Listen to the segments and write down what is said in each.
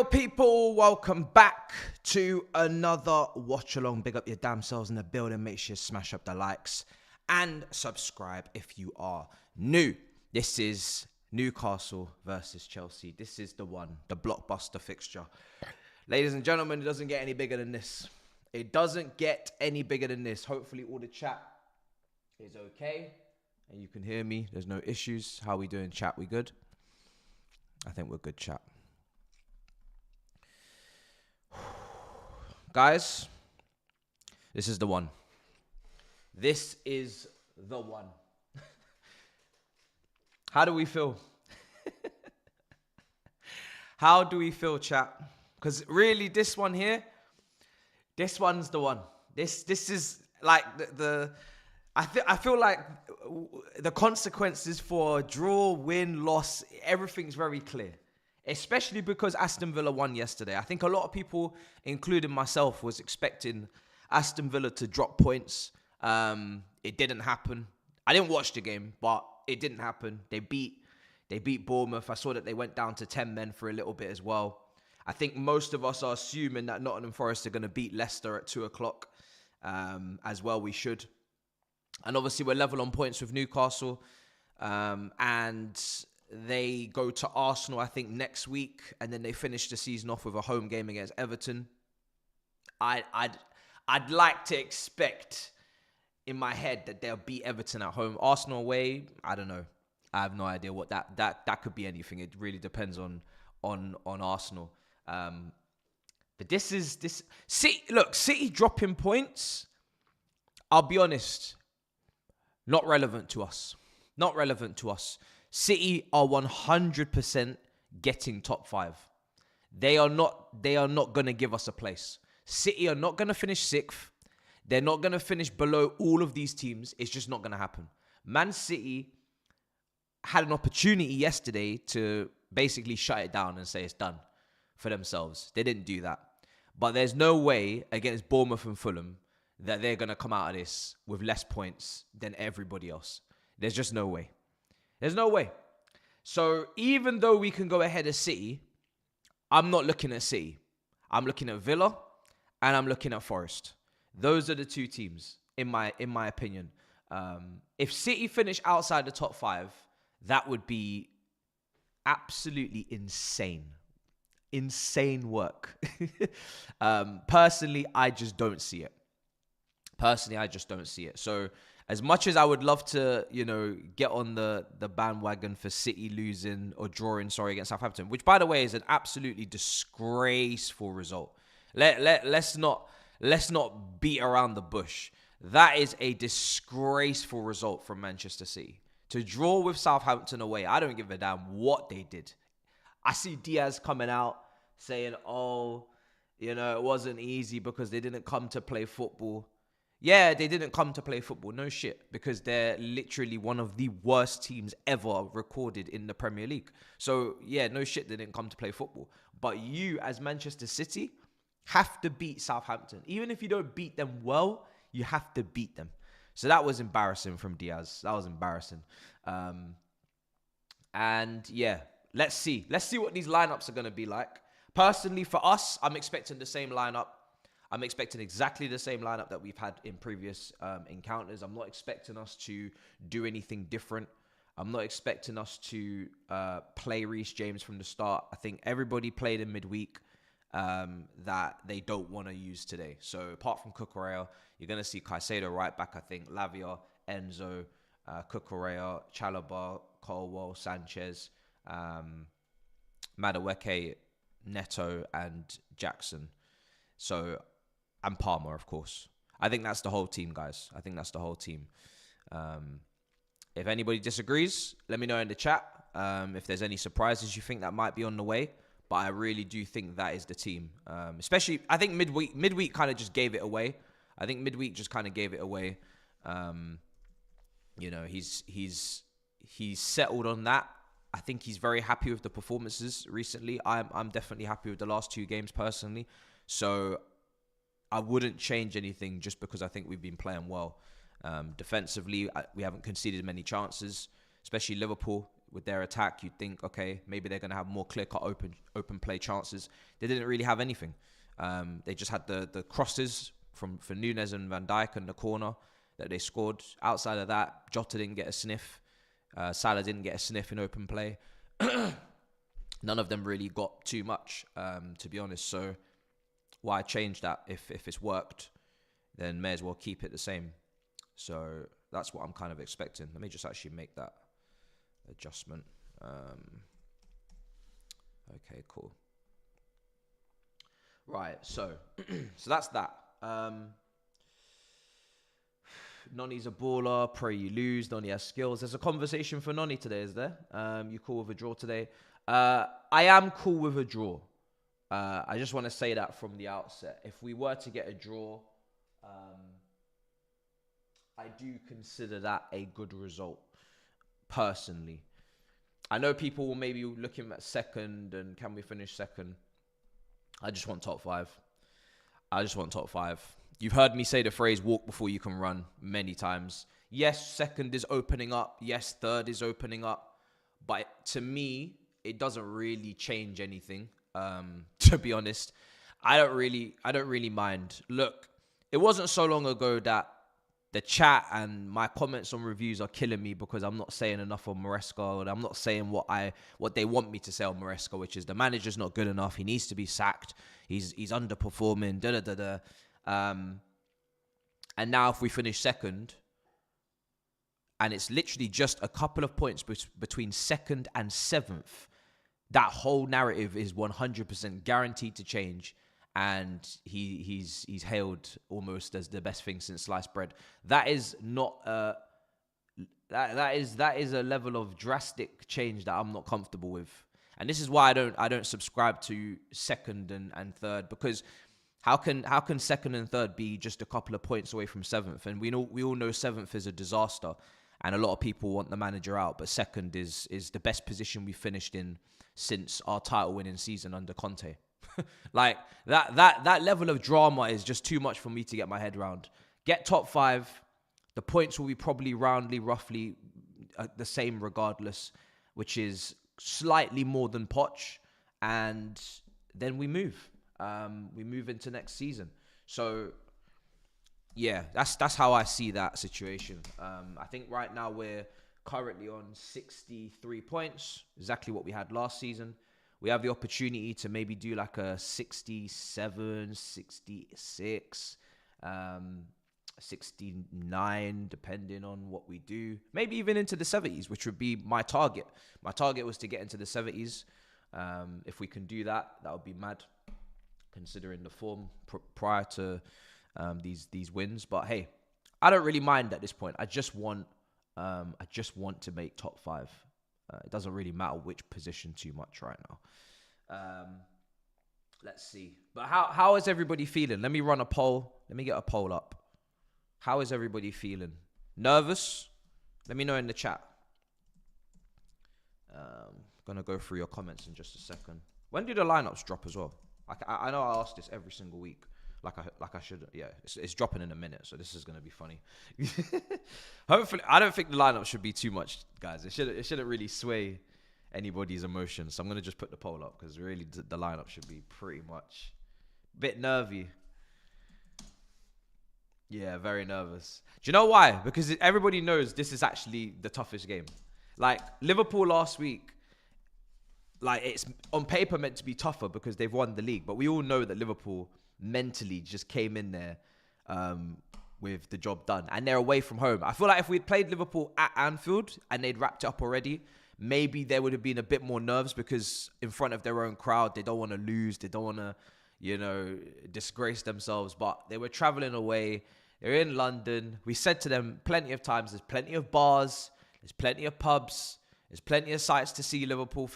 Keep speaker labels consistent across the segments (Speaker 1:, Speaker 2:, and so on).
Speaker 1: Yo, people, welcome back to another watch along. Big up your damn selves in the building. Make sure you smash up the likes and subscribe if you are new. This is Newcastle versus Chelsea. This is the one, the blockbuster fixture. Ladies and gentlemen, it doesn't get any bigger than this. It doesn't get any bigger than this. Hopefully all the chat is okay and you can hear me. There's no issues. How we doing, chat? We good? I think we're good, chat. Guys, this is the one. This is the one. How do we feel? How do we feel, chat? Because really, this one here, this one's the one. This is like I feel like the consequences for draw, win, loss, everything's very clear. Especially because Aston Villa won yesterday. I think a lot of people, including myself, was expecting Aston Villa to drop points. It didn't happen. I didn't watch the game, but it didn't happen. They beat Bournemouth. I saw that they went down to 10 men for a little bit as well. I think most of us are assuming that Nottingham Forest are going to beat Leicester at 2 o'clock. As well, we should. And obviously, we're level on points with Newcastle. And they go to Arsenal, I think, next week, and then they finish the season off with a home game against Everton. I'd like to expect in my head that they'll beat Everton at home. Arsenal away, I don't know. I have no idea what that could be anything. It really depends on Arsenal. But this City. Look, City dropping points. I'll be honest, not relevant to us. Not relevant to us. City are 100% getting top 5. They are not going to give us a place. City are not going to finish 6th. They're not going to finish below all of these teams. It's just not going to happen. Man City had an opportunity yesterday to basically shut it down and say it's done for themselves. They didn't do that. But there's no way against Bournemouth and Fulham that they're going to come out of this with less points than everybody else. There's just no way. There's no way. So even though we can go ahead of City, I'm not looking at City. I'm looking at Villa and I'm looking at Forest. Those are the two teams, in my opinion. If City finish outside the top 5, that would be absolutely insane. Insane work. Personally, I just don't see it. So as much as I would love to, get on the bandwagon for City losing or drawing, against Southampton, which, by the way, is an absolutely disgraceful result. Let's not beat around the bush. That is a disgraceful result from Manchester City. To draw with Southampton away, I don't give a damn what they did. I see Diaz coming out saying, it wasn't easy because they didn't come to play football. Yeah, they didn't come to play football. No shit. Because they're literally one of the worst teams ever recorded in the Premier League. So, yeah, no shit, they didn't come to play football. But you, as Manchester City, have to beat Southampton. Even if you don't beat them well, you have to beat them. So that was embarrassing from Diaz. That was embarrassing. And, yeah, let's see. Let's see what these lineups are going to be like. Personally, for us, I'm expecting the same lineup. I'm expecting exactly the same lineup that we've had in previous encounters. I'm not expecting us to do anything different. I'm not expecting us to play Reece James from the start. I think everybody played in midweek that they don't want to use today. So apart from Cucurella, you're going to see Caicedo right back, I think. Lavia, Enzo, Cucurella, Chalobah, Colwell, Sanchez, Madueke, Neto, and Jackson. So, and Palmer, of course. I think that's the whole team, guys. I think that's the whole team. If anybody disagrees, let me know in the chat. If there's any surprises you think that might be on the way. But I really do think that is the team. Especially, I think midweek kind of just gave it away. He's settled on that. I think he's very happy with the performances recently. I'm definitely happy with the last 2 games personally. So I wouldn't change anything just because I think we've been playing well. Defensively, we haven't conceded many chances, especially Liverpool. with their attack. You'd think, okay, maybe they're going to have more clear-cut open play chances. They didn't really have anything. They just had the crosses for Nunez and Van Dijk in the corner that they scored. Outside of that, Jota didn't get a sniff. Salah didn't get a sniff in open play. None of them really got too much, to be honest. So why change that? If it's worked, then may as well keep it the same. So that's what I'm kind of expecting. Let me just actually make that adjustment. Okay, cool. Right, so that's that. Nonny's a baller. Pray you lose. Nonny has skills. There's a conversation for Nonny today, is there? You cool with a draw today? I am cool with a draw. I just want to say that from the outset. If we were to get a draw, I do consider that a good result, personally. I know people will maybe looking at second and can we finish second? I just want top 5. I just want top 5. You've heard me say the phrase walk before you can run many times. Yes, second is opening up. Yes, third is opening up. But to me, it doesn't really change anything. To be honest, I don't really mind. Look, it wasn't so long ago that the chat and my comments on reviews are killing me because I'm not saying enough on Maresca, and I'm not saying what they want me to say on Maresca, which is the manager's not good enough. He needs to be sacked. He's underperforming. And now if we finish second, and it's literally just a couple of points between second and 7th, that whole narrative is 100% guaranteed to change. And he's hailed almost as the best thing since sliced bread. That is not that is a level of drastic change that I'm not comfortable with. And this is why I don't subscribe to second and third, because how can second and third be just a couple of points away from 7th? And we all know 7th is a disaster, and a lot of people want the manager out. But second is the best position we finished in since our title winning season under Conte. Like that level of drama is just too much for me to get my head around. Get top 5. The points will be probably roughly the same regardless, which is slightly more than Poch. And then we move. We move into next season. So yeah, that's how I see that situation. I think right now we're currently on 63 points, exactly what we had last season. We have the opportunity to maybe do like a 67, 66, 69, depending on what we do. Maybe even into the 70s, which would be my target. My target was to get into the 70s. If we can do that, that would be mad, considering the form prior to these wins. But hey, I don't really mind at this point. I just want to make top 5. It doesn't really matter which position too much right now. Let's see. But how is everybody feeling? Let me run a poll. Let me get a poll up. How is everybody feeling? Nervous? Let me know in the chat. Gonna go through your comments in just a second. When do the lineups drop as well? I know I ask this every single week. Like I should, yeah. It's dropping in a minute, so this is gonna be funny. Hopefully, I don't think the lineup should be too much, guys. It shouldn't really sway anybody's emotions. So I'm gonna just put the poll up because really the lineup should be pretty much a bit nervy. Yeah, very nervous. Do you know why? Because everybody knows this is actually the toughest game. Like Liverpool last week. Like it's on paper meant to be tougher because they've won the league, but we all know that Liverpool mentally just came in there with the job done, and they're away from home. I feel like if we'd played Liverpool at Anfield and they'd wrapped it up already, maybe there would have been a bit more nerves because in front of their own crowd, they don't want to lose, they don't want to, disgrace themselves. But they were traveling away. They're in London. We said to them plenty of times, there's plenty of bars, there's plenty of pubs, there's plenty of sites to see Liverpool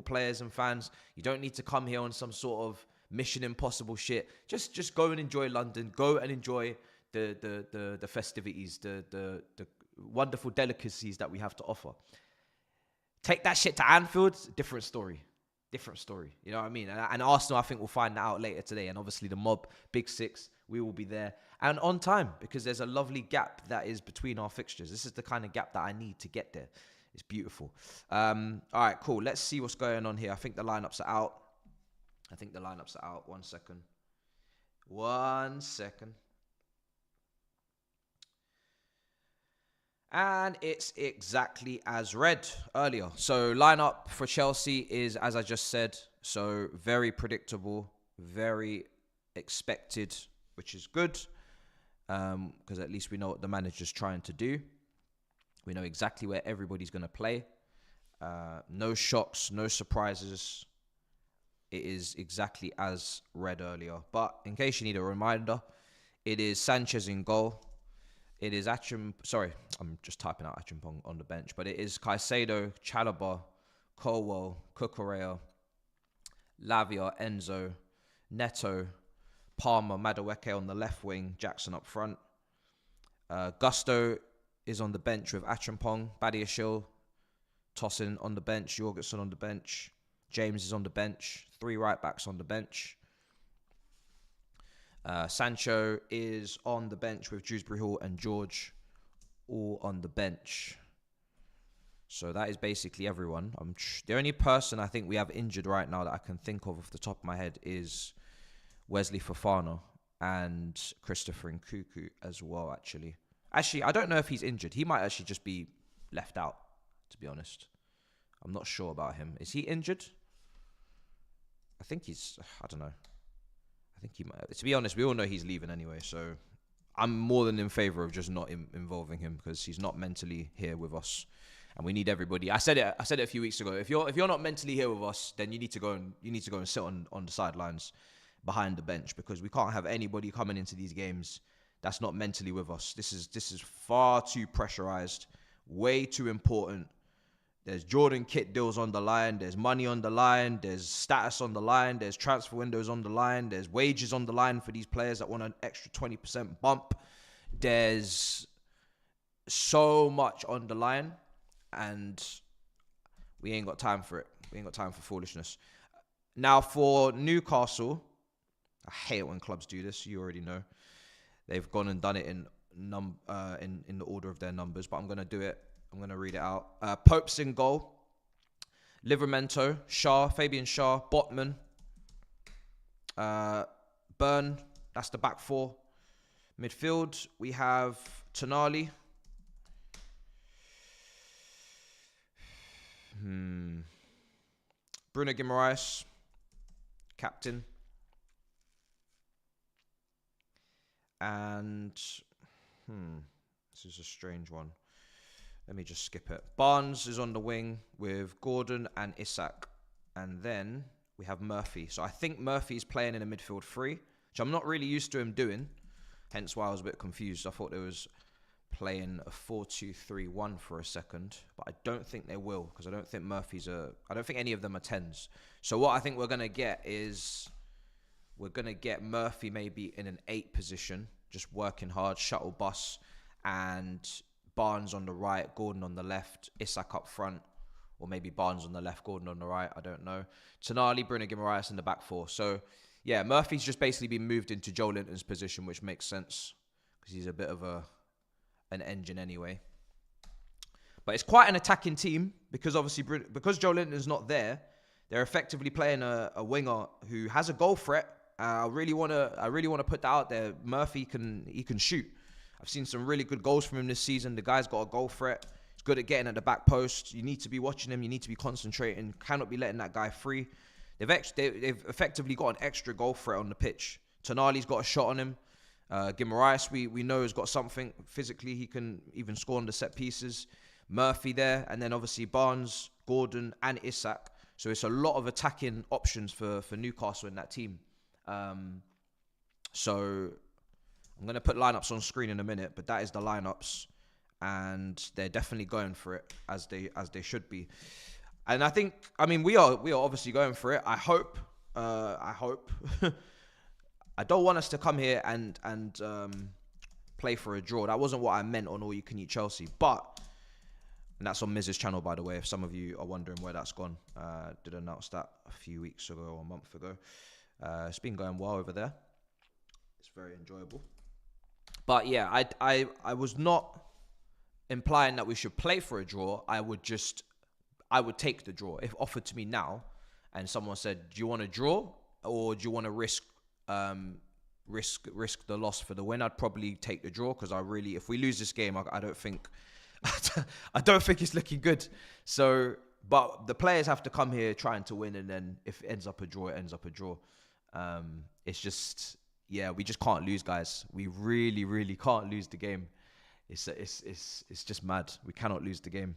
Speaker 1: players and fans. You don't need to come here on some sort of Mission Impossible shit. Just go and enjoy London. Go and enjoy the festivities, the wonderful delicacies that we have to offer. Take that shit to Anfield, different story. You know what I mean? And Arsenal, I think, will find that out later today. And obviously the mob, Big Six, we will be there. And on time, because there's a lovely gap that is between our fixtures. This is the kind of gap that I need to get there. It's beautiful. All right, cool. Let's see what's going on here. I think the lineups are out. 1 second. And it's exactly as read earlier. So lineup for Chelsea is, as I just said, so very predictable, very expected, which is good, because at least we know what the manager's trying to do. We know exactly where everybody's going to play. No shocks, no surprises. It is exactly as read earlier. But in case you need a reminder, it is Sanchez in goal. It is I'm just typing out Achimpong on the bench. But it is Caicedo, Chalobah, Colwell, Cucurella, Lavia, Enzo, Neto, Palmer, Madueke on the left wing, Jackson up front. Gusto is on the bench with Achimpong, Badiashile, Tosin on the bench, Jorgensen on the bench, James is on the bench, 3 right backs on the bench. Sancho is on the bench with Dewsbury Hall and George all on the bench. So that is basically everyone. The only person I think we have injured right now that I can think of off the top of my head is Wesley Fofana and Christopher Nkunku as well, actually. Actually, I don't know if he's injured. He might actually just be left out, to be honest. I'm not sure about him. Is he injured? I think he's... I don't know. I think he might... To be honest, we all know he's leaving anyway, so I'm more than in favour of just not involving him because he's not mentally here with us. And we need everybody. I said it a few weeks ago. If you're not mentally here with us, then you need to go and sit on the sidelines behind the bench, because we can't have anybody coming into these games that's not mentally with us. This is far too pressurized, way too important. There's Jordan kit deals on the line. There's money on the line. There's status on the line. There's transfer windows on the line. There's wages on the line for these players that want an extra 20% bump. There's so much on the line, and we ain't got time for it. We ain't got time for foolishness. Now for Newcastle, I hate it when clubs do this. You already know. They've gone and done it in the order of their numbers, but I'm going to do it. I'm going to read it out. Pope's in goal. Livramento, Shaw, Fabian Shaw, Botman, Byrne. That's the back 4. Midfield, we have Tonali. Bruno Guimaraes, captain. And this is a strange one. Let me just skip it. Barnes is on the wing with Gordon and Isak. And then we have Murphy. So I think Murphy's playing in a midfield 3, which I'm not really used to him doing. Hence why I was a bit confused. I thought they was playing a 4-2-3-1 for a second. But I don't think they will, because I don't think I don't think any of them are 10s. So what I think we're going to get is... We're going to get Murphy maybe in an 8 position, just working hard, shuttle bus, and Barnes on the right, Gordon on the left, Isak up front, or maybe Barnes on the left, Gordon on the right, I don't know. Tonali, Bruno Guimaraes in the back 4. So, yeah, Murphy's just basically been moved into Joe Linton's position, which makes sense, because he's a bit of an engine anyway. But it's quite an attacking team, because obviously, because Joe Linton's not there, they're effectively playing a winger who has a goal threat. I really want to put that out there. Murphy can shoot. I've seen some really good goals from him this season. The guy's got a goal threat. He's good at getting at the back post. You need to be watching him. You need to be concentrating. Cannot be letting that guy free. They've effectively got an extra goal threat on the pitch. Tonali's got a shot on him. Guimaraes, we know, has got something physically. He can even score on the set pieces. Murphy there, and then obviously Barnes, Gordon, and Isak. So it's a lot of attacking options for Newcastle in that team. So I'm going to put lineups on screen in a minute, but that is the lineups, and they're definitely going for it as they should be. And I think, we are obviously going for it. I hope. I don't want us to come here and play for a draw. That wasn't what I meant on All You Can Eat Chelsea, and that's on Miz's channel, by the way, if some of you are wondering where that's gone. Did announce that a few weeks ago or a month ago. It's been going well over there. It's very enjoyable. But yeah, I was not implying that we should play for a draw, I would take the draw. If offered to me now and someone said, do you want to draw or do you want to risk the loss for the win? I'd probably take the draw, because if we lose this game, I don't think it's looking good. So, but the players have to come here trying to win, and then if it ends up a draw, it ends up a draw. It's just, we just can't lose, guys. We really, really can't lose the game. It's just mad. We cannot lose the game.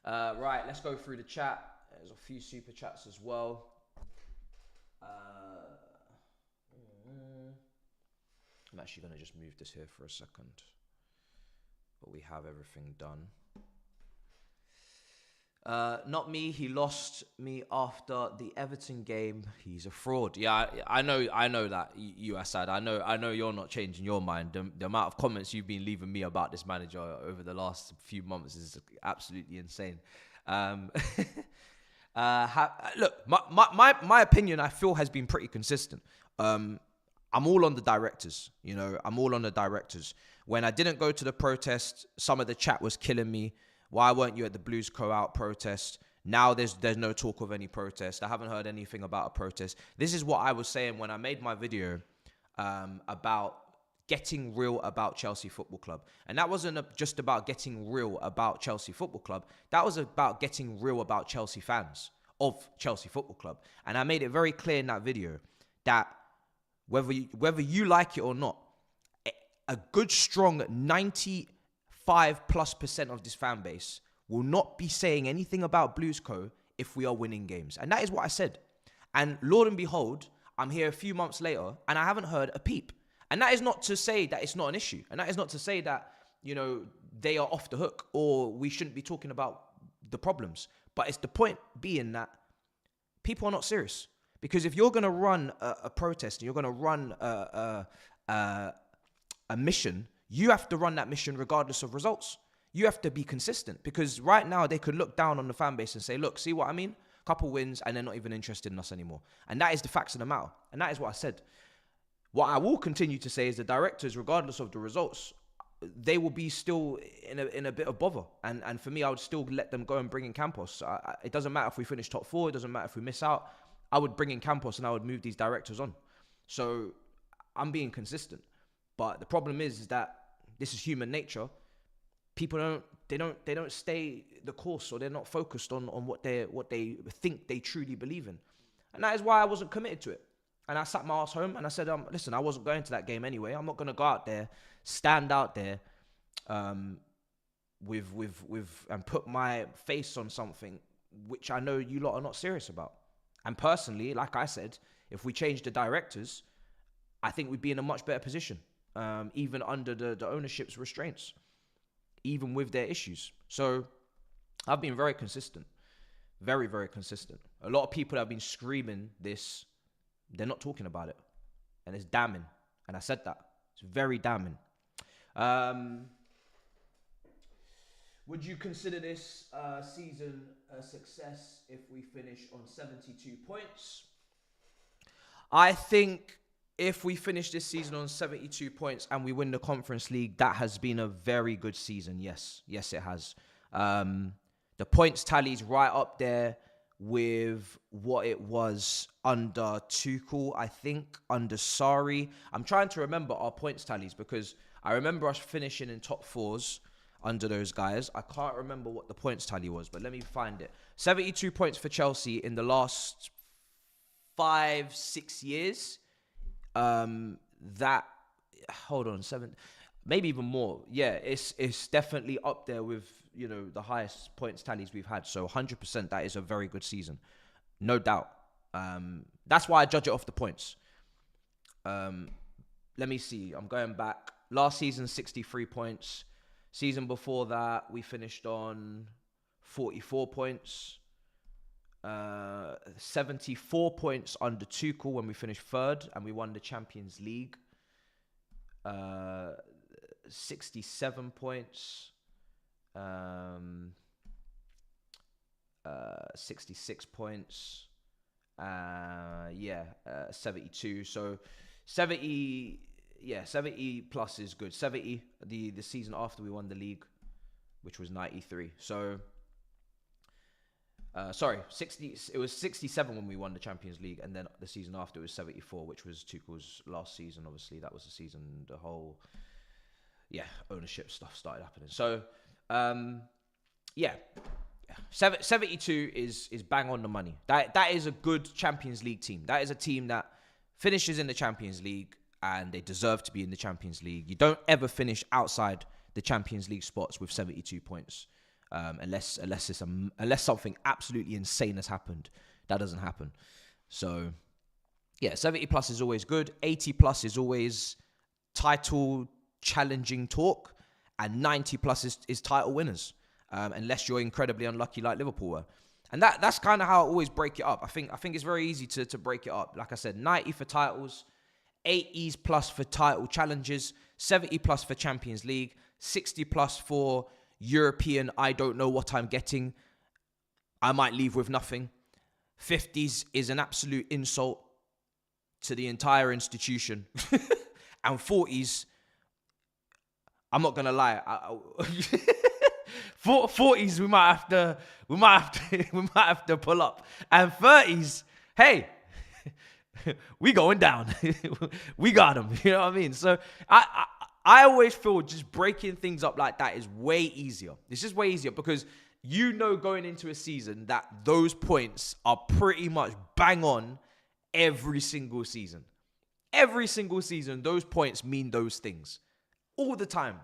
Speaker 1: Right, let's go through the chat. There's a few super chats as well. I'm actually going to just move this here for a second. But we have everything done. Not me. He lost me after the Everton game. He's a fraud. Yeah, I know that, you Assad. I know you're not changing your mind. The amount of comments you've been leaving me about this manager over the last few months is absolutely insane. Look, my opinion, I feel, has been pretty consistent. I'm all on the directors. I'm all on the directors. When I didn't go to the protest, some of the chat was killing me. Why weren't you at the Blues Co-out protest? Now there's no talk of any protest. I haven't heard anything about a protest. This is what I was saying when I made my video about getting real about Chelsea Football Club. And that wasn't just about getting real about Chelsea Football Club. That was about getting real about Chelsea fans of Chelsea Football Club. And I made it very clear in that video that whether you like it or not, a good strong 95+% of this fan base will not be saying anything about Blues Co if we are winning games. And that is what I said. And Lord and behold, I'm here a few months later and I haven't heard a peep. And that is not to say that it's not an issue. And that is not to say that, they are off the hook or we shouldn't be talking about the problems. But it's the point being that people are not serious. Because if you're going to run a protest and you're going to run a mission, you have to run that mission regardless of results. You have to be consistent, because right now they could look down on the fan base and say, look, see what I mean? Couple wins and they're not even interested in us anymore. And that is the facts of the matter. And that is what I said. What I will continue to say is the directors, regardless of the results, they will be still in a bit of bother. And for me, I would still let them go and bring in Campos. It doesn't matter if we finish top 4. It doesn't matter if we miss out. I would bring in Campos and I would move these directors on. So I'm being consistent. But the problem is that this is human nature. People don't stay the course, or they're not focused on what they think they truly believe in. And that is why I wasn't committed to it. And I sat my ass home and I said, listen, I wasn't going to that game anyway. I'm not going to go out there, stand out there with and put my face on something which I know you lot are not serious about. And personally, like I said, if we change the directors, I think we'd be in a much better position, even under the ownership's restraints, even with their issues. So I've been very consistent, very, very consistent. A lot of people have been screaming this. They're not talking about it. And it's damning. And I said that. It's very damning. Would you consider this season a success if we finish on 72 points? I think if we finish this season on 72 points and we win the Conference League, that has been a very good season. Yes. Yes, it has. The points tally's right up there with what it was under Tuchel, I think, under Sarri. I'm trying to remember our points tallies because I remember us finishing in top 4s under those guys. I can't remember what the points tally was, but let me find it. 72 points for Chelsea in the last 5-6 years. Maybe even more. Yeah, it's definitely up there with, the highest points tallies we've had. So 100%, that is a very good season. No doubt. That's why I judge it off the points. Let me see. I'm going back. Last season, 63 points. Season before that, we finished on 44 points. 74 points under Tuchel when we finished 3rd and we won the Champions League. 67 points. 66 points. 72. So 70. 70 plus is good. 70 the season after we won the league, which was 93. So, sorry, 60. It was 67 when we won the Champions League, and then the season after was 74, which was Tuchel's last season. Obviously, that was the season the whole, ownership stuff started happening. So, 72 is bang on the money. That is a good Champions League team. That is a team that finishes in the Champions League, and they deserve to be in the Champions League. You don't ever finish outside the Champions League spots with 72 points, unless something absolutely insane has happened. That doesn't happen. So, 70 plus is always good. 80 plus is always title challenging talk, and 90 plus is title winners, unless you're incredibly unlucky like Liverpool were. And that's kind of how I always break it up. I think it's very easy to break it up. Like I said, 90 for titles, 80s plus for title challenges, 70 plus for Champions League, 60 plus for European, I don't know what I'm getting, I might leave with nothing. 50s is an absolute insult to the entire institution. And 40s, I'm not gonna lie, 40s we might have to pull up. And 30s, hey, we going down. We got them. You know what I mean? So I always feel just breaking things up like that is way easier. It's just way easier because you know going into a season that those points are pretty much bang on every single season. Every single season, those points mean those things. All the time.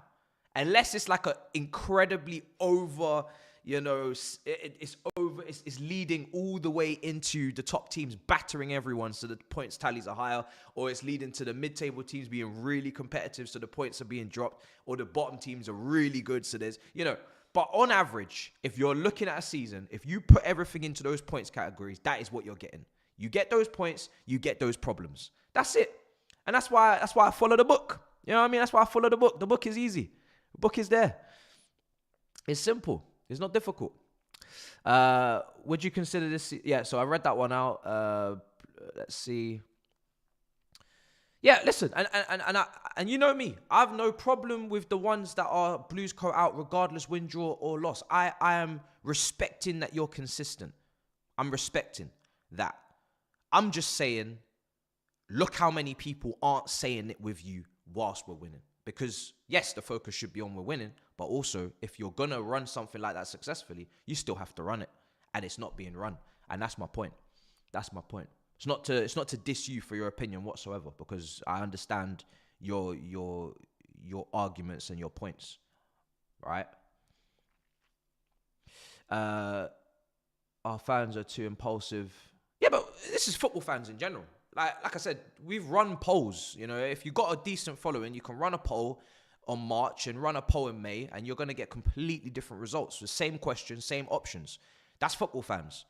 Speaker 1: Unless it's like an incredibly over, it's over, it's leading all the way into the top teams battering everyone so the points tallies are higher, or it's leading to the mid-table teams being really competitive so the points are being dropped, or the bottom teams are really good so there's, but on average, if you're looking at a season, if you put everything into those points categories, that is what you're getting. You get those points, you get those problems. That's it. And that's why I follow the book. You know what I mean? That's why I follow the book. The book is easy. The book is there. It's simple. It's not difficult. Would you consider this? Yeah, so I read that one out. Let's see. Yeah, listen, and you know me. I have no problem with the ones that are Blues Co out regardless win, draw, or loss. I am respecting that you're consistent. I'm respecting that. I'm just saying, look how many people aren't saying it with you whilst we're winning. Because, yes, the focus should be on we're winning, but also, if you're going to run something like that successfully, you still have to run it. And it's not being run. And that's my point. That's my point. It's not to diss you for your opinion whatsoever, because I understand your arguments and your points. Right? Our fans are too impulsive. Yeah, but this is football fans in general. Like I said, we've run polls. If you got a decent following, you can run a poll on March and run a poll in May, and you're going to get completely different results. The same questions, same options. That's football fans.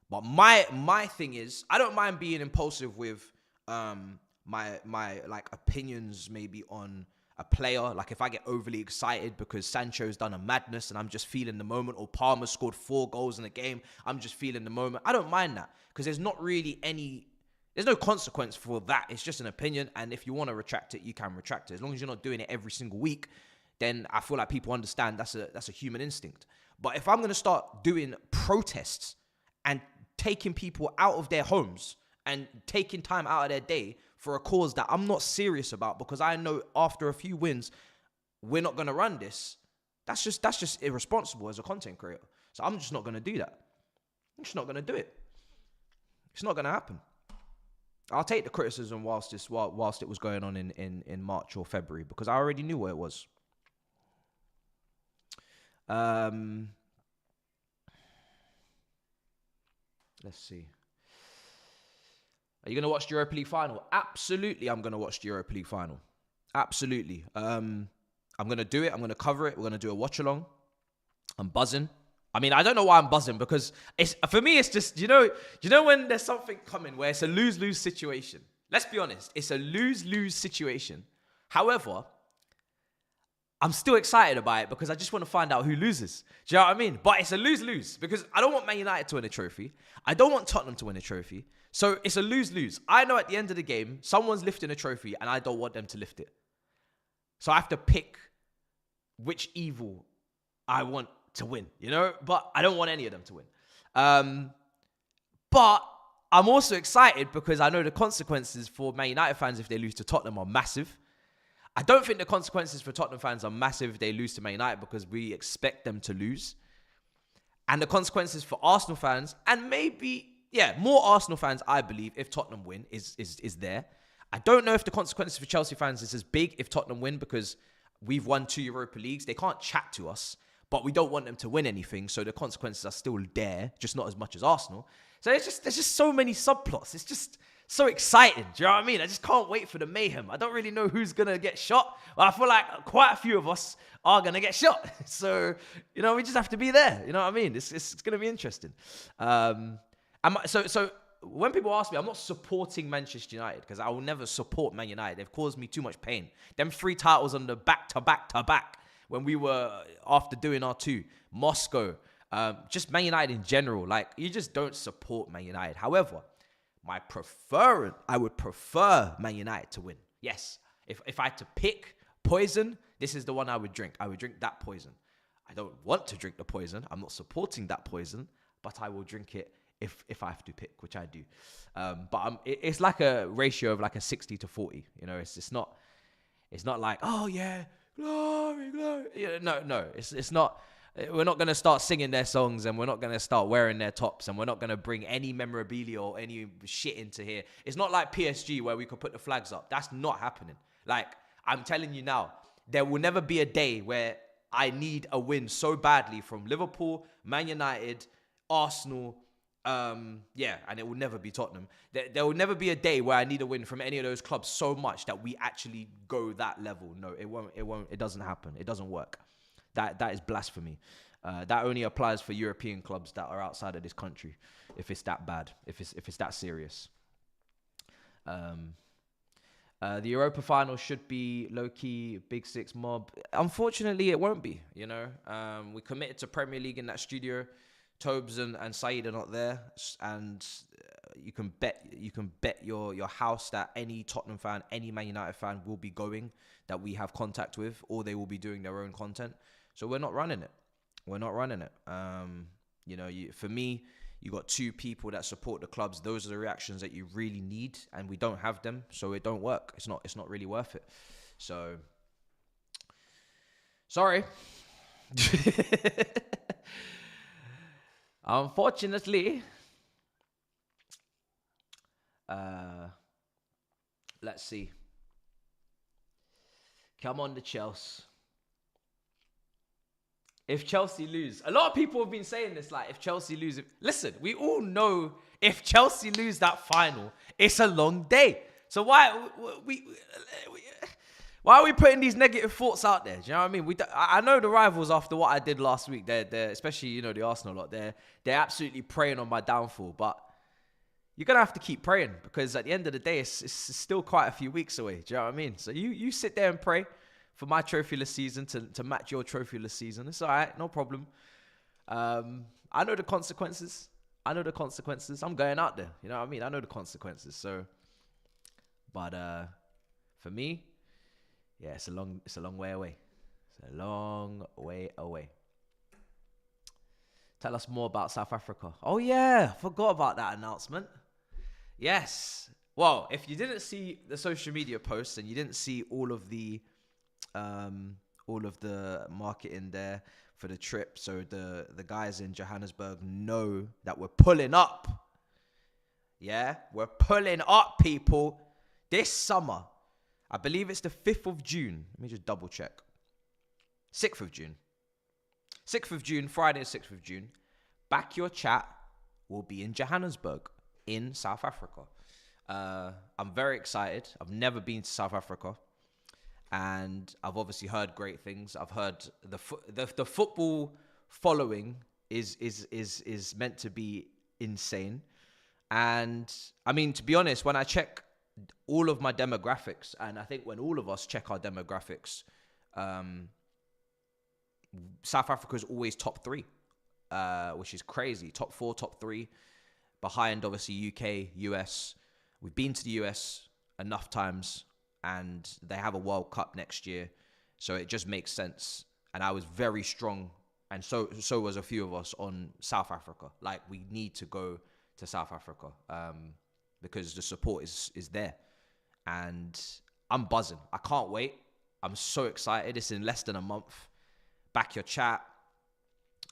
Speaker 1: But my thing is, I don't mind being impulsive with my like opinions maybe on a player. Like if I get overly excited because Sancho's done a madness and I'm just feeling the moment, or Palmer scored 4 goals in a game, I'm just feeling the moment. I don't mind that because there's not really there's no consequence for that. It's just an opinion. And if you want to retract it, you can retract it. As long as you're not doing it every single week, then I feel like people understand that's a human instinct. But if I'm going to start doing protests and taking people out of their homes and taking time out of their day for a cause that I'm not serious about because I know after a few wins, we're not going to run this, that's just irresponsible as a content creator. So I'm just not going to do that. I'm just not going to do it. It's not going to happen. I'll take the criticism whilst it was going on in March or February because I already knew what it was. Let's see. Are you going to watch the Europa League final? Absolutely, I'm going to watch the Europa League final. Absolutely. I'm going to do it. I'm going to cover it. We're going to do a watch-along. I'm buzzing. I mean, I don't know why I'm buzzing because for me, it's just, you know when there's something coming where it's a lose-lose situation. Let's be honest. It's a lose-lose situation. However, I'm still excited about it because I just want to find out who loses. Do you know what I mean? But it's a lose-lose because I don't want Man United to win a trophy. I don't want Tottenham to win a trophy. So it's a lose-lose. I know at the end of the game, someone's lifting a trophy and I don't want them to lift it. So I have to pick which evil I want to win, you know? But I don't want any of them to win. But I'm also excited because I know the consequences for Man United fans if they lose to Tottenham are massive. I don't think the consequences for Tottenham fans are massive if they lose to Man United because we expect them to lose. And the consequences for Arsenal fans, and maybe, more Arsenal fans, I believe, if Tottenham win, is there. I don't know if the consequences for Chelsea fans is as big if Tottenham win because we've won 2 Europa Leagues. They can't chat to us, but we don't want them to win anything, so the consequences are still there, just not as much as Arsenal. So there's just so many subplots. It's just so exciting. Do you know what I mean? I just can't wait for the mayhem. I don't really know who's going to get shot. But I feel like quite a few of us are going to get shot. So, you know, we just have to be there. You know what I mean? It's going to be interesting. So when people ask me, I'm not supporting Manchester United because I will never support Man United. They've caused me too much pain. Them 3 titles on the back-to-back when we were, after doing our 2, Moscow, just Man United in general. Like, you just don't support Man United. However, I would prefer Man United to win. Yes, if I had to pick poison, this is the one I would drink. I would drink that poison. I don't want to drink the poison. I'm not supporting that poison, but I will drink it if I have to pick, which I do. But it's like a ratio of like a 60-40. You know, it's not like, oh yeah, glory. Yeah, no, it's not. We're not going to start singing their songs and we're not going to start wearing their tops and we're not going to bring any memorabilia or any shit into here. It's not like PSG where we could put the flags up. That's not happening. Like, I'm telling you now, there will never be a day where I need a win so badly from Liverpool, Man United, Arsenal, and it will never be Tottenham. There will never be a day where I need a win from any of those clubs so much that we actually go that level. No, it won't. It doesn't happen. It doesn't work. That is blasphemy. That only applies for European clubs that are outside of this country. If it's that bad, if it's that serious. The Europa final should be low-key Big Six mob. Unfortunately, it won't be. You know, we committed to Premier League in that studio. Tobes and Saeed are not there, and you can bet your house that any Tottenham fan, any Man United fan will be going, that we have contact with, or they will be doing their own content. So we're not running it. You know, for me, you got 2 people that support the clubs. Those are the reactions that you really need, and we don't have them, so it don't work. It's not really worth it. So, sorry. Unfortunately, let's see. Come on, the Chelsea. If Chelsea lose, a lot of people have been saying this, like, if Chelsea lose, listen, we all know if Chelsea lose that final, it's a long day. So why are we putting these negative thoughts out there? Do you know what I mean? I know the rivals, after what I did last week, they're especially, you know, the Arsenal lot, they're absolutely preying on my downfall. But you're going to have to keep praying because at the end of the day, it's still quite a few weeks away. Do you know what I mean? So you sit there and pray for my trophyless season to match your trophyless season. It's all right. No problem. I know the consequences. I'm going out there. You know what I mean? I know the consequences. So, but for me, yeah, it's a long way away. It's a long way away. Tell us more about South Africa. Oh yeah, forgot about that announcement. Yes. Well, if you didn't see the social media posts and you didn't see all of the marketing there for the trip, so the guys in Johannesburg know that we're pulling up. Yeah, we're pulling up, people, this summer. I believe it's the 5th of June. Let me just double check. 6th of June. 6th of June, Friday the 6th of June. Back Your Chat will be in Johannesburg in South Africa. I'm very excited. I've never been to South Africa. And I've obviously heard great things. I've heard the football following is meant to be insane. And I mean, to be honest, when I check all of my demographics, and I think when all of us check our demographics, South Africa is always top 3, which is crazy. Top 4, top 3. behind, obviously, UK, US. We've been to the US enough times, and they have a World Cup next year. So it just makes sense. And I was very strong, and so was a few of us, on South Africa. Like, we need to go to South Africa because the support is there. And I'm buzzing. I can't wait. I'm so excited. It's in less than a month. Back your chat.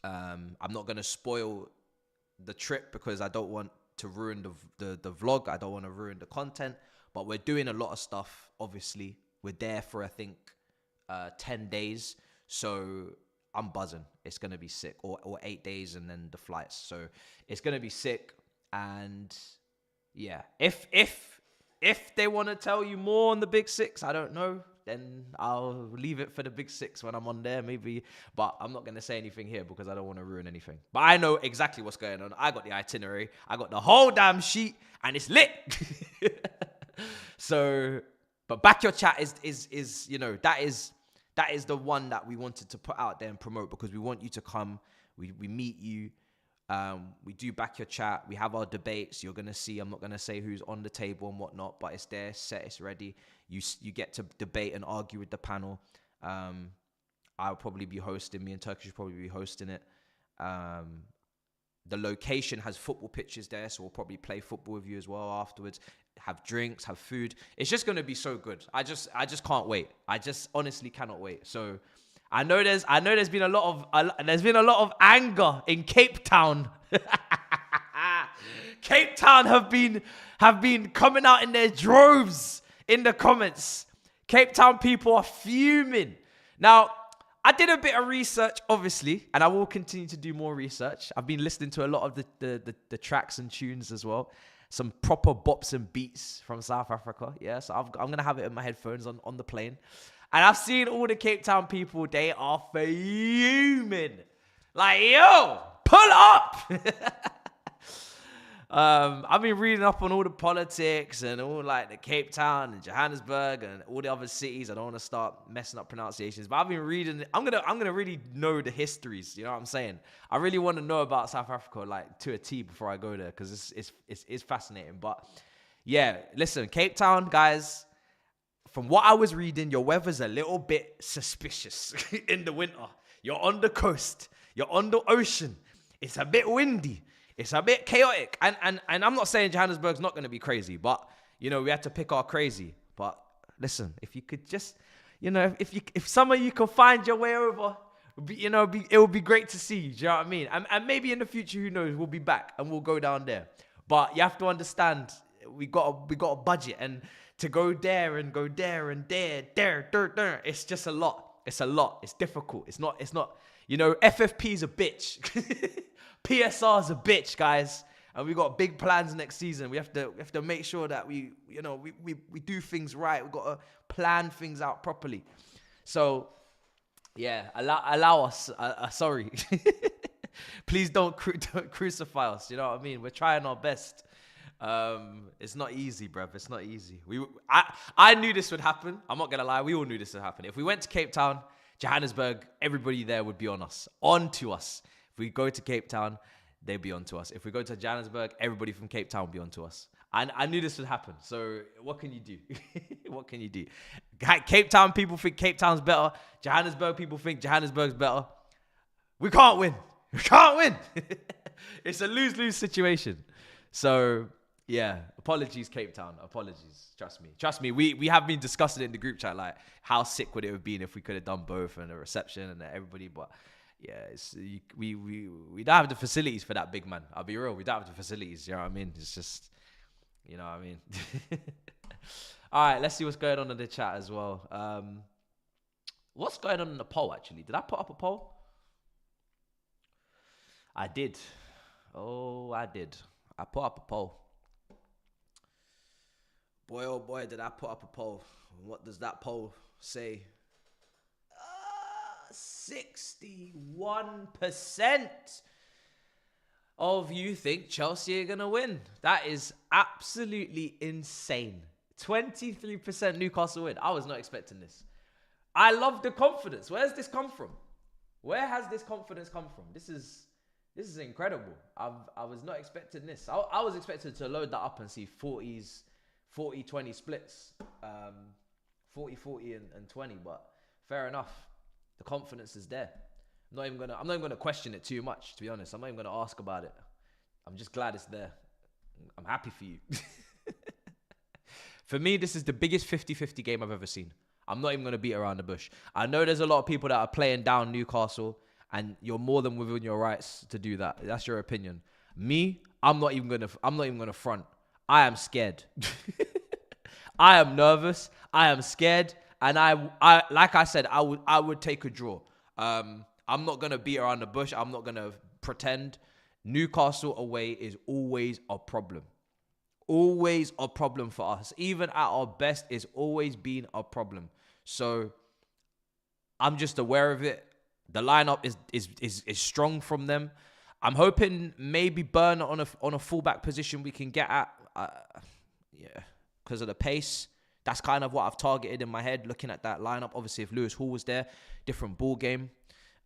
Speaker 1: I'm not going to spoil the trip because I don't want to ruin the vlog. I don't want to ruin the content. But we're doing a lot of stuff, obviously. We're there for, I think, 10 days. So I'm buzzing. It's going to be sick. Or 8 days and then the flights. So it's going to be sick. And yeah, if they want to tell you more on the Big Six, I don't know, then I'll leave it for the Big Six when I'm on there, maybe. But I'm not going to say anything here because I don't want to ruin anything. But I know exactly what's going on. I got the itinerary. I got the whole damn sheet, and it's lit. So, but Back Your Chat is you know, that is the one that we wanted to put out there and promote, because we want you to come. We meet you. We do Back Your Chat. We have our debates. You're going to see, I'm not going to say who's on the table and whatnot, but it's there, set, it's ready. You get to debate and argue with the panel. I'll probably be hosting. Me and Turkish will probably be hosting it. The location has football pitches there, so we'll probably play football with you as well afterwards. Have drinks, have food. It's just going to be so good. I just can't wait. I just honestly cannot wait. So I know there's been a lot of anger in Cape Town. Cape Town have been coming out in their droves in the comments. Cape Town people are fuming. Now, I did a bit of research, obviously, and I will continue to do more research. I've been listening to a lot of the tracks and tunes as well. Some proper bops and beats from South Africa. Yeah, so I'm going to have it in my headphones on the plane. And I've seen all the Cape Town people, they are fuming. Like, yo, pull up. I've been reading up on all the politics and all like the Cape Town and Johannesburg and all the other cities. I don't want to start messing up pronunciations, but I've been reading. I'm gonna really know the histories. You know what I'm saying? I really want to know about South Africa like to a T before I go there, because it's fascinating. But yeah, listen, Cape Town guys. From what I was reading, your weather's a little bit suspicious in the winter. You're on the coast. You're on the ocean. It's a bit windy. It's a bit chaotic. And I'm not saying Johannesburg's not going to be crazy, but, you know, we had to pick our crazy. But listen, if you could just, you know, if some of you can find your way over, it would be great to see you. Do you know what I mean? And maybe in the future, who knows, we'll be back and we'll go down there. But you have to understand, we got a budget, and to go there and go there and there, it's just a lot. It's a lot. It's difficult. It's not, you know, FFP's a bitch. PSR's a bitch, guys. And we got big plans next season. We have to make sure that we do things right. We've got to plan things out properly. So, yeah, allow us. Sorry. Please don't crucify us. You know what I mean? We're trying our best. It's not easy, bruv. It's not easy. I knew this would happen. I'm not gonna lie. We all knew this would happen. If we went to Cape Town, Johannesburg, everybody there would be on to us. If we go to Cape Town, they'd be on to us. If we go to Johannesburg, everybody from Cape Town would be on to us. And I knew this would happen. So what can you do? What can you do? Cape Town people think Cape Town's better. Johannesburg people think Johannesburg's better. We can't win. We can't win. It's a lose-lose situation. So yeah, apologies, Cape Town. Apologies. Trust me. We have been discussing it in the group chat, like how sick would it have been if we could have done both and the reception and everybody. But yeah, we don't have the facilities for that, big man. I'll be real. We don't have the facilities. You know what I mean? It's just, you know what I mean? All right, let's see what's going on in the chat as well. What's going on in the poll, actually? Did I put up a poll? I did. Oh, I did. I put up a poll. Boy, oh boy, did I put up a poll. What does that poll say? 61% of you think Chelsea are going to win. That is absolutely insane. 23% Newcastle win. I was not expecting this. I love the confidence. Where's this come from? Where has this confidence come from? This is This is incredible. I was not expecting this. I was expected to load that up and see 40-20 splits. 40-40 and 20, but fair enough. The confidence is there. I'm not even gonna question it too much, to be honest. I'm not even gonna ask about it. I'm just glad it's there. I'm happy for you. For me, this is the biggest 50-50 game I've ever seen. I'm not even gonna beat around the bush. I know there's a lot of people that are playing down Newcastle, and you're more than within your rights to do that. That's your opinion. Me, I'm not even gonna front. I am scared. I am nervous. I am scared, and I like I said, I would take a draw. I'm not gonna beat around the bush. I'm not gonna pretend. Newcastle away is always a problem. Always a problem for us. Even at our best, it's always been a problem. So I'm just aware of it. The lineup is strong from them. I'm hoping maybe Burn on a fullback position we can get at. Yeah, because of the pace. That's kind of what I've targeted in my head, looking at that lineup. Obviously, if Lewis Hall was there, different ball game.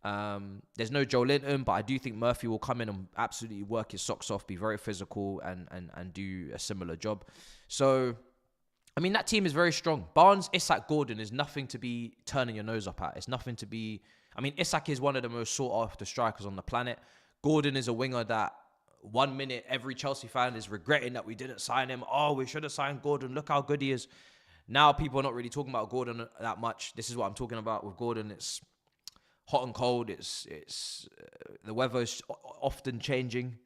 Speaker 1: There's no Joe Linton, but I do think Murphy will come in and absolutely work his socks off, be very physical, and do a similar job. So, I mean, that team is very strong. Barnes, Isak, Gordon is nothing to be turning your nose up at. It's nothing to be... I mean, Isak is one of the most sought-after strikers on the planet. Gordon is a winger that 1 minute every Chelsea fan is regretting that we didn't sign him. Oh, we should have signed Gordon. Look how good he is. Now people are not really talking about Gordon that much. This is what I'm talking about with Gordon. It's hot and cold. It's the weather is often changing,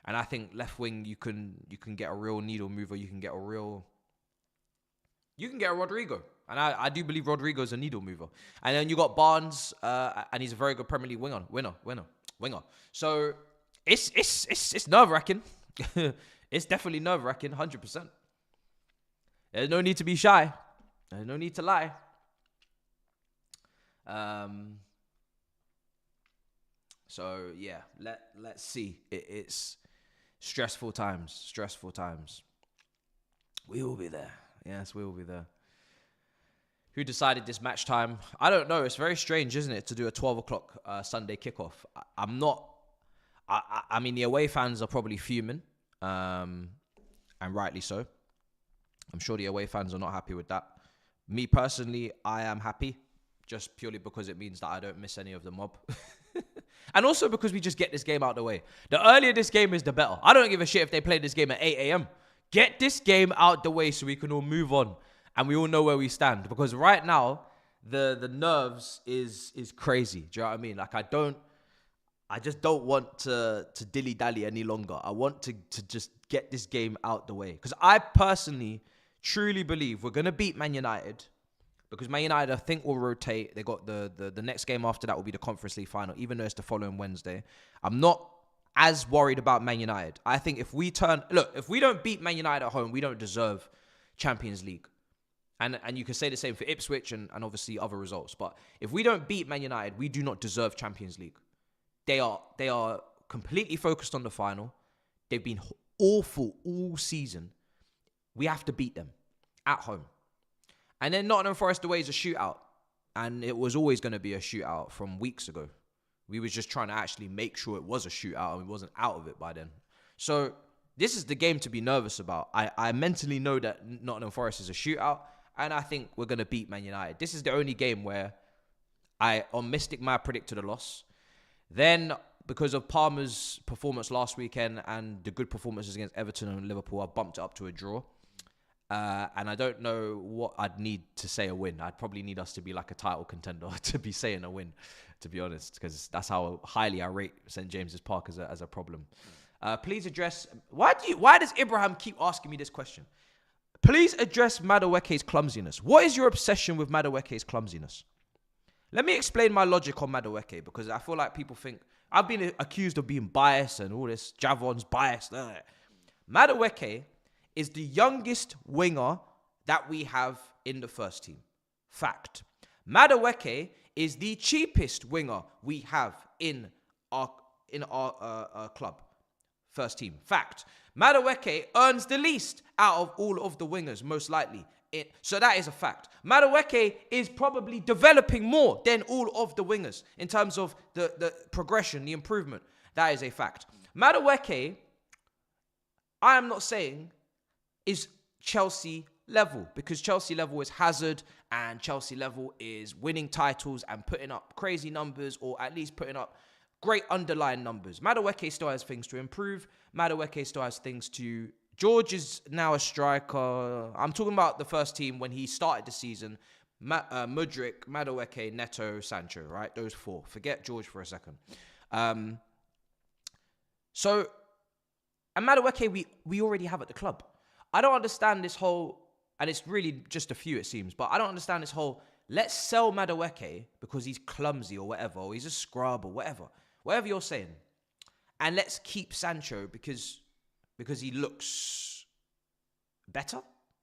Speaker 1: and I think left wing you can get a real needle mover. You can get a Rodrigo, and I do believe Rodrigo is a needle mover. And then you got Barnes, and he's a very good Premier League winger. So it's nerve wracking. It's definitely nerve wracking, 100%. There's no need to be shy. There's no need to lie. So yeah, let's see. It's stressful times. We will be there. Yes, we will be there. Who decided this match time? I don't know. It's very strange, isn't it, to do a 12 o'clock Sunday kickoff? I'm not. I mean, the away fans are probably fuming, and rightly so. I'm sure the away fans are not happy with that. Me personally, I am happy, just purely because it means that I don't miss any of the mob. And also because we just get this game out of the way. The earlier this game is, the better. I don't give a shit if they play this game at 8 a.m. Get this game out the way so we can all move on and we all know where we stand. Because right now, the nerves is crazy. Do you know what I mean? Like, I just don't want to dilly-dally any longer. I want to just get this game out the way. Because I personally truly believe we're going to beat Man United. Because Man United, I think, will rotate. They got the next game after that will be the Conference League final, even though it's the following Wednesday. I'm not as worried about Man United. I think if we don't beat Man United at home, we don't deserve Champions League. And you can say the same for Ipswich and obviously other results. But if we don't beat Man United, we do not deserve Champions League. They are completely focused on the final. They've been awful all season. We have to beat them at home. And then Nottingham Forest away is a shootout. And it was always going to be a shootout from weeks ago. We was just trying to actually make sure it was a shootout and we wasn't out of it by then. So this is the game to be nervous about. I mentally know that Nottingham Forest is a shootout. And I think we're going to beat Man United. This is the only game where on Mystic Man predicted a loss. Then, because of Palmer's performance last weekend and the good performances against Everton and Liverpool, I bumped it up to a draw. And I don't know what I'd need to say a win. I'd probably need us to be like a title contender to be saying a win, to be honest, because that's how highly I rate St. James's Park as a problem. Please address... Why does Ibrahim keep asking me this question? Please address Madueke's clumsiness. What is your obsession with Madueke's clumsiness? Let me explain my logic on Madueke, because I feel like people think... I've been accused of being biased and all this. Javon's biased. Madueke is the youngest winger that we have in the first team. Fact. Madueke is the cheapest winger we have in our club. First team. Fact. Madueke earns the least out of all of the wingers, most likely. So that is a fact. Madueke is probably developing more than all of the wingers in terms of the progression, the improvement. That is a fact. Madueke, I am not saying is Chelsea level, because Chelsea level is Hazard and Chelsea level is winning titles and putting up crazy numbers, or at least putting up great underlying numbers. Madueke still has things to improve. Madueke still has things to... George is now a striker. I'm talking about the first team when he started the season. Mudryk, Madueke, Neto, Sancho, right? Those four. Forget George for a second. And Madueke, we already have at the club. I don't understand this whole, and it's really just a few, it seems, but I don't understand this whole, let's sell Madueke because he's clumsy or whatever, or he's a scrub or whatever you're saying. And let's keep Sancho because he looks better,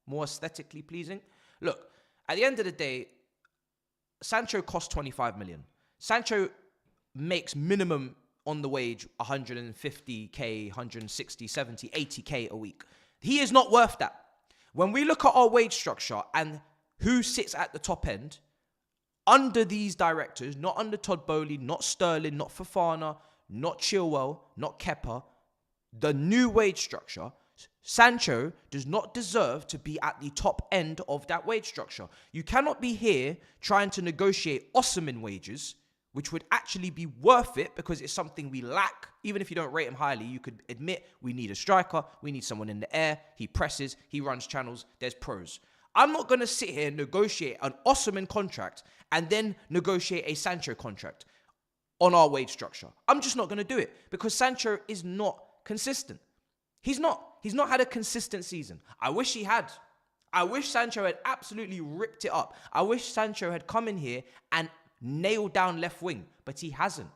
Speaker 1: more aesthetically pleasing. Look, at the end of the day, Sancho costs 25 million. Sancho makes minimum on the wage 150k, 160, 70, 80k a week. He is not worth that. When we look at our wage structure and who sits at the top end, under these directors, not under Todd Boehly, not Sterling, not Fofana, not Chilwell, not Kepa, the new wage structure, Sancho does not deserve to be at the top end of that wage structure. You cannot be here trying to negotiate Osimhen wages, which would actually be worth it because it's something we lack. Even if you don't rate him highly, you could admit we need a striker, we need someone in the air, he presses, he runs channels, there's pros. I'm not going to sit here and negotiate an Osimhen contract and then negotiate a Sancho contract on our wage structure. I'm just not going to do it because Sancho is not consistent. He's not had a consistent season. I wish he had. I wish Sancho had absolutely ripped it up. I wish Sancho had come in here and nailed down left wing, but he hasn't.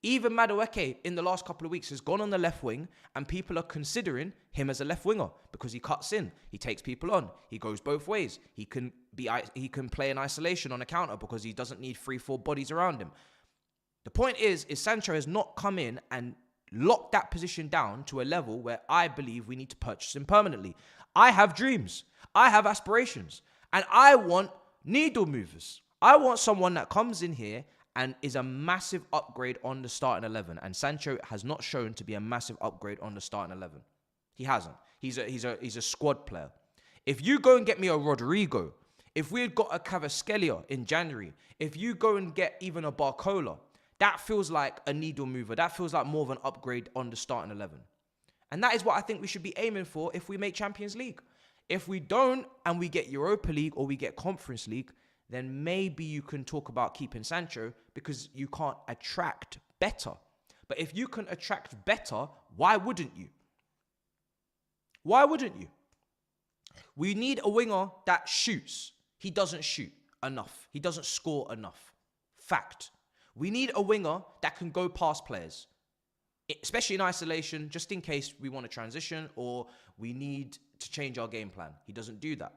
Speaker 1: Even Madueke in the last couple of weeks has gone on the left wing and people are considering him as a left winger because he cuts in, he takes people on, he goes both ways. He can play in isolation on a counter because he doesn't need 3-4 bodies around him. The point is Sancho has not come in and locked that position down to a level where I believe we need to purchase him permanently. I have dreams. I have aspirations. And I want needle movers. I want someone that comes in here and is a massive upgrade on the starting 11. And Sancho has not shown to be a massive upgrade on the starting 11. He hasn't. He's a squad player. If you go and get me a Rodrigo, if we had got a Kvaratskhelia in January, if you go and get even a Barcola, that feels like a needle mover. That feels like more of an upgrade on the starting 11. And that is what I think we should be aiming for if we make Champions League. If we don't and we get Europa League or we get Conference League, then maybe you can talk about keeping Sancho because you can't attract better. But if you can attract better, why wouldn't you? Why wouldn't you? We need a winger that shoots. He doesn't shoot enough. He doesn't score enough. Fact. We need a winger that can go past players, especially in isolation, just in case we want to transition or we need to change our game plan. He doesn't do that.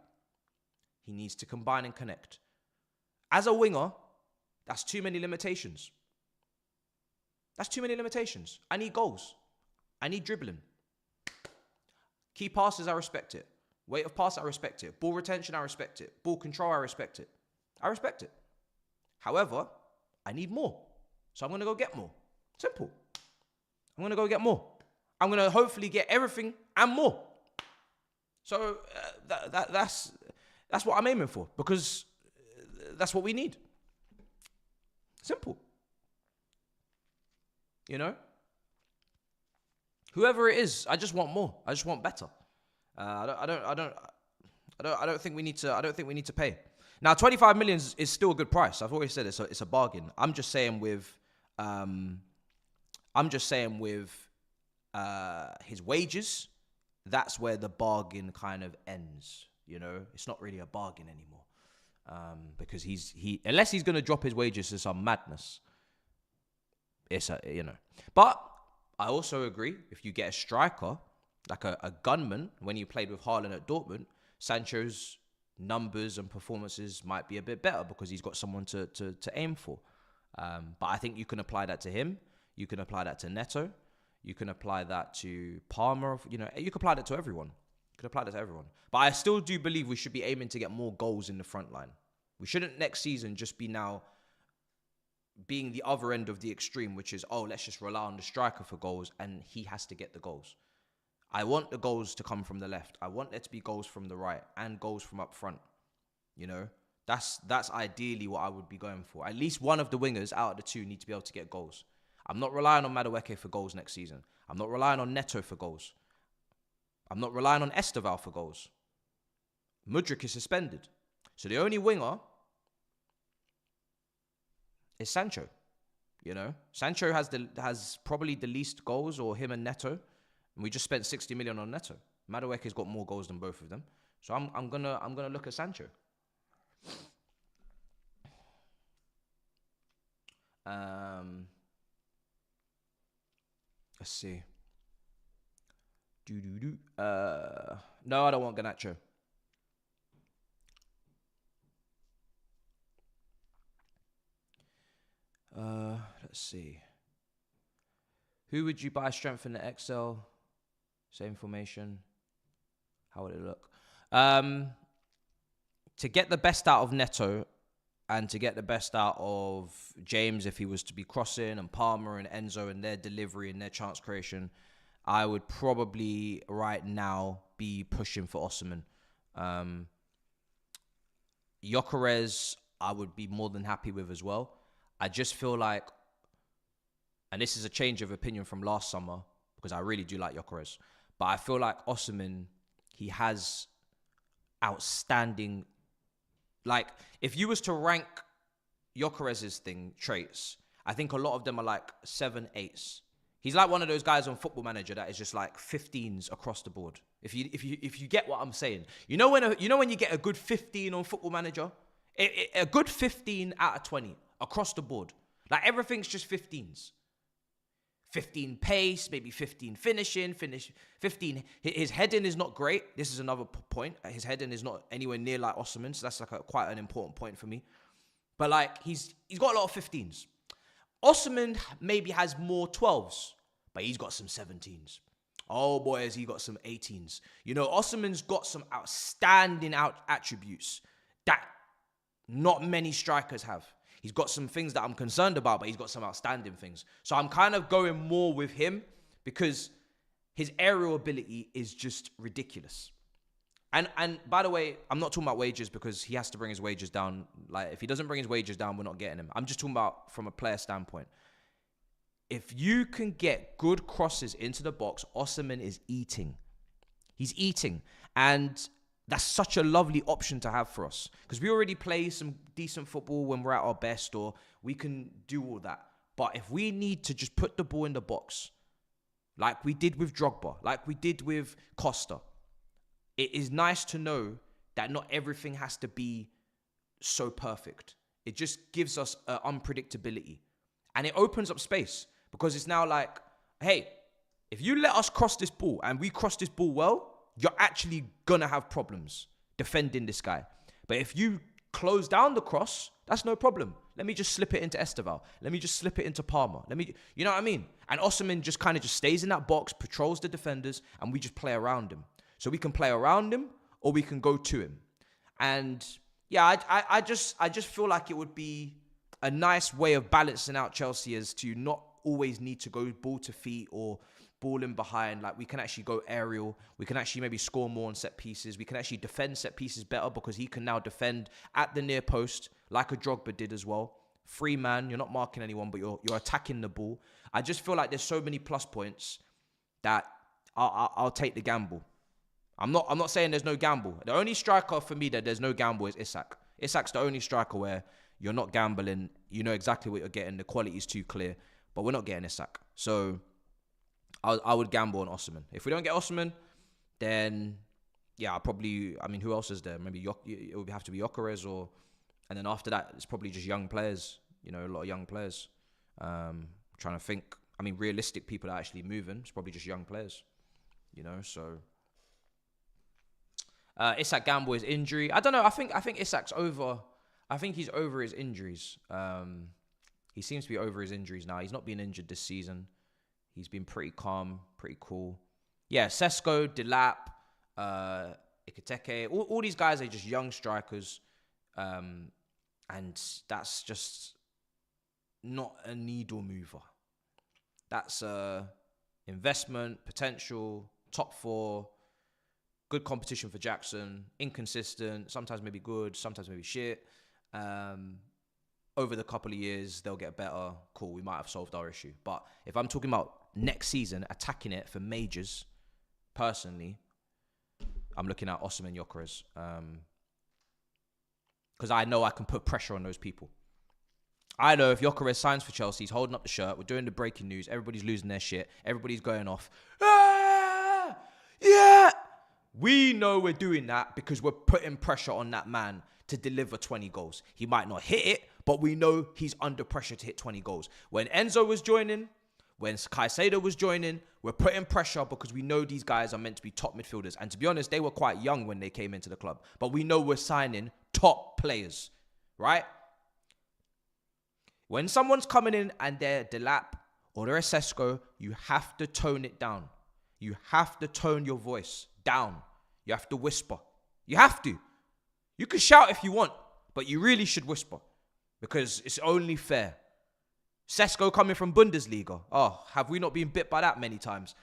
Speaker 1: He needs to combine and connect. As a winger, that's too many limitations. That's too many limitations. I need goals. I need dribbling. Key passes, I respect it. Weight of pass, I respect it. Ball retention, I respect it. Ball control, I respect it. I respect it. However, I need more. So I'm going to go get more. Simple. I'm going to go get more. I'm going to hopefully get everything and more. So that's what I'm aiming for because that's what we need. Simple. You know? Whoever it is, I just want more. I just want better. I don't think we need to pay. Now, 25 million is still a good price. I've always said it's a bargain. I'm just saying with his wages, that's where the bargain kind of ends. You know, it's not really a bargain anymore because he unless he's going to drop his wages to some madness. But I also agree if you get a striker like a gunman when you played with Hairline at Dortmund, Sancho's numbers and performances might be a bit better because he's got someone to aim for. But I think you can apply that to him. You can apply that to Neto. You can apply that to Palmer. You know, you can apply that to everyone. You can apply that to everyone. But I still do believe we should be aiming to get more goals in the front line. We shouldn't next season just be now being the other end of the extreme, which is, oh, let's just rely on the striker for goals and he has to get the goals. I want the goals to come from the left. I want there to be goals from the right and goals from up front. You know, that's ideally what I would be going for. At least one of the wingers out of the two need to be able to get goals. I'm not relying on Madueke for goals next season. I'm not relying on Neto for goals. I'm not relying on Esteval for goals. Mudryk is suspended. So the only winger is Sancho. You know, Sancho has probably the least goals, or him and Neto. And we just spent 60 million on Neto. Madueke's got more goals than both of them. So I'm gonna look at Sancho. Let's see. No, I don't want Garnacho. Let's see. Who would you buy strength in the XL? Same formation. How would it look? To get the best out of Neto and to get the best out of James, if he was to be crossing, and Palmer and Enzo and their delivery and their chance creation, I would probably right now be pushing for Osimhen. Gyökeres, I would be more than happy with as well. I just feel like, and this is a change of opinion from last summer, because I really do like Gyökeres, but I feel like Osimhen, he has outstanding, like, if you was to rank Gyökeres' traits, I think a lot of them are like 7, 8s. He's like one of those guys on Football Manager that is just like 15s across the board. If you get what I'm saying, you know when you get a good 15 on Football Manager, a good 15 out of 20 across the board, like everything's just 15s. 15 pace, maybe 15 finishing, 15. His heading is not great. This is another point. His heading is not anywhere near like Osimhen, so that's like quite an important point for me. But like he's got a lot of 15s. Osimhen maybe has more 12s, but he's got some 17s. Oh boy, has he got some 18s. You know, Osimhen's got some outstanding attributes that not many strikers have. He's got some things that I'm concerned about, but he's got some outstanding things. So I'm kind of going more with him because his aerial ability is just ridiculous. And by the way, I'm not talking about wages because he has to bring his wages down. Like, if he doesn't bring his wages down, we're not getting him. I'm just talking about from a player standpoint. If you can get good crosses into the box, Osimhen is eating. He's eating. And that's such a lovely option to have for us because we already play some decent football when we're at our best, or we can do all that. But if we need to just put the ball in the box, like we did with Drogba, like we did with Costa, it is nice to know that not everything has to be so perfect. It just gives us unpredictability. And it opens up space because it's now like, hey, if you let us cross this ball and we cross this ball well, you're actually going to have problems defending this guy. But if you close down the cross, that's no problem. Let me just slip it into Esteval. Let me just slip it into Palmer. You know what I mean? And Osimhen just kind of just stays in that box, patrols the defenders, and we just play around him. So we can play around him or we can go to him. And yeah, I just feel like it would be a nice way of balancing out Chelsea as to not always need to go ball to feet or ball in behind. Like, we can actually go aerial. We can actually maybe score more on set pieces. We can actually defend set pieces better because he can now defend at the near post like a Drogba did as well. Free man, you're not marking anyone, but you're attacking the ball. I just feel like there's so many plus points that I'll take the gamble. I'm not saying there's no gamble. The only striker for me that there's no gamble is Isak. Isak's the only striker where you're not gambling. You know exactly what you're getting. The quality is too clear, but we're not getting Isak. So I would gamble on Osimhen. If we don't get Osimhen, then yeah, who else is there? Maybe it would have to be Gyökeres, and then after that, it's probably just young players. You know, a lot of young players. Trying to think. I mean, realistic people that are actually moving. It's probably just young players. You know, so Isak gamble his injury. I don't know. I think Isak's over. I think he's over his injuries. He seems to be over his injuries now. He's not been injured this season. He's been pretty calm, pretty cool. Yeah, Sesko, Delap, Ikiteke, all these guys are just young strikers. And that's just not a needle mover. That's investment, potential, top 4, good competition for Jackson, inconsistent, sometimes maybe good, sometimes maybe shit. Over the couple of years, they'll get better. Cool, we might have solved our issue. But if I'm talking about next season, attacking it for majors, personally, I'm looking at Osimhen Gyökeres. Because I know I can put pressure on those people. I know if Gyökeres signs for Chelsea, he's holding up the shirt, we're doing the breaking news, everybody's losing their shit, everybody's going off. Ah, yeah! We know we're doing that because we're putting pressure on that man to deliver 20 goals. He might not hit it, but we know he's under pressure to hit 20 goals. When Enzo was joining, when Caicedo was joining, we're putting pressure because we know these guys are meant to be top midfielders. And to be honest, they were quite young when they came into the club. But we know we're signing top players, right? When someone's coming in and they're Delap or they're a Sesko, you have to tone it down. You have to tone your voice down. You have to whisper. You have to. You can shout if you want, but you really should whisper because it's only fair. Sesko coming from Bundesliga. Oh, have we not been bit by that many times?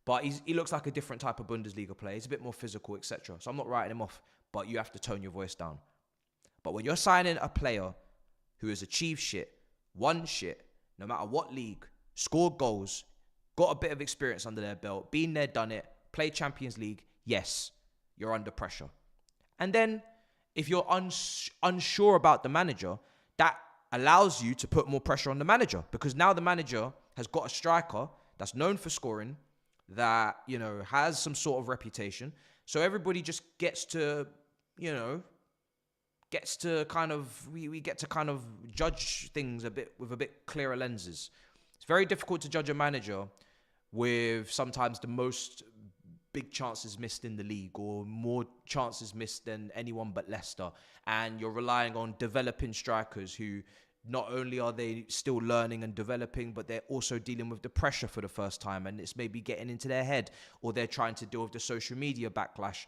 Speaker 1: But he looks like a different type of Bundesliga player. He's a bit more physical, etc. So I'm not writing him off, but you have to tone your voice down. But when you're signing a player who has achieved shit, won shit, no matter what league, scored goals, got a bit of experience under their belt, been there, done it, played Champions League, yes, you're under pressure. And then if you're unsure about the manager, that allows you to put more pressure on the manager because now the manager has got a striker that's known for scoring, that, you know, has some sort of reputation. So everybody just gets to, you know, we get to kind of judge things with a bit clearer lenses. It's very difficult to judge a manager with sometimes the most big chances missed in the league or more chances missed than anyone but Leicester. And you're relying on developing strikers who not only are they still learning and developing, but they're also dealing with the pressure for the first time. And it's maybe getting into their head or they're trying to deal with the social media backlash.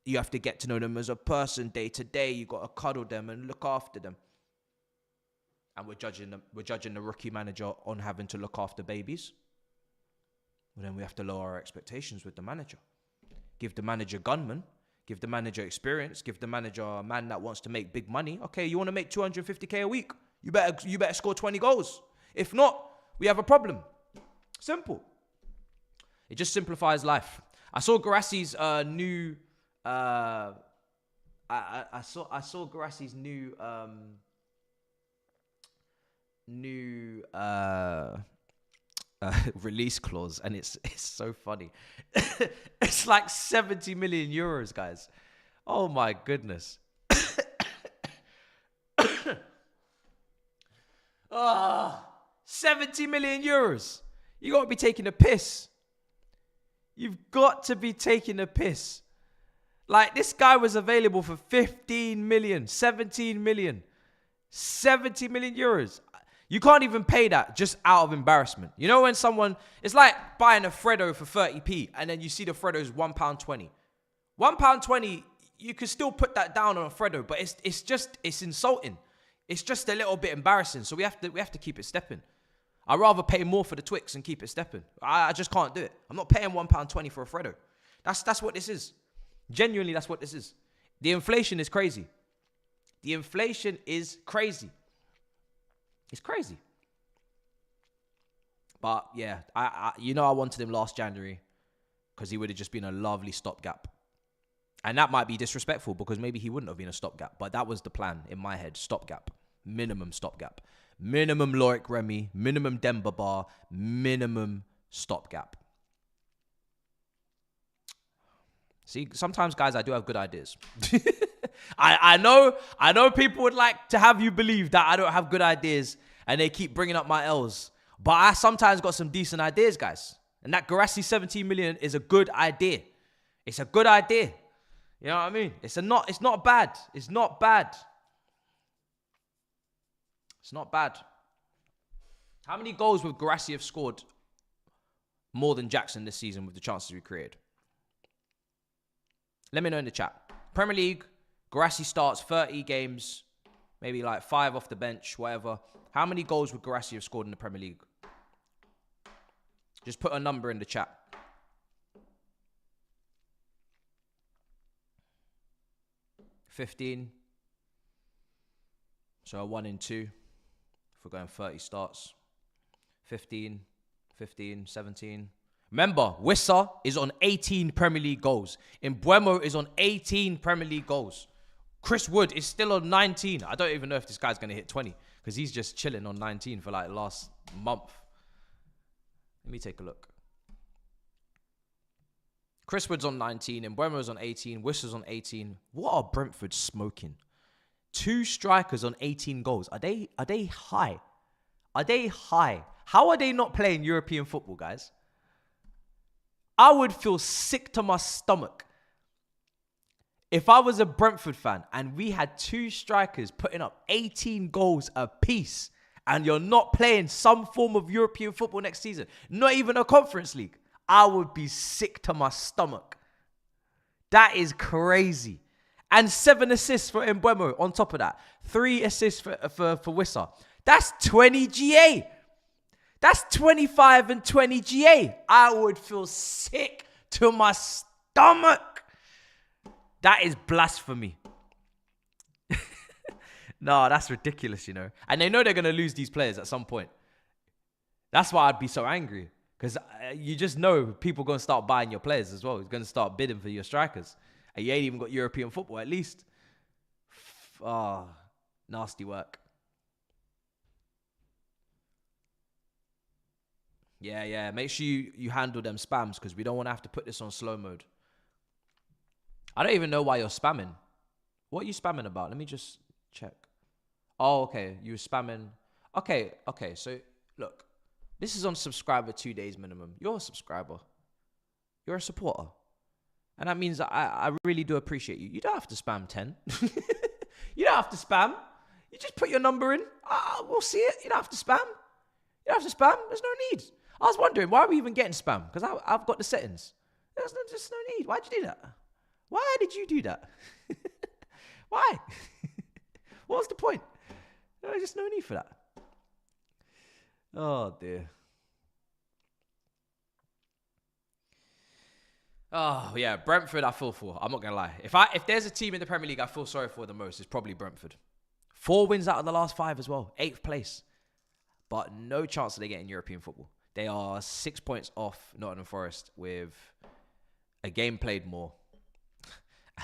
Speaker 1: You have to get to know them as a person day to day. You got to cuddle them and look after them. And we're judging the rookie manager on having to look after babies. Well, then we have to lower our expectations with the manager. Give the manager gunman. Give the manager experience. Give the manager a man that wants to make big money. Okay, you want to make 250k a week? You better score 20 goals. If not, we have a problem. Simple. It just simplifies life. I saw Guirassi's new. I saw Guirassi's new release clause, and it's so funny. It's like 70 million euros, guys. Oh my goodness. 70 million euros. You got to be taking a piss. You've got to be taking a piss. Like, this guy was available for 15 million, 17 million, 70 million euros. You can't even pay that just out of embarrassment. You know when someone, it's like buying a Freddo for 30p and then you see the Freddo's £1.20. £1.20, you could still put that down on a Freddo, but it's insulting. It's just a little bit embarrassing. So we have to keep it stepping. I'd rather pay more for the Twix and keep it stepping. I just can't do it. I'm not paying £1.20 for a Freddo. That's what this is. Genuinely, that's what this is. The inflation is crazy. The inflation is crazy. It's crazy. But yeah, I wanted him last January because he would have just been a lovely stopgap. And that might be disrespectful because maybe he wouldn't have been a stopgap. But that was the plan in my head. Stopgap. Minimum stopgap. Minimum Loic Remy. Minimum Demba Ba. Minimum stopgap. See, sometimes, guys, I do have good ideas. I know people would like to have you believe that I don't have good ideas and they keep bringing up my L's. But I sometimes got some decent ideas, guys. And that Guirassy 17 million is a good idea. It's a good idea. You know what I mean? It's not bad. It's not bad. It's not bad. How many goals would Guirassy have scored more than Jackson this season with the chances we created? Let me know in the chat. Premier League, Guirassy starts 30 games, maybe like 5 off the bench, whatever. How many goals would Guirassy have scored in the Premier League? Just put a number in the chat. $15. So a 1 in 2. If we're going 30 starts. 15, 17. Remember, Wissa is on 18 Premier League goals. Mbeumo is on 18 Premier League goals. Chris Wood is still on 19. I don't even know if this guy's going to hit 20 because he's just chilling on 19 for like the last month. Let me take a look. Chris Wood's on 19. Mbeumo's on 18. Wissa's on 18. What are Brentford smoking? 2 strikers on 18 goals. Are they high? Are they high? How are they not playing European football, guys? I would feel sick to my stomach if I was a Brentford fan and we had 2 strikers putting up 18 goals apiece and you're not playing some form of European football next season, not even a Conference League. I would be sick to my stomach. That is crazy. And 7 assists for Mbeumo on top of that. 3 assists for Wissa. That's 20 GA. That's 25 and 20 GA. I would feel sick to my stomach. That is blasphemy. No, that's ridiculous, you know. And they know they're going to lose these players at some point. That's why I'd be so angry. Because you just know people are going to start buying your players as well. It's going to start bidding for your strikers. And you ain't even got European football, at least. Nasty work. Yeah. Make sure you handle them spams because we don't want to have to put this on slow mode. I don't even know why you're spamming. What are you spamming about? Let me just check. Oh, okay. You were spamming. Okay. So, look. This is on subscriber 2 days minimum. You're a subscriber. You're a supporter. And that means that I really do appreciate you. You don't have to spam 10. You don't have to spam. You just put your number in. We'll see it. You don't have to spam. You don't have to spam. There's no need. I was wondering, why are we even getting spam? Because I've got the settings. There's just no need. Why'd you do that? Why did you do that? Why? What was the point? There's just no need for that. Oh, dear. Oh, yeah. Brentford, I feel for. I'm not going to lie. If there's a team in the Premier League I feel sorry for the most, it's probably Brentford. 4 wins out of the last 5 as well. 8th place. But no chance of they getting European football. They are 6 points off Nottingham Forest with a game played more.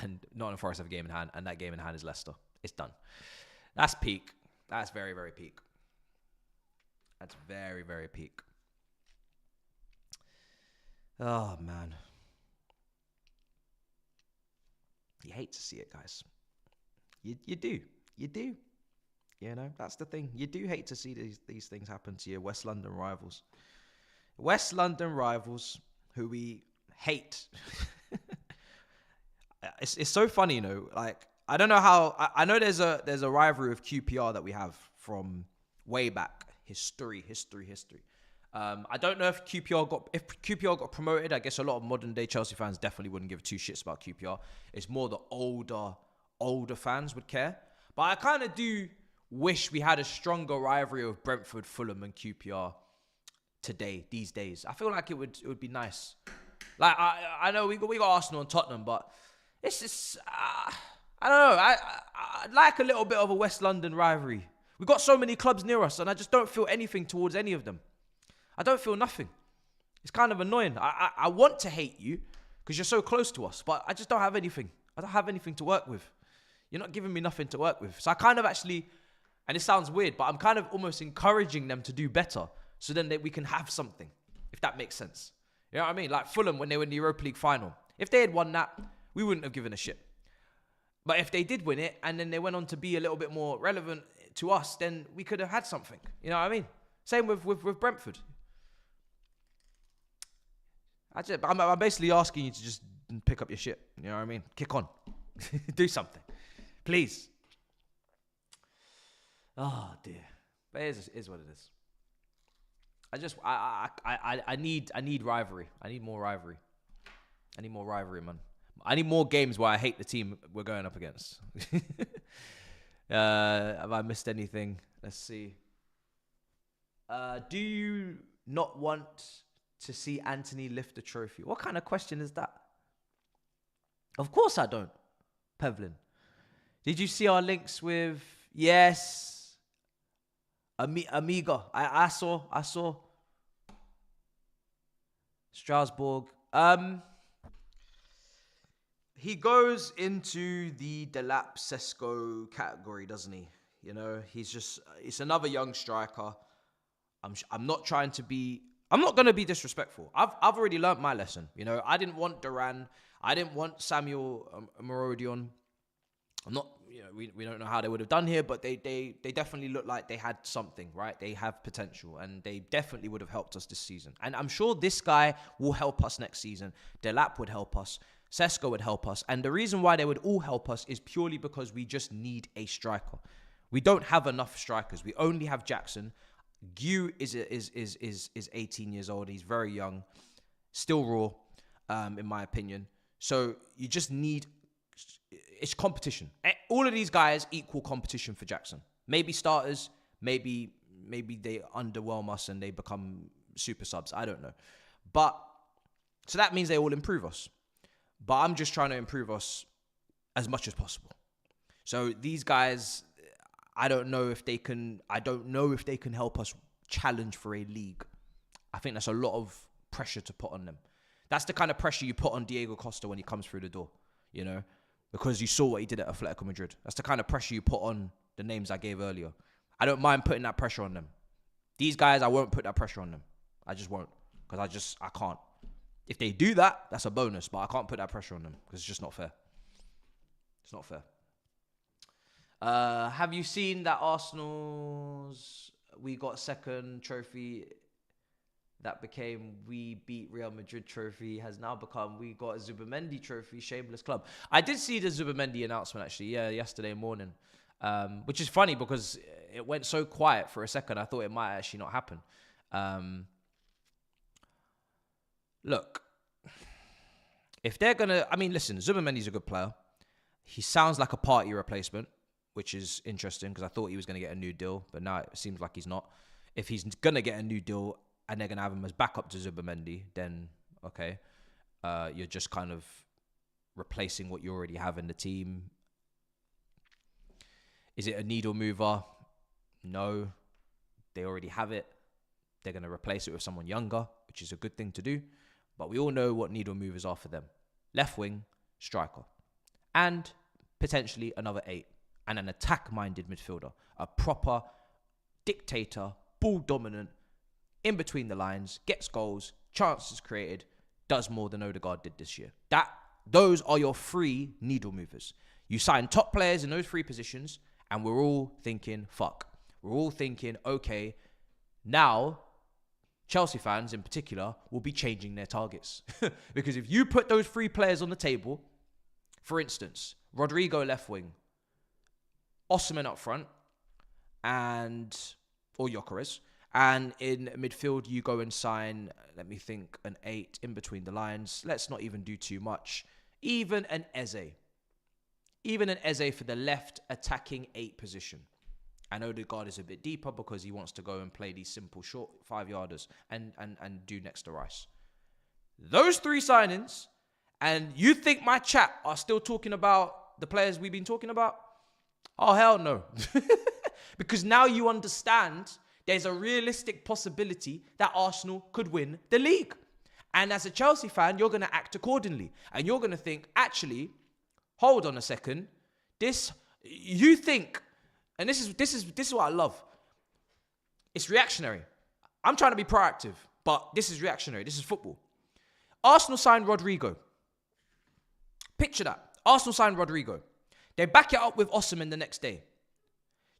Speaker 1: And Nottingham Forest have a game in hand. And that game in hand is Leicester. It's done. That's peak. That's very, very peak. That's very, very peak. Oh, man. You hate to see it, guys. You do. You do. You know, that's the thing. You do hate to see these things happen to your West London rivals. West London rivals who we hate. It's so funny, you know. Like, I don't know how... I know there's a rivalry with QPR that we have from way back. History. I don't know if QPR got promoted. I guess a lot of modern day Chelsea fans definitely wouldn't give 2 shits about QPR. It's more the older fans would care. But I kind of do wish we had a stronger rivalry of Brentford, Fulham, and QPR these days. I feel like it would be nice. Like I know we got Arsenal and Tottenham, but it's just I don't know. I'd like a little bit of a West London rivalry. We've got so many clubs near us, and I just don't feel anything towards any of them. I don't feel nothing. It's kind of annoying. I want to hate you because you're so close to us, but I just don't have anything. I don't have anything to work with. You're not giving me nothing to work with. So I kind of actually, and it sounds weird, but I'm kind of almost encouraging them to do better so then we can have something, if that makes sense. You know what I mean? Like Fulham when they were in the Europa League final. If they had won that, we wouldn't have given a shit. But if they did win it and then they went on to be a little bit more relevant to us, then we could have had something. You know what I mean? Same with Brentford. I'm basically asking you to just pick up your shit. You know what I mean? Kick on. Do something. Please. Oh, dear. But it is what it is. I need rivalry. I need more rivalry. I need more rivalry, man. I need more games where I hate the team we're going up against. Have I missed anything? Let's see. Do you not want to see Anthony lift the trophy? What kind of question is that? Of course I don't, Pevlin. Did you see our links with... Yes. Amiga. I saw. Strasbourg. He goes into the Delap Sesko category, doesn't he? You know, it's another young striker. I'm not trying to be... I'm not going to be disrespectful. I've already learnt my lesson. You know, I didn't want Duran. I didn't want Samuel Marodion. I'm not... You know, we don't know how they would have done here, but they definitely look like they had something, right? They have potential, and they definitely would have helped us this season. And I'm sure this guy will help us next season. Delap would help us. Sesko would help us. And the reason why they would all help us is purely because we just need a striker. We don't have enough strikers. We only have Jackson. Gu is 18 years old. He's very young, still raw, in my opinion. So you just need... It's competition. All of these guys equal competition for Jackson. Maybe starters, maybe they underwhelm us and they become super subs. I don't know. But, so that means they all improve us. But I'm just trying to improve us as much as possible. So these guys, I don't know if they can help us challenge for a league. I think that's a lot of pressure to put on them. That's the kind of pressure you put on Diego Costa when he comes through the door, you know? Because you saw what he did at Atletico Madrid. That's the kind of pressure you put on the names I gave earlier. I don't mind putting that pressure on them. These guys, I won't put that pressure on them. I just won't. Because I can't. If they do that, that's a bonus. But I can't put that pressure on them. Because it's just not fair. It's not fair. Have you seen that Arsenal's... We got second trophy... that became we beat Real Madrid trophy has now become we got a Zubimendi trophy, shameless club. I did see the Zubimendi announcement actually, yesterday morning, which is funny because it went so quiet for a second. I thought it might actually not happen. Look, if they're going to... I mean, listen, Zubimendi's a good player. He sounds like a party replacement, which is interesting because I thought he was going to get a new deal, but now it seems like he's not. If he's going to get a new deal... and they're going to have him as backup to Zubimendi, then, okay, you're just kind of replacing what you already have in the team. Is it a needle mover? No. They already have it. They're going to replace it with someone younger, which is a good thing to do. But we all know what needle movers are for them. Left wing, striker. And potentially another 8. And an attack-minded midfielder. A proper dictator, ball-dominant, in between the lines, gets goals, chances created, does more than Odegaard did this year. Those are your 3 needle movers. You sign top players in those 3 positions, and we're all thinking, fuck. We're all thinking, okay, now Chelsea fans in particular will be changing their targets. Because if you put those 3 players on the table, for instance, Rodrigo left wing, Osimhen up front, or Gyökeres, and in midfield, you go and sign, let me think, an 8 in between the lines. Let's not even do too much. Even an Eze. Even an Eze for the left attacking 8 position. And Odegaard is a bit deeper because he wants to go and play these simple short 5-yarders and do next to Rice. Those 3 signings, and you think my chat are still talking about the players we've been talking about? Oh, hell no. Because now you understand... there's a realistic possibility that Arsenal could win the league. And as a Chelsea fan, you're going to act accordingly. And you're going to think, actually, hold on a second. You think, and this is what I love. It's reactionary. I'm trying to be proactive, but this is reactionary. This is football. Arsenal signed Rodrigo. Picture that. Arsenal signed Rodrigo. They back it up with Osimhen the next day.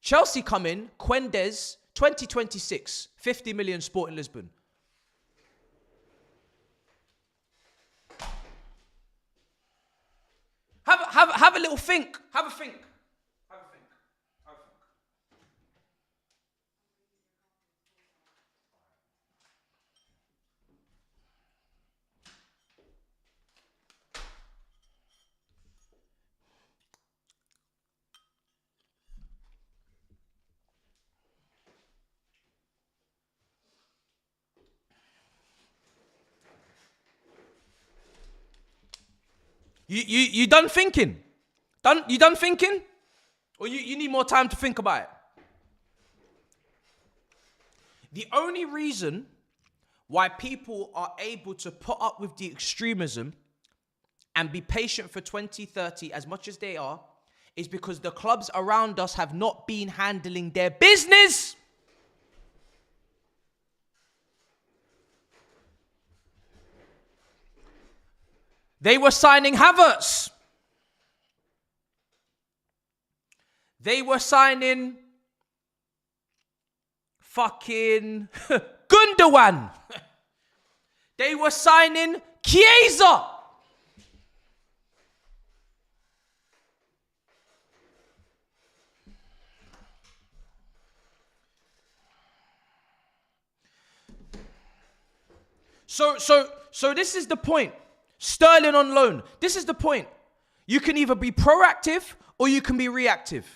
Speaker 1: Chelsea come in, Quendes... 2026, 50 million Sporting Lisbon. Have a little think. Have a think. You done thinking? You done thinking? Or you need more time to think about it? The only reason why people are able to put up with the extremism and be patient for 2030 as much as they are is because the clubs around us have not been handling their business. They were signing Havertz. They were signing fucking Gundogan. They were signing Chiesa. So this is the point. Sterling on loan. This is the point. You can either be proactive or you can be reactive.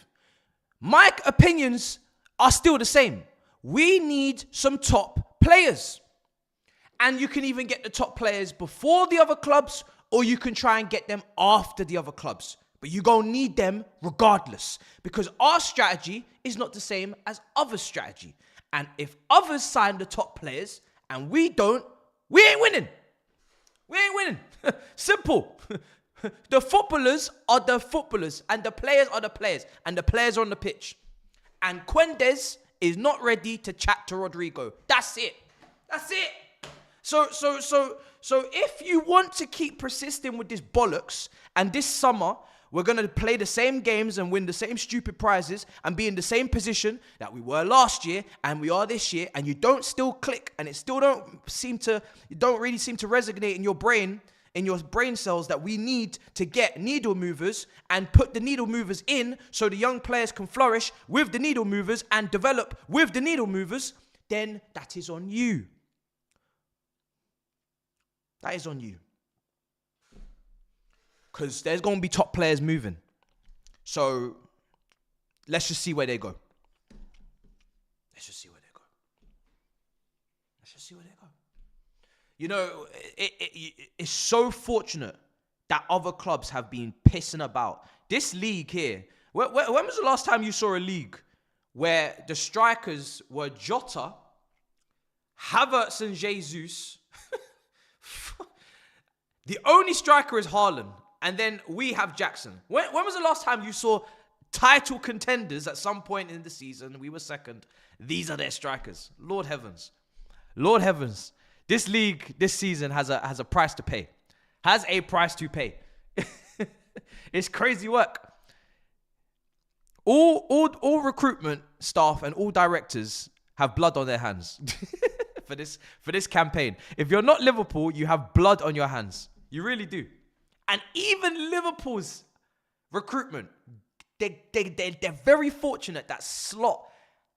Speaker 1: My opinions are still the same. We need some top players. And you can even get the top players before the other clubs, or you can try and get them after the other clubs. But you're going to need them regardless, because our strategy is not the same as others' strategy. And if others sign the top players and we don't, we ain't winning. We ain't winning. Simple. The footballers are the footballers, and the players are the players, and the players are on the pitch. And Quendes is not ready to chat to Rodrigo. That's it. That's it. So if you want to keep persisting with this bollocks, and this summer we're going to play the same games and win the same stupid prizes and be in the same position that we were last year and we are this year, and you don't still click, and it still don't really seem to resonate in your brain cells that we need to get needle movers and put the needle movers in so the young players can flourish with the needle movers and develop with the needle movers, then that is on you. That is on you. Because there's going to be top players moving. So let's just see where they go. Let's just see where they go. Let's just see where they go. You know, it's so fortunate that other clubs have been pissing about. This league here, when was the last time you saw a league where the strikers were Jota, Havertz and Jesus? The only striker is Haaland, and then we have Jackson. When was the last time you saw title contenders at some point in the season? We were second. These are their strikers. Lord heavens. Lord heavens. This league, this season has a price to pay. Has a price to pay. It's crazy work. All recruitment staff and all directors have blood on their hands for this campaign. If you're not Liverpool, you have blood on your hands. You really do. And even Liverpool's recruitment, they're very fortunate that Slot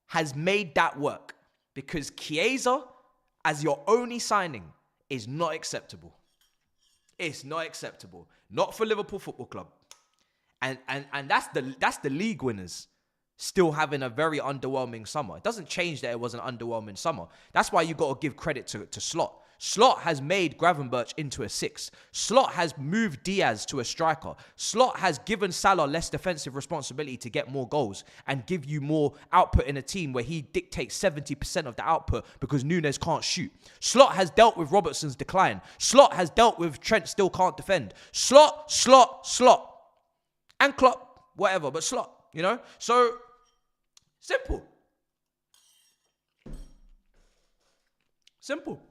Speaker 1: has made that work, because Chiesa as your only signing is not acceptable. It's not acceptable. Not for Liverpool Football Club. And that's the league winners still having a very underwhelming summer. It doesn't change that it was an underwhelming summer. That's why you got to give credit to Slot. Slot has made Gravenberch into a 6. Slot has moved Diaz to a striker. Slot has given Salah less defensive responsibility to get more goals and give you more output in a team where he dictates 70% of the output because Nunes can't shoot. Slot has dealt with Robertson's decline. Slot has dealt with Trent still can't defend. Slot. And Klopp, whatever, but Slot, you know? So, simple. Simple.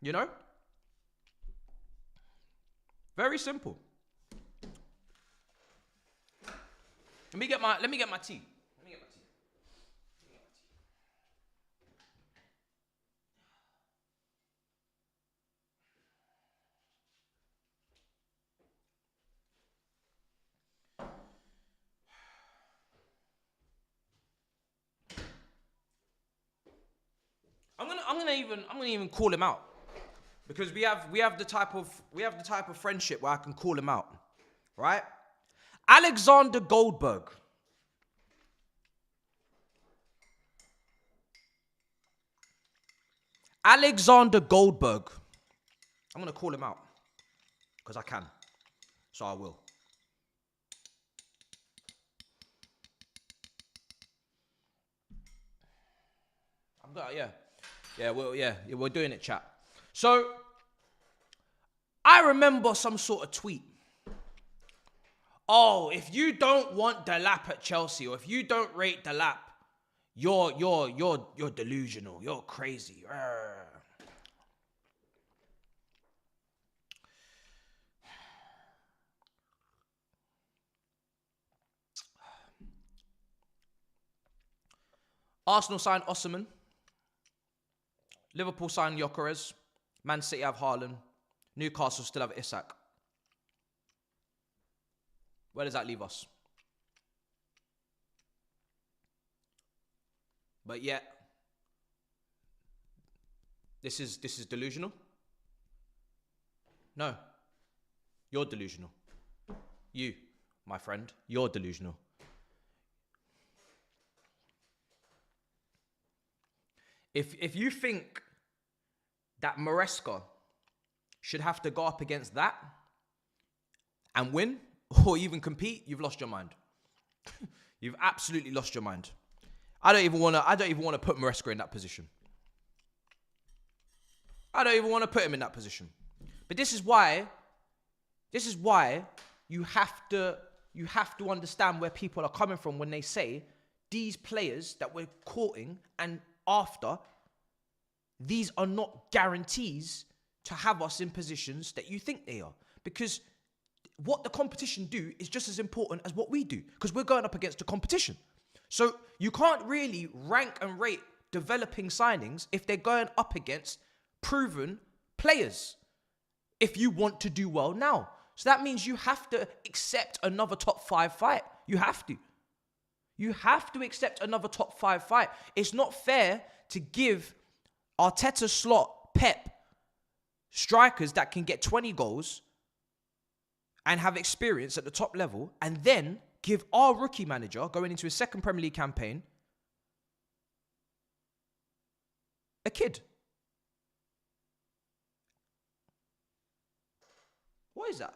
Speaker 1: You know? Very simple. Let me get my tea. I'm gonna even call him out. Because we have the type of friendship where I can call him out, right? Alexander Goldberg. I'm gonna call him out. because I can. So I will. Yeah, we're doing it, chat. So I remember some sort of tweet. Oh, if you don't want the lap at Chelsea, or if you don't rate the lap, you're delusional. You're crazy. Arsenal signed Osimhen. Liverpool signed Gyökeres. Man City have Hairline. Newcastle still have Isak. Where does that leave us? But yet, this is delusional. No, you're delusional. You, my friend, you're delusional. If you think that Maresca should have to go up against that and win or even compete, you've lost your mind. You've absolutely lost your mind. I don't even want to put Maresca in that position. I don't even want to put him in that position. But this is why you have to understand where people are coming from when they say these players that we're courting and after, these are not guarantees to have us in positions that you think they are. Because what the competition do is just as important as what we do. Because we're going up against the competition. So you can't really rank and rate developing signings if they're going up against proven players. If you want to do well now. So that means you have to accept another top 5 fight. You have to. You have to accept another top 5 fight. It's not fair to give Arteta, Slot, Pep strikers that can get 20 goals and have experience at the top level, and then give our rookie manager going into his second Premier League campaign a kid. What is that?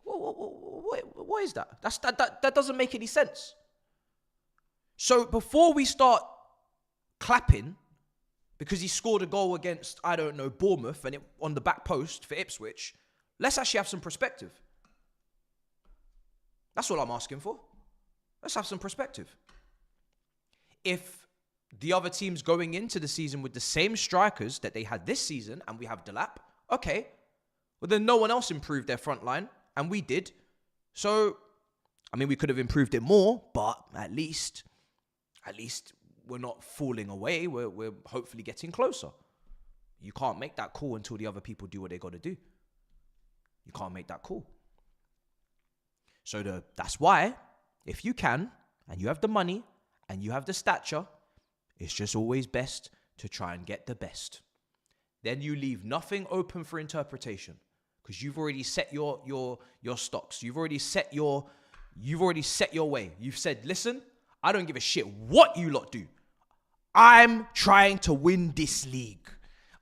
Speaker 1: What is that? That doesn't make any sense. So before we start clapping because he scored a goal against, I don't know, Bournemouth and it on the back post for Ipswich, let's actually have some perspective. That's all I'm asking for. Let's have some perspective. If the other team's going into the season with the same strikers that they had this season and we have Delap, okay, well then no one else improved their front line and we did. So, I mean, we could have improved it more, but at least we're not falling away. We're hopefully getting closer. You can't make that call until the other people do what they got to do. You can't make that call. So that's why, if you can, and you have the money, and you have the stature, it's just always best to try and get the best. Then you leave nothing open for interpretation, because you've already set your stocks. You've already set your way. You've said, listen, I don't give a shit what you lot do. I'm trying to win this league.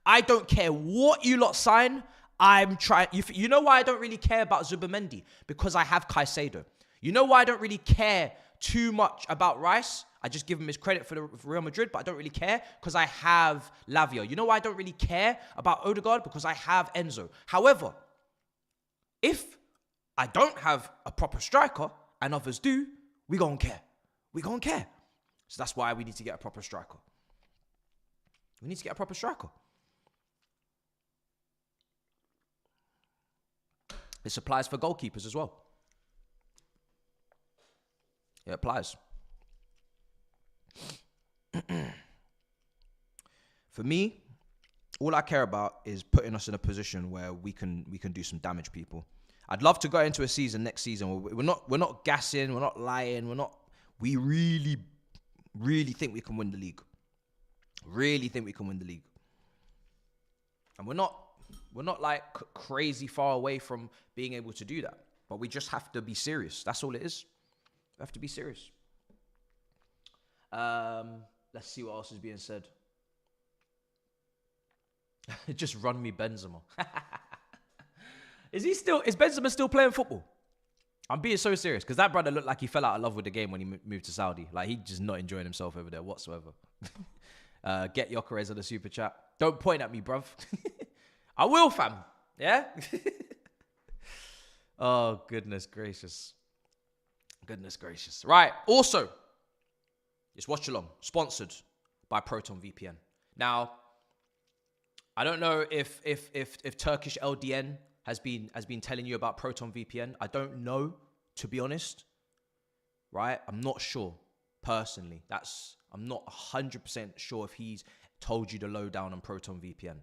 Speaker 1: I don't care what you lot sign. I'm trying. You know why I don't really care about Zubimendi? Because I have Caicedo. You know why I don't really care too much about Rice? I just give him his credit for Real Madrid, but I don't really care because I have Lavia. You know why I don't really care about Odegaard? Because I have Enzo. However, if I don't have a proper striker and others do, we gonna care. We gonna care. So that's why we need to get a proper striker. We need to get a proper striker. This applies for goalkeepers as well. It applies. For me, all I care about is putting us in a position where we can do some damage, people. I'd love to go into a season next season. We're not gassing, we're not lying, we really, really think we can win the league. Really think we can win the league. And we're not like crazy far away from being able to do that. But we just have to be serious. That's all it is. We have to be serious. Let's see what else is being said. Just run me Benzema. Is Benzema still playing football? I'm being so serious because that brother looked like he fell out of love with the game when he moved to Saudi. Like, he's just not enjoying himself over there whatsoever. Get Yokerez on the super chat. Don't point at me, bruv. I will, fam. Yeah? Oh, goodness gracious. Goodness gracious. Right. Also, it's Watch Along, sponsored by ProtonVPN. Now, I don't know if Turkish LDN has been telling you about ProtonVPN. I don't know, to be honest. Right? I'm not sure, personally. I'm not 100% sure if he's told you the lowdown on ProtonVPN.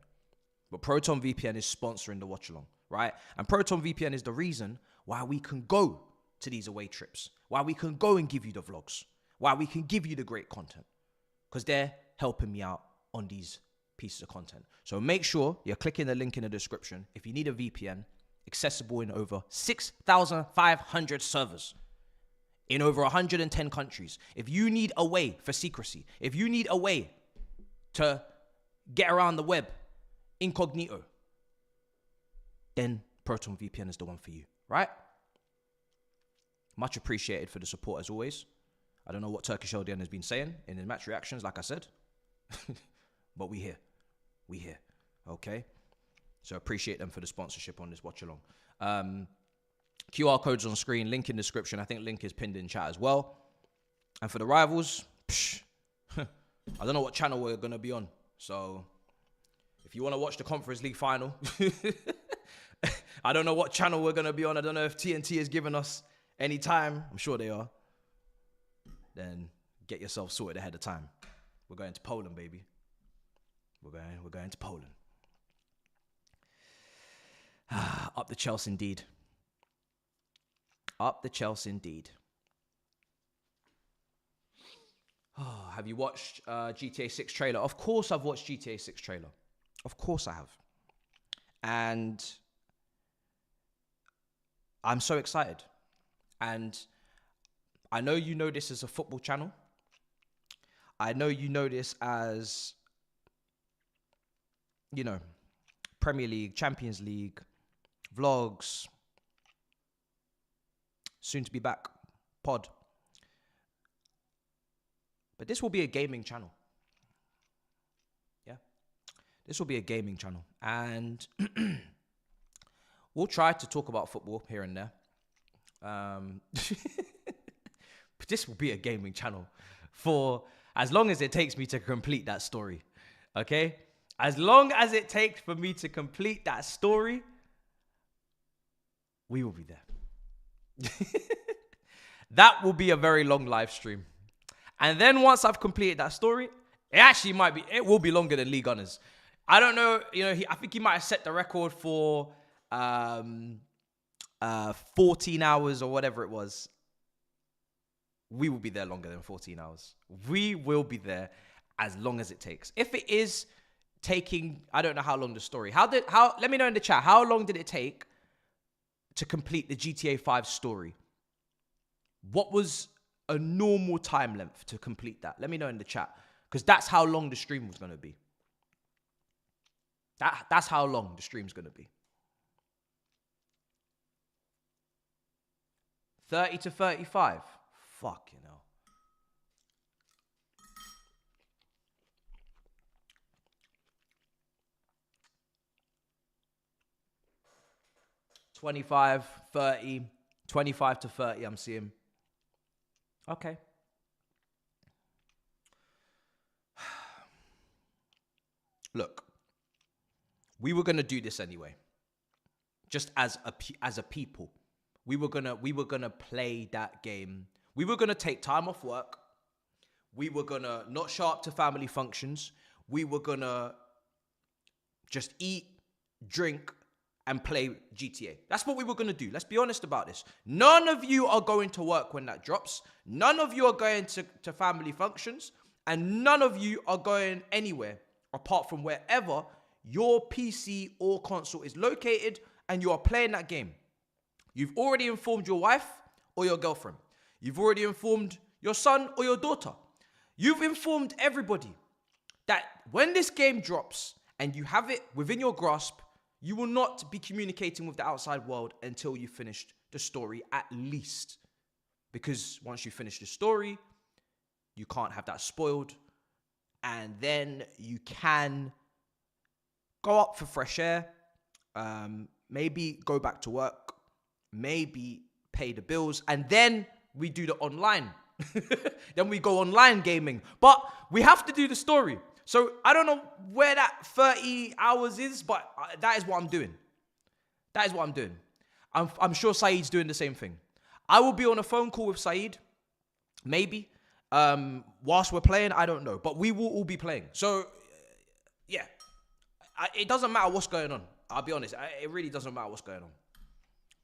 Speaker 1: But ProtonVPN is sponsoring the Watch Along, right? And ProtonVPN is the reason why we can go to these away trips, why we can go and give you the vlogs, why we can give you the great content, because they're helping me out on these pieces of content. So make sure you're clicking the link in the description. If you need a VPN, accessible in over 6,500 servers in over 110 countries. If you need a way for secrecy, if you need a way to get around the web incognito, then ProtonVPN is the one for you, right? Much appreciated for the support as always. I don't know what Turkish LDN has been saying in his match reactions, like I said. But we here. We here. Okay? So appreciate them for the sponsorship on this watch along. QR codes on screen, link in description. I think link is pinned in chat as well. And for the rivals, I don't know what channel we're going to be on. So if you want to watch the Conference League final, I don't know what channel we're going to be on. I don't know if TNT has given us any time. I'm sure they are. Then get yourself sorted ahead of time. We're going to Poland, baby. We're going to Poland. Up the Chelsea indeed. Up the Chelsea indeed. Oh, have you watched GTA 6 trailer? Of course I've watched GTA 6 trailer. Of course I have. And I'm so excited. And I know you know this as a football channel. I know you know this as, you know, Premier League, Champions League, vlogs, soon to be back, pod. But this will be a gaming channel. Yeah. This will be a gaming channel. And we'll try to talk about football here and there. But this will be a gaming channel for as long as it takes me to complete that story. Okay? As long as it takes for me to complete that story, we will be there. That will be a very long live stream. And then once I've completed that story, it will be longer than League Honors. I don't know, I think he might have set the record for 14 hours or whatever it was. We will be there longer than 14 hours. We will be there as long as it takes. If it is taking, I don't know how long the story. Let me know in the chat, how long did it take to complete the GTA 5 story? What was a normal time length to complete that? Let me know in the chat, because that's how long the stream was going to be. That's how long the stream's going to be. 30 to 35. Fuck, 25, 30, 25 to 30, I'm seeing. Okay. Look, we were going to do this anyway. Just as a people. We were gonna play that game. We were gonna take time off work. We were gonna not show up to family functions. We were gonna just eat, drink, and play GTA. That's what we were gonna do. Let's be honest about this. None of you are going to work when that drops. None of you are going to family functions. And none of you are going anywhere apart from wherever your PC or console is located and you are playing that game. You've already informed your wife or your girlfriend. You've already informed your son or your daughter. You've informed everybody that when this game drops and you have it within your grasp, you will not be communicating with the outside world until you finished the story at least. Because once you finish the story, you can't have that spoiled. And then you can go up for fresh air, maybe go back to work, maybe pay the bills, and then we do the online. Then we go online gaming. But we have to do the story. So I don't know where that 30 hours is, but that is what I'm doing. That is what I'm doing. I'm sure Saeed's doing the same thing. I will be on a phone call with Saeed, maybe, whilst we're playing. I don't know, but we will all be playing. So, yeah, it doesn't matter what's going on. I'll be honest. It really doesn't matter what's going on.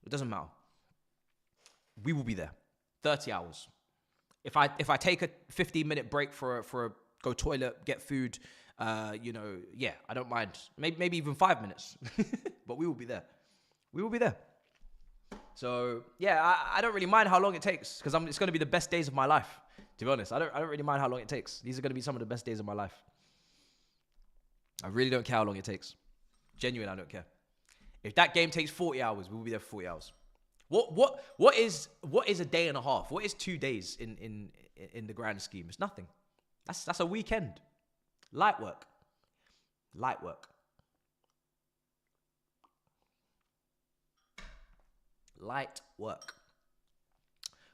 Speaker 1: It doesn't matter. We will be there. 30 hours. If I take a 15-minute break for a go toilet, get food, yeah, I don't mind. Maybe even 5 minutes. But we will be there. We will be there. So, yeah, I don't really mind how long it takes, because it's going to be the best days of my life, to be honest. I don't really mind how long it takes. These are going to be some of the best days of my life. I really don't care how long it takes. Genuinely, I don't care. If that game takes 40 hours, we will be there for 40 hours. What is a day and a half? What is 2 days in the grand scheme? It's nothing. That's a weekend. Light work. Light work. Light work.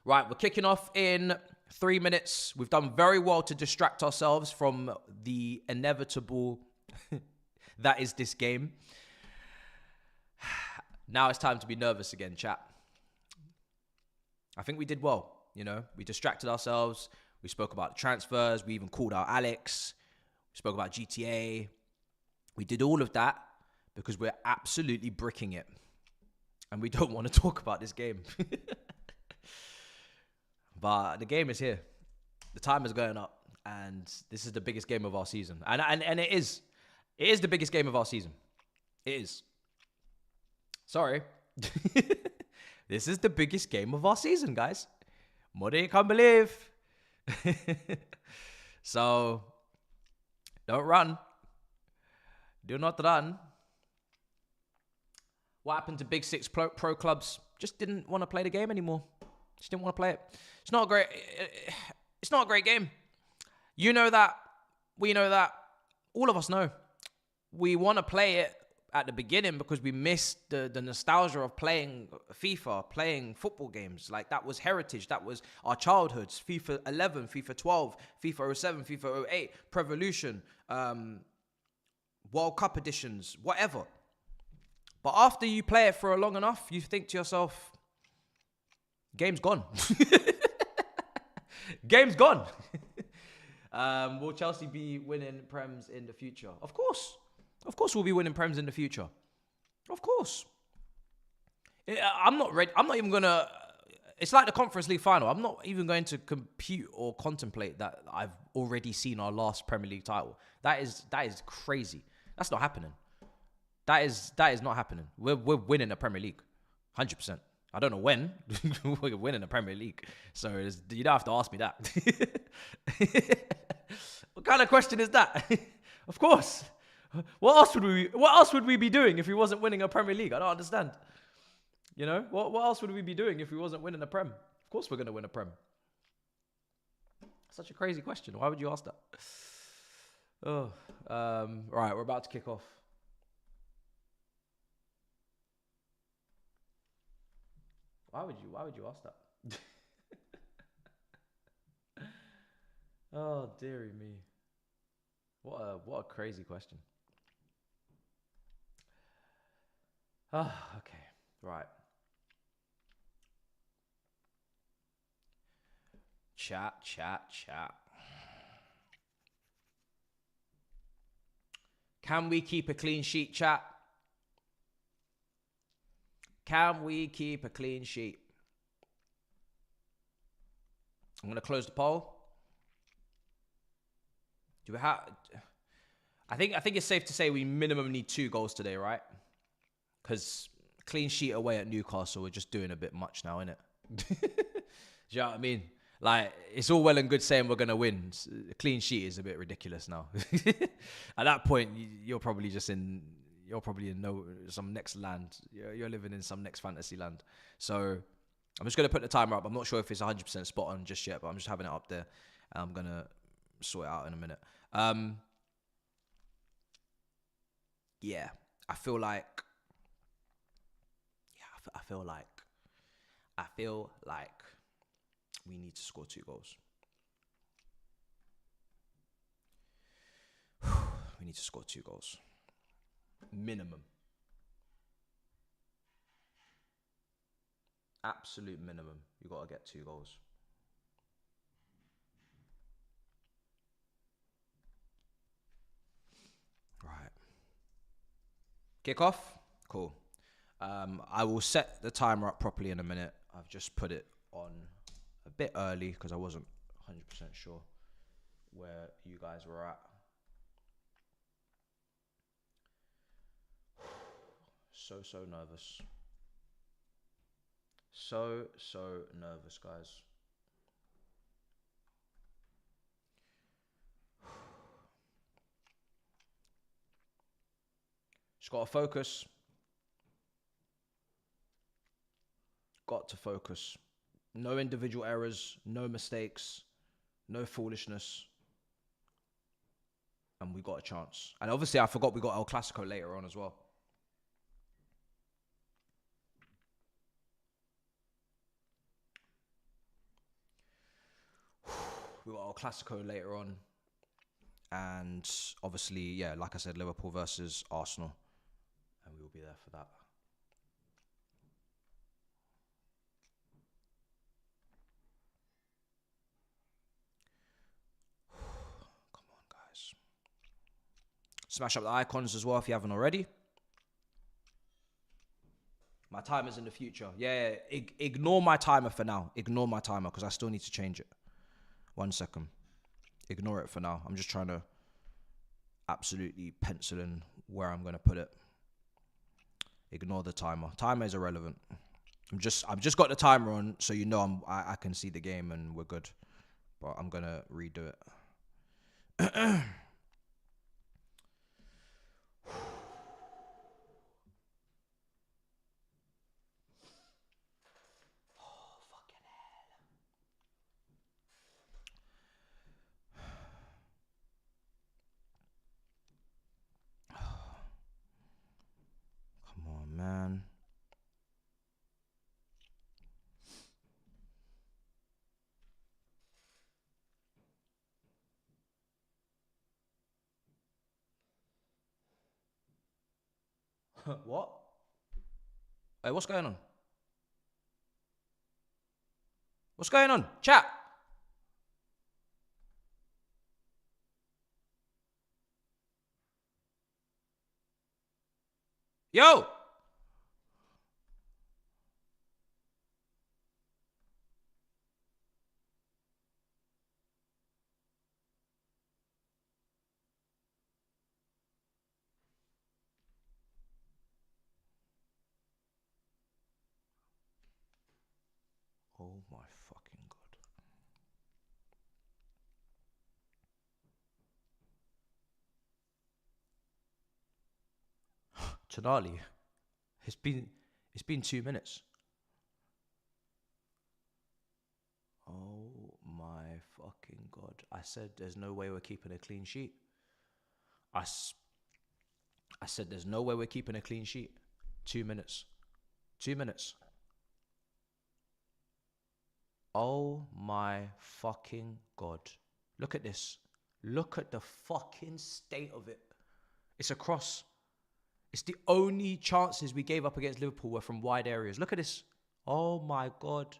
Speaker 1: Right, we're kicking off in 3 minutes. We've done very well to distract ourselves from the inevitable that is this game. Now it's time to be nervous again, chat. I think we did well, We distracted ourselves. We spoke about the transfers. We even called out Alex. We spoke about GTA. We did all of that because we're absolutely bricking it. And we don't want to talk about this game. But the game is here. The time is going up. And this is the biggest game of our season. And it is. It is the biggest game of our season. It is. Sorry. This is the biggest game of our season, guys. More than you can believe. So, don't run. Do not run. What happened to Big Six pro clubs? Just didn't want to play the game anymore. Just didn't want to play it. It's not a great game. You know that. We know that. All of us know. We want to play it at the beginning because we missed the nostalgia of playing FIFA, playing football games. Like, that was heritage. That was our childhoods. FIFA 11, FIFA 12, FIFA 07, FIFA 08, Prevolution, World Cup editions, whatever. But after you play it for long enough, you think to yourself, game's gone. Game's gone. Will Chelsea be winning Prems in the future? Of course. Of course we'll be winning Prems in the future. Of course. I'm not ready. I'm not even going to... It's like the Conference League final. I'm not even going to compute or contemplate that I've already seen our last Premier League title. That is crazy. That's not happening. That is not happening. We're winning the Premier League. 100%. I don't know when. We're winning the Premier League. So you don't have to ask me that. What kind of question is that? Of course. What else would we be doing if we wasn't winning a Premier League? I don't understand. What else would we be doing if we wasn't winning a Prem? Of course we're going to win a Prem. Such a crazy question. Why would you ask that? Right, we're about to kick off. Why would you ask that? Oh, dearie me. What a crazy question. Okay. Right. Chat. Can we keep a clean sheet, chat? Can we keep a clean sheet? I'm going to close the poll. Do we have... I think it's safe to say we minimum need 2 goals today, right? Because clean sheet away at Newcastle, we're just doing a bit much now, innit? Do you know what I mean? Like, it's all well and good saying we're going to win. A clean sheet is a bit ridiculous now. At that point, you're probably in some next land. You're living in some next fantasy land. So I'm just going to put the timer up. I'm not sure if it's 100% spot on just yet, but I'm just having it up there. And I'm going to sort it out in a minute. Yeah, I feel like we need to score 2 goals. We need to score 2 goals. Minimum. Absolute minimum. You got to get 2 goals. Right. Kickoff? Cool. I will set the timer up properly in a minute. I've just put it on a bit early because I wasn't 100% sure where you guys were at. So nervous. So nervous, guys. Just got to focus. Got to focus. No individual errors, no mistakes, no foolishness. And we got a chance. And obviously, I forgot we got El Clasico later on as well. We got El Clasico later on. And obviously, yeah, like I said, Liverpool versus Arsenal. And we will be there for that. Come on, guys. Smash up the icons as well if you haven't already. My timer's in the future. Yeah. Ignore my timer for now. Ignore my timer because I still need to change it. 1 second. Ignore it for now. I'm just trying to absolutely pencil in where I'm going to put it. Ignore the timer. Timer is irrelevant. I've just got the timer on so you know I can see the game and we're good. But I'm going to redo it. Man. What? Hey, what's going on? What's going on? Chat. Yo. Oh my fucking God. Tonali. It's been 2 minutes. Oh my fucking God. I said there's no way we're keeping a clean sheet. I said there's no way we're keeping a clean sheet. 2 minutes. 2 minutes. Oh my fucking God. Look at this. Look at the fucking state of it. It's a cross. It's the only chances we gave up against Liverpool were from wide areas. Look at this. Oh my God.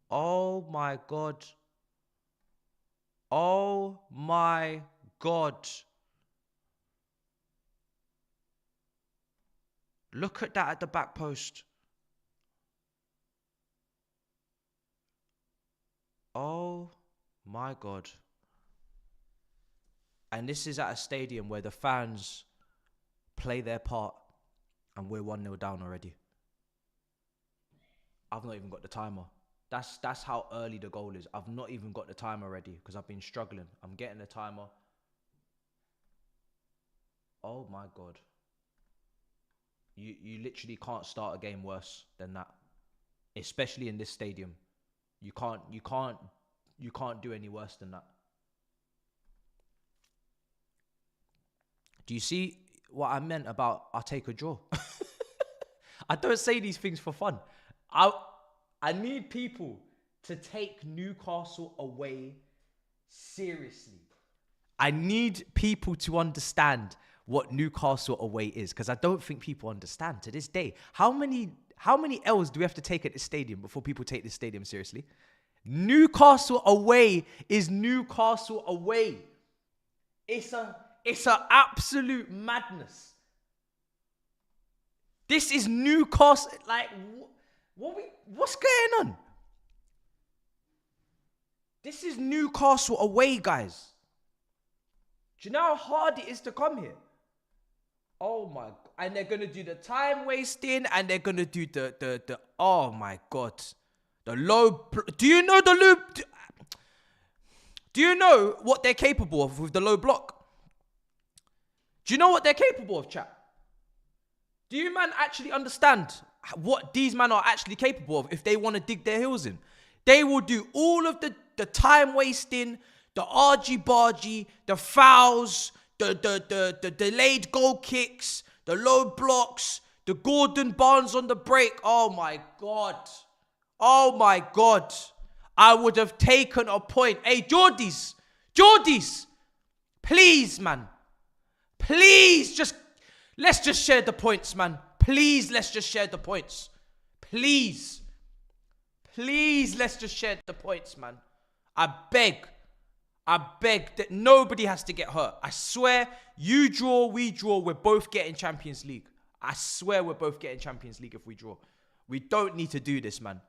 Speaker 1: Oh my God. Oh my God. Look at that at the back post. Oh my God. And this is at a stadium where the fans play their part and we're 1-0 down already. I've not even got the timer. That's how early the goal is. I've not even got the timer ready because I've been struggling. I'm getting the timer. Oh my God. You literally can't start a game worse than that. Especially in this stadium. You can't do any worse than that. Do you see what I meant about I'll take a draw? I don't say these things for fun. I need people to take Newcastle away seriously. I need people to understand what Newcastle away is, because I don't think people understand to this day. How many L's do we have to take at this stadium before people take this stadium seriously? Newcastle away is Newcastle away. It's a absolute madness. This is Newcastle. Like, what's going on? This is Newcastle away, guys. Do you know how hard it is to come here? Oh my, and they're gonna do the time wasting, and they're gonna do the oh my God, the low. Do you know the loop? Do you know what they're capable of with the low block? Do you know what they're capable of, chat? Do you man actually understand what these men are actually capable of if they want to dig their heels in? They will do all of the time wasting, the argy-bargy, the fouls, the delayed goal kicks, the low blocks, the Gordon Barnes on the break. Oh my God. Oh my God. I would have taken a point. Hey, Geordies, please, man. Please, let's just share the points, man. Please, let's just share the points. Please, let's just share the points, man. I beg that nobody has to get hurt. I swear, you draw, we draw, we're both getting Champions League. I swear we're both getting Champions League if we draw. We don't need to do this, man.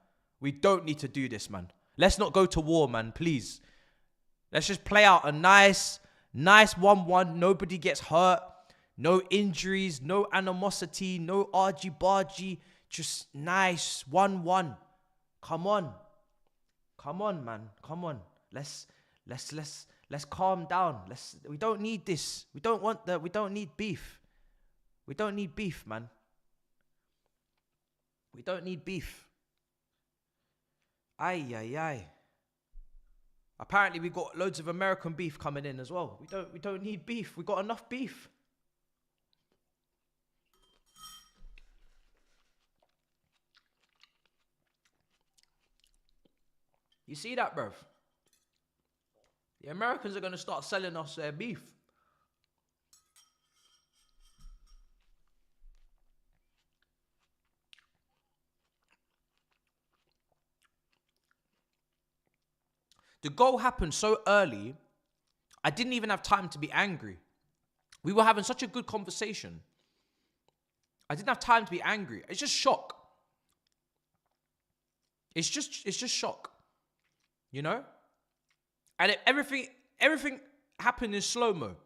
Speaker 1: Let's not go to war, man, please. Let's just play out a nice 1-1. Nobody gets hurt. No injuries, no animosity, no argy-bargy. Just nice 1-1. Come on, man. Come on. Let's calm down. We don't need this. We don't need beef. We don't need beef, man. We don't need beef. Aye. Apparently we got loads of American beef coming in as well. We don't need beef. We got enough beef. You see that, bruv? The Americans are going to start selling us their beef. The goal happened so early, I didn't even have time to be angry. We were having such a good conversation. I didn't have time to be angry. It's just shock. It's just shock. You know? And everything happened in slow-mo.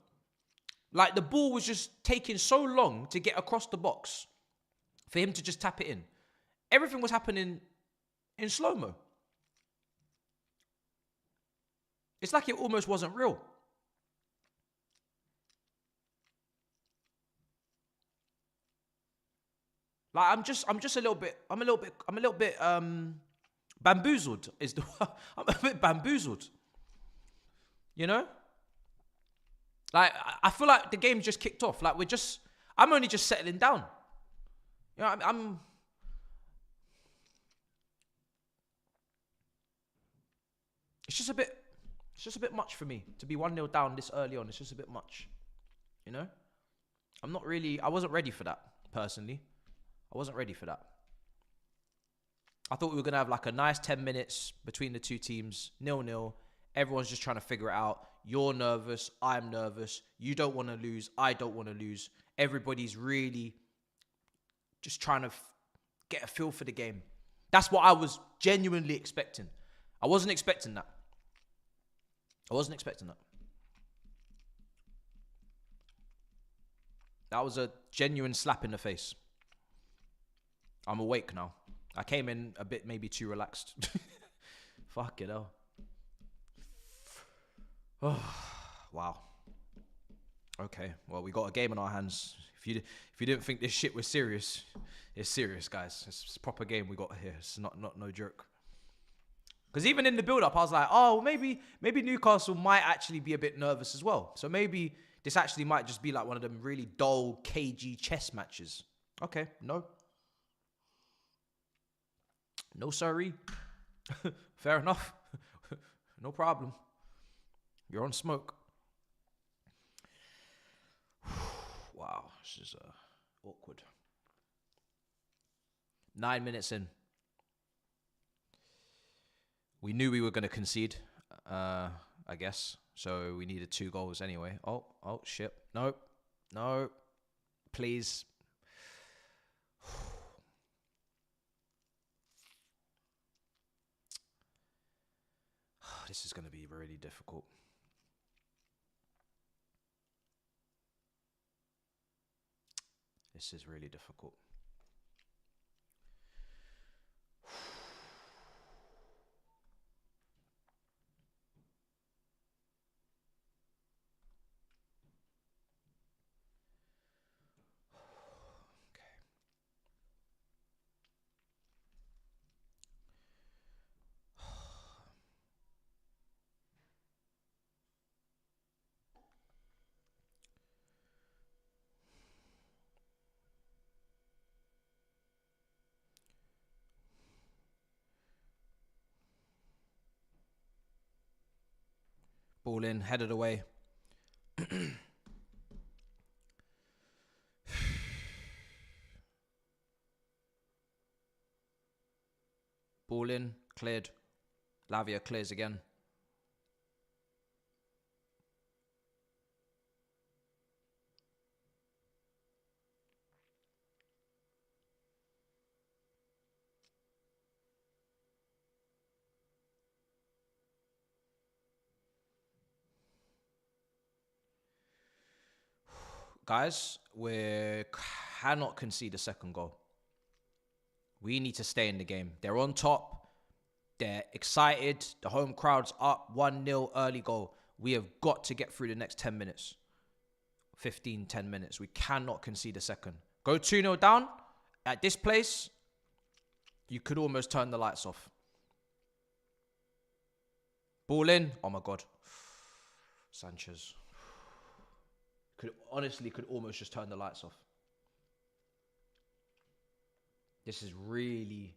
Speaker 1: Like, the ball was just taking so long to get across the box for him to just tap it in. Everything was happening in slow-mo. It's like it almost wasn't real. Like, I'm a little bit bamboozled I'm a bit bamboozled. You know? Like, I feel like the game just kicked off. Like, I'm only just settling down. You know, It's just a bit much for me to be 1-0 down this early on. It's just a bit much. You know? I wasn't ready for that, personally. I wasn't ready for that. I thought we were going to have like a nice 10 minutes between the two teams, 0-0. Everyone's just trying to figure it out. You're nervous. I'm nervous. You don't want to lose. I don't want to lose. Everybody's really just trying to get a feel for the game. That's what I was genuinely expecting. I wasn't expecting that. That was a genuine slap in the face. I'm awake now. I came in a bit maybe too relaxed. Fuck it hell. Oh, wow. Okay, well, we got a game on our hands. If you didn't think this shit was serious, it's serious, guys. It's a proper game we got here. It's not no joke. Because even in the build-up, I was like, oh, maybe Newcastle might actually be a bit nervous as well. So maybe this actually might just be like one of them really dull, cagey chess matches. Okay, no. No, sorry. Fair enough. No problem. You're on smoke. Wow, this is awkward. 9 minutes in. We knew we were going to concede, I guess. So we needed 2 goals anyway. Oh, shit. No. Please. This is going to be really difficult. This is really difficult. Ball in, headed away. Ball in, cleared. Lavia clears again. Guys, we cannot concede a second goal. We need to stay in the game. They're on top. They're excited. The home crowd's up. 1-0 early goal. We have got to get through the next 10 minutes. 10 minutes. We cannot concede a second. Go 2-0 down. At this place, you could almost turn the lights off. Ball in. Oh my God. Sanchez. Could almost just turn the lights off. This is really...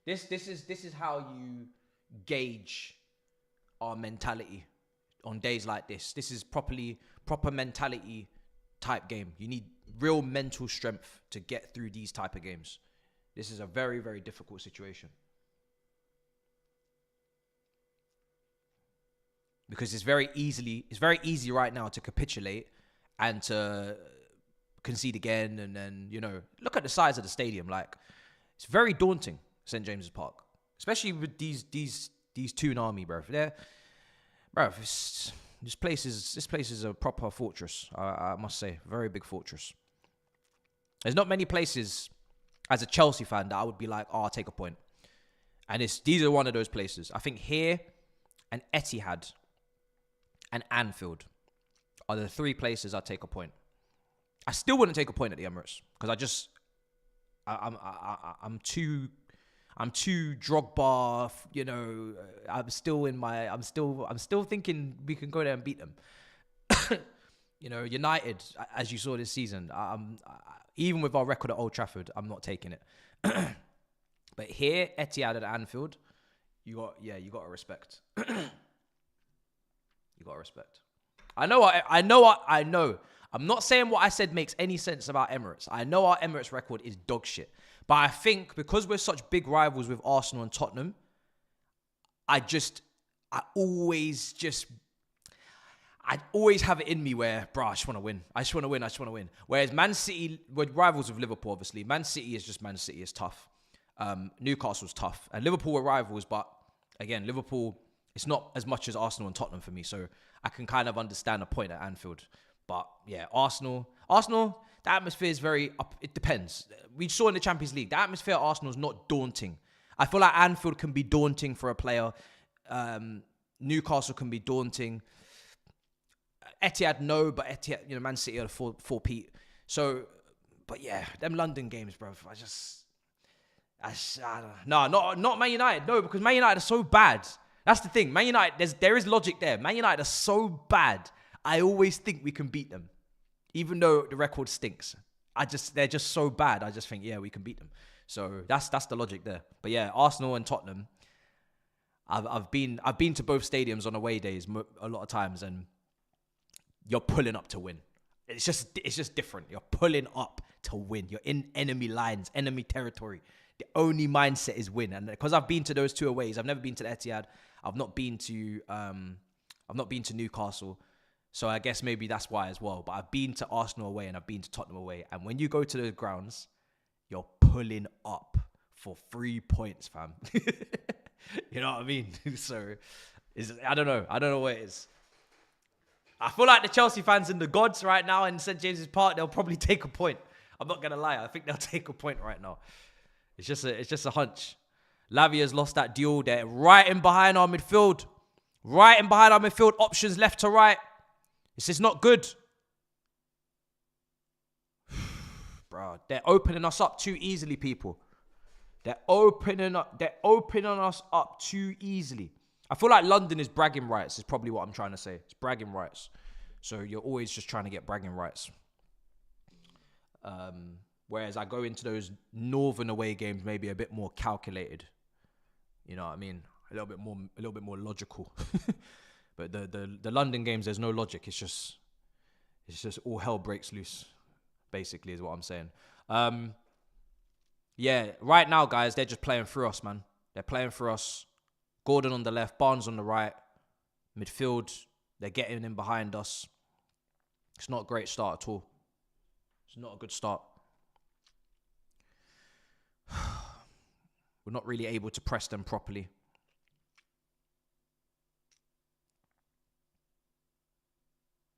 Speaker 1: This is how you gauge our mentality on days like this. This is proper mentality type game. You need real mental strength to get through these type of games. This is a very, very difficult situation. Because it's very easy right now to capitulate and to concede again. And then, look at the size of the stadium. Like, it's very daunting, St. James's Park. Especially with these Toon Army, bro. This place is a proper fortress, I must say. Very big fortress. There's not many places, as a Chelsea fan, that I would be like, I'll take a point. And these are one of those places. I think here and Etihad and Anfield are the 3 places I'd take a point. I still wouldn't take a point at the Emirates because I'm too Drogba. I'm still thinking we can go there and beat them. United, as you saw this season, even with our record at Old Trafford, I'm not taking it. But here, Etihad and Anfield, you got to respect. You got to respect. I know. I'm not saying what I said makes any sense about Emirates. I know our Emirates record is dog shit. But I think because we're such big rivals with Arsenal and Tottenham, I always have it in me where, bro, I just want to win. Whereas Man City, we're rivals with Liverpool, obviously. Man City is just Man City. It's tough. Newcastle's tough. And Liverpool were rivals, but again, Liverpool... It's not as much as Arsenal and Tottenham for me, so I can kind of understand a point at Anfield. But yeah, Arsenal, the atmosphere is very up. It depends. We saw in the Champions League, the atmosphere at Arsenal is not daunting. I feel like Anfield can be daunting for a player. Newcastle can be daunting. Etihad, no, but Etihad, Man City are four-peat. So, but yeah, them London games, bro. I don't know. No, not Man United. No, because Man United are so bad. That's the thing. Man United, there is logic there. Man United are so bad. I always think we can beat them, even though the record stinks. They're just so bad. I just think, yeah, we can beat them. So that's the logic there. But yeah, Arsenal and Tottenham. I've been to both stadiums on away days a lot of times, and you're pulling up to win. It's just different. You're pulling up to win. You're in enemy lines, enemy territory. The only mindset is win. And because I've been to those two aways, I've never been to the Etihad. I've not been to Newcastle. So I guess maybe that's why as well. But I've been to Arsenal away and I've been to Tottenham away. And when you go to those grounds, you're pulling up for 3 points, fam. You know what I mean? So I don't know. I don't know what it is. I feel like the Chelsea fans in the gods right now in St. James's Park, they'll probably take a point. I'm not gonna lie. I think they'll take a point right now. It's just a hunch. Lavia's lost that duel. They're right in behind our midfield. Right in behind our midfield. Options left to right. This is not good. Bro, they're opening us up too easily, people. They're opening us up too easily. I feel like London is bragging rights is probably what I'm trying to say. It's bragging rights. So you're always just trying to get bragging rights. Whereas I go into those northern away games maybe a bit more calculated. You know what I mean? A little bit more logical. But the London games, there's no logic. It's just all hell breaks loose, basically, is what I'm saying. Yeah, right now, guys, they're just playing through us, man. They're playing through us. Gordon on the left, Barnes on the right. Midfield, they're getting in behind us. It's not a great start at all. It's not a good start. We're not really able to press them properly.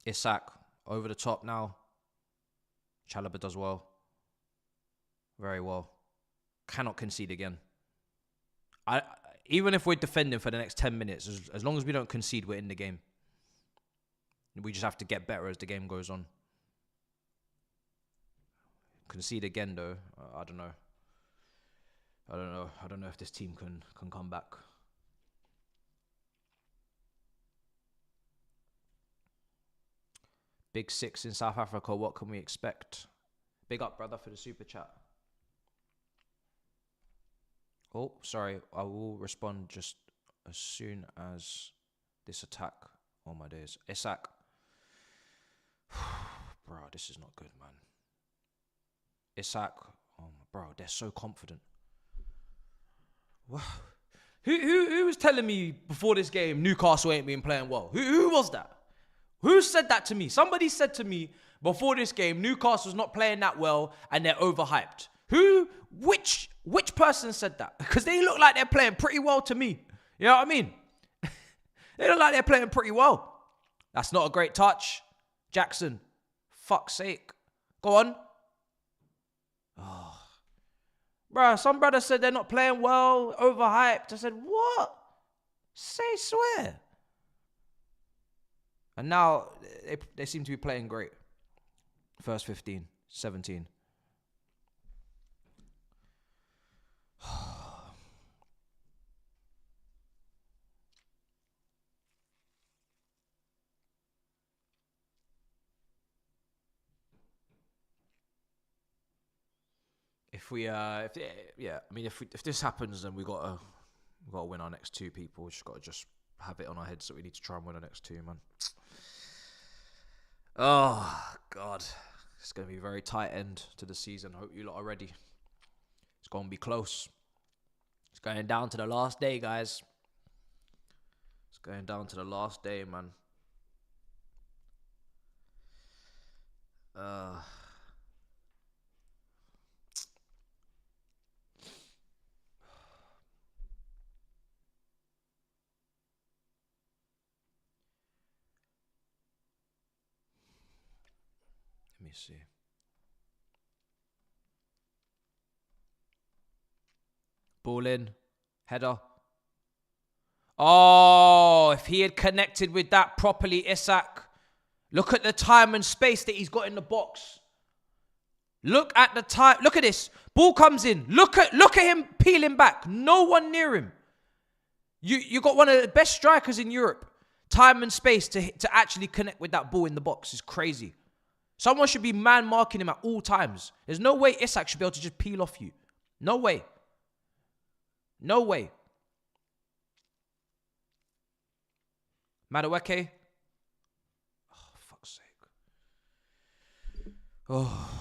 Speaker 1: Isak, over the top now. Chalobah does well. Very well. Cannot concede again. Even if we're defending for the next 10 minutes, as long as we don't concede, we're in the game. We just have to get better as the game goes on. Concede again, though. I don't know. I don't know if this team can come back. Big 6 in South Africa. What can we expect? Big up, brother, for the super chat. Oh, sorry. I will respond just as soon as this attack. Oh, my days. Isak. Bro, this is not good, man. Isak. Oh, bro, they're so confident. Wow. Who was telling me before this game Newcastle ain't been playing well? Who was that? Who said that to me? Somebody said to me before this game Newcastle's not playing that well and they're overhyped. Which person said that? Because they look like they're playing pretty well to me. You know what I mean? They look like they're playing pretty well. That's not a great touch. Jackson. Fuck's sake. Go on. Oh. Bruh, some brother said they're not playing well, overhyped. I said, what? Swear. And now they seem to be playing great. First 15, 17. If this happens, then we gotta win our next two, people. We just gotta have it on our heads that we need to try and win our next two, man. Oh God, it's gonna be a very tight end to the season. I hope you lot are ready. It's gonna be close. It's going down to the last day, guys. It's going down to the last day, man. Let me see. Ball in. Header. Oh, if he had connected with that properly, Isak. Look at the time and space that he's got in the box. Look at the time. Look at this. Ball comes in. Look at him peeling back. No one near him. You got one of the best strikers in Europe. Time and space to actually connect with that ball in the box is crazy. Someone should be man marking him at all times. There's no way Isak should be able to just peel off you. No way. No way. Madueke. Oh, fuck's sake. Oh.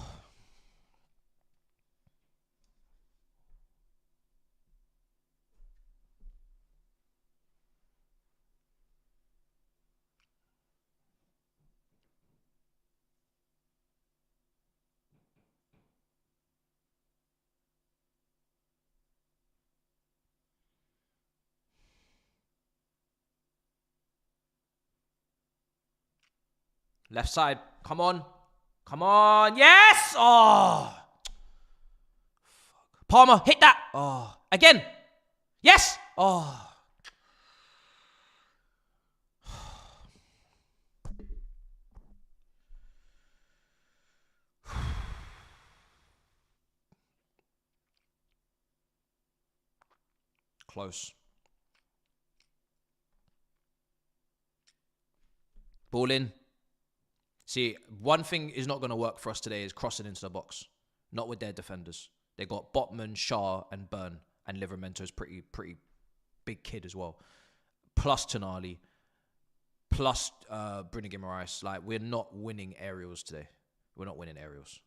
Speaker 1: Left side. Come on. Come on. Yes! Oh. Fuck. Palmer, hit that. Oh. Again. Yes! Oh. Close. Ball in. See, one thing is not going to work for us today is crossing into the box. Not with their defenders. They got Botman, Shah, and Byrne. And Livermento's pretty big kid as well. Plus Tonali. Plus Bruno Guimaraes. Like, we're not winning aerials today. We're not winning aerials.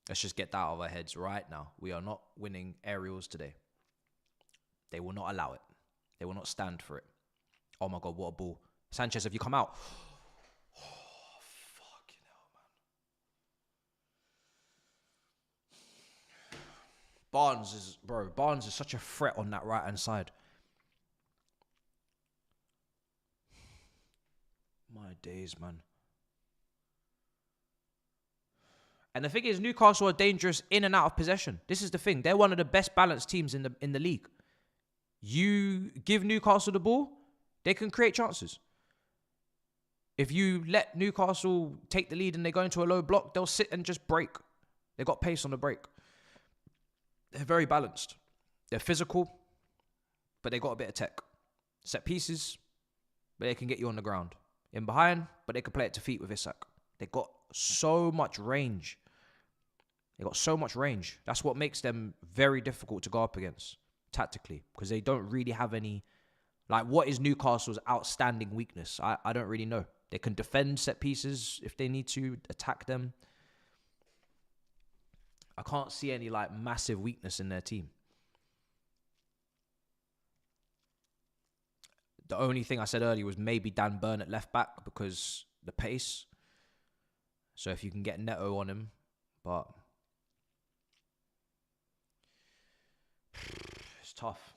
Speaker 1: Let's just get that out of our heads right now. We are not winning aerials today. They will not allow it. They will not stand for it. Oh my God, what a ball. Sanchez, have you come out? Oh, fucking hell, man. Barnes is such a threat on that right-hand side. My days, man. And the thing is, Newcastle are dangerous in and out of possession. This is the thing. They're one of the best balanced teams in the league. You give Newcastle the ball, they can create chances. If you let Newcastle take the lead and they go into a low block, they'll sit and just break. They got pace on the break. They're very balanced. They're physical, but they got a bit of tech. Set pieces, but they can get you on the ground. In behind, but they can play it to feet with Isak. They got so much range. That's what makes them very difficult to go up against tactically, because they don't really have any. Like, what is Newcastle's outstanding weakness? I don't really know. They can defend set pieces if they need to, attack them. I can't see any, like, massive weakness in their team. The only thing I said earlier was maybe Dan Burn at left back because the pace. So if you can get Neto on him, but it's tough.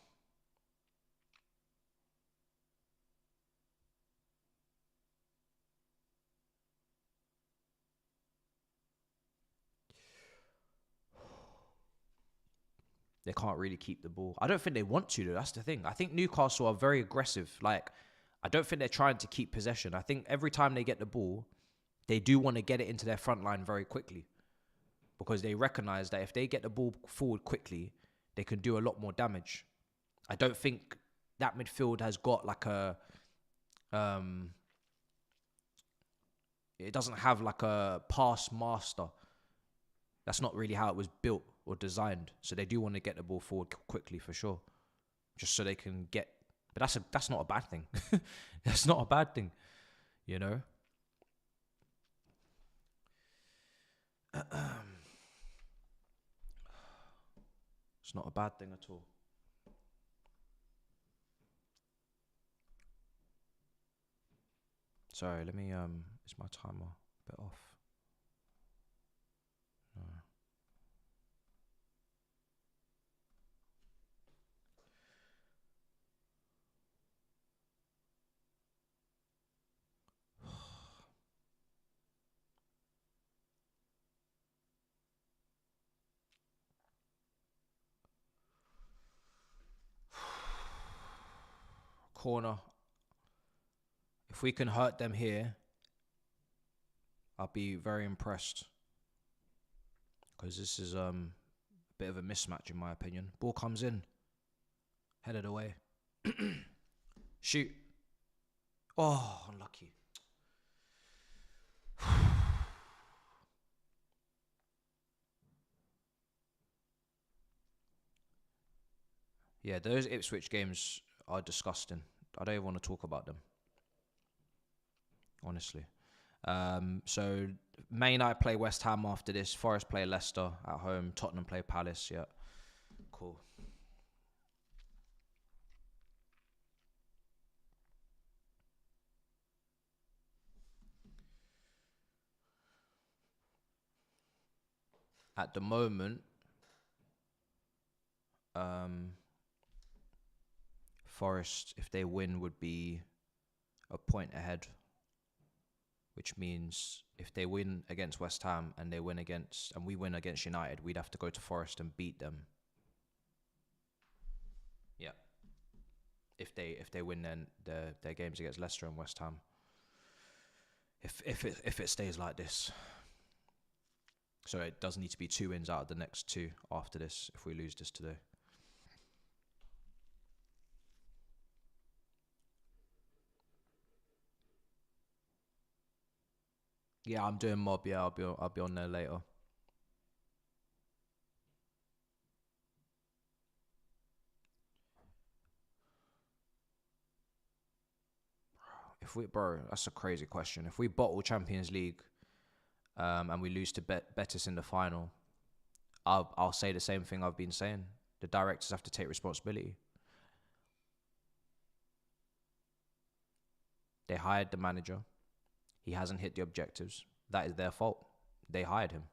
Speaker 1: They can't really keep the ball. I don't think they want to, though. That's the thing. I think Newcastle are very aggressive. Like, I don't think they're trying to keep possession. I think every time they get the ball, they do want to get it into their front line very quickly, because they recognize that if they get the ball forward quickly, they can do a lot more damage. I don't think that midfield has got like a... it doesn't have like a pass master. That's not really how it was built or designed. So they do want to get the ball forward quickly for sure, just so they can get. But that's not a bad thing. That's not a bad thing, you know. It's not a bad thing at all. Sorry, let me is my timer a bit off? No.
Speaker 2: corner. If we can hurt them here, I'll be very impressed. Because this is a bit of a mismatch in my opinion. Ball comes in. Headed away. Shoot. Oh, unlucky. Yeah, those Ipswich games are disgusting. I don't even want to talk about them. Honestly. So Man United play West Ham after this. Forest play Leicester at home. Tottenham play Palace. Yeah. Cool. At the moment, Forest, if they win, would be a point ahead. Which means if they win against West Ham and we win against United, we'd have to go to Forest and beat them. Yeah. If they win then their games against Leicester and West Ham. If it stays like this. So it does need to be 2 wins out of the next 2 after this if we lose this today. Yeah, I'm doing mob. Yeah, I'll be on there later. That's a crazy question. If we bottle Champions League, and we lose to Betis in the final, I'll say the same thing I've been saying. The directors have to take responsibility. They hired the manager. He hasn't hit the objectives. That is their fault. They hired him.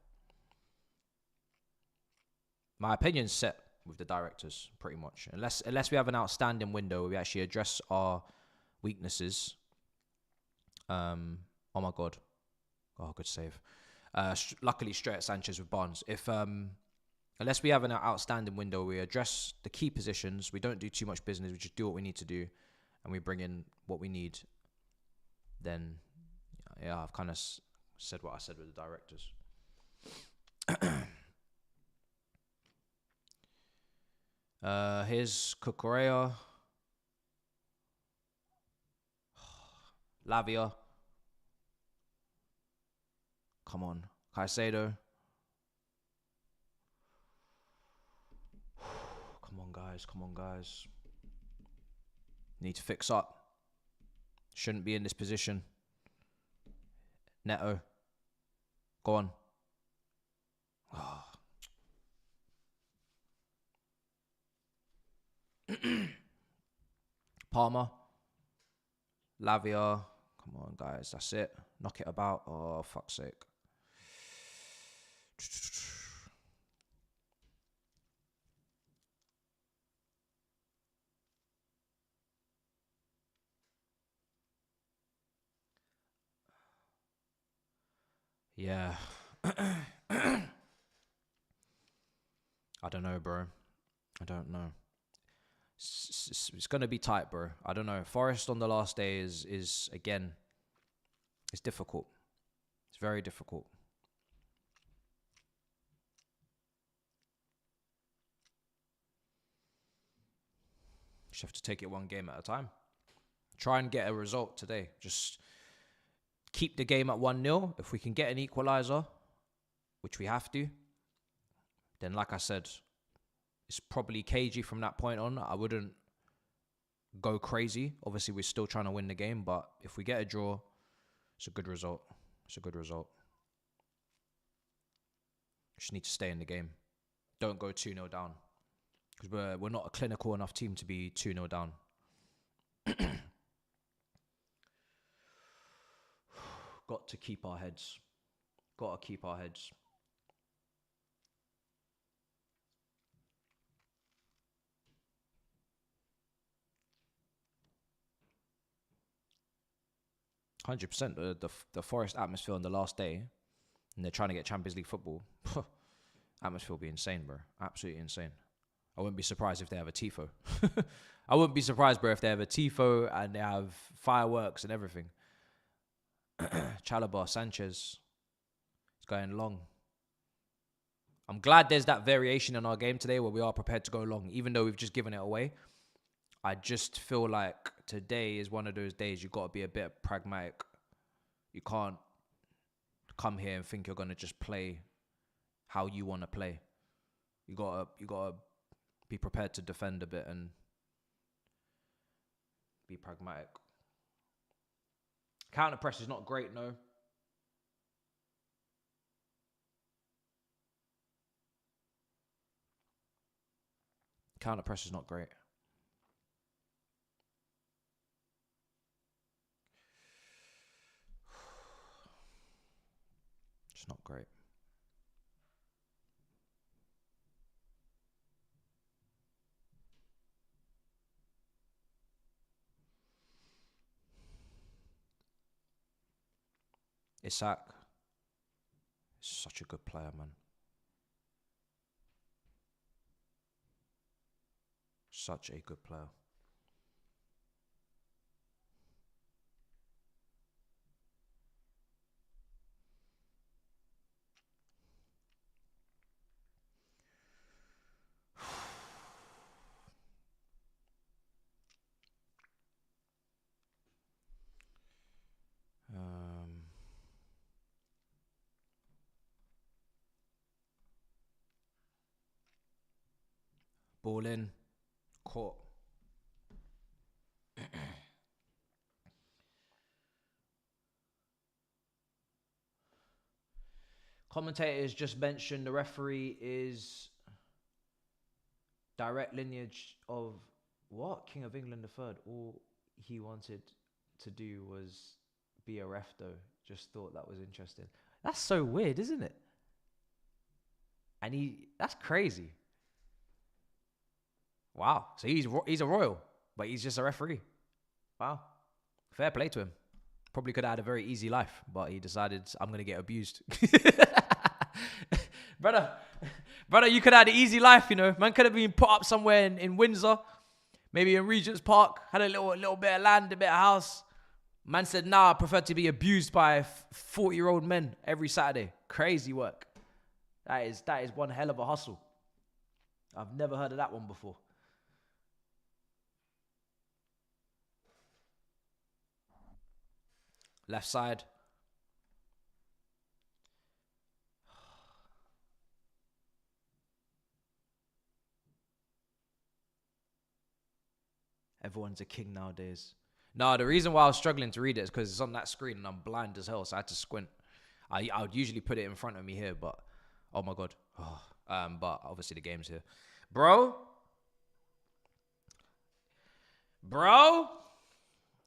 Speaker 2: My opinion's set with the directors, pretty much. Unless we have an outstanding window where we actually address our weaknesses. Oh my God. Oh, good save. Luckily, straight at Sanchez with Barnes. Unless we have an outstanding window, we address the key positions. We don't do too much business. We just do what we need to do, and we bring in what we need. Then, yeah, I've kind of said what I said with the directors. Here's Cucurella. Lavia. Come on. Caicedo. Come on, guys. Need to fix up. Shouldn't be in this position. Neto. Go on. Oh. Palmer. Lavia. Come on, guys. That's it. Knock it about. Oh, fuck's sake. Yeah. I don't know, bro. I don't know. It's going to be tight, bro. I don't know. Forest on the last day is again, it's difficult. It's very difficult. Just have to take it one game at a time. Try and get a result today. Just keep the game at 1-0. If we can get an equaliser, which we have to, then like I said, it's probably cagey from that point on. I wouldn't go crazy. Obviously, we're still trying to win the game, but if we get a draw, it's a good result. It's a good result. Just need to stay in the game. Don't go 2-0 down. Because we're not a clinical enough team to be 2-0 down. Got to keep our heads. Got to keep our heads. %. The Forest atmosphere on the last day, and they're trying to get Champions League football. Atmosphere will be insane, bro. Absolutely insane. I wouldn't be surprised if they have a tifo. I wouldn't be surprised, bro, if they have a tifo and they have fireworks and everything. Chalobah, Sanchez. It's going long. I'm glad there's that variation in our game today where we are prepared to go long, even though we've just given it away. I just feel like today is one of those days you've got to be a bit pragmatic. You can't come here and think you're going to just play how you want to play. You gotta be prepared to defend a bit and be pragmatic. Counter press is not great, no. Counter press is not great. It's not great. Isak is such a good player, man. Such a good player. Ball in. Caught. Commentators just mentioned the referee is direct lineage of what? King of England III. All he wanted to do was be a ref though. Just thought that was interesting. That's so weird, isn't it? And that's crazy. Wow. So he's a royal, but he's just a referee. Wow. Fair play to him. Probably could have had a very easy life, but he decided, I'm going to get abused. Brother, you could have had an easy life, you know. Man could have been put up somewhere in Windsor, maybe in Regent's Park, had a little bit of land, a bit of house. Man said, nah, I prefer to be abused by 40-year-old men every Saturday. Crazy work. That is one hell of a hustle. I've never heard of that one before. Left side. Everyone's a king nowadays. No, the reason why I was struggling to read it is because it's on that screen and I'm blind as hell, so I had to squint. I would usually put it in front of me here, but oh my god. Oh. But obviously the game's here. Bro,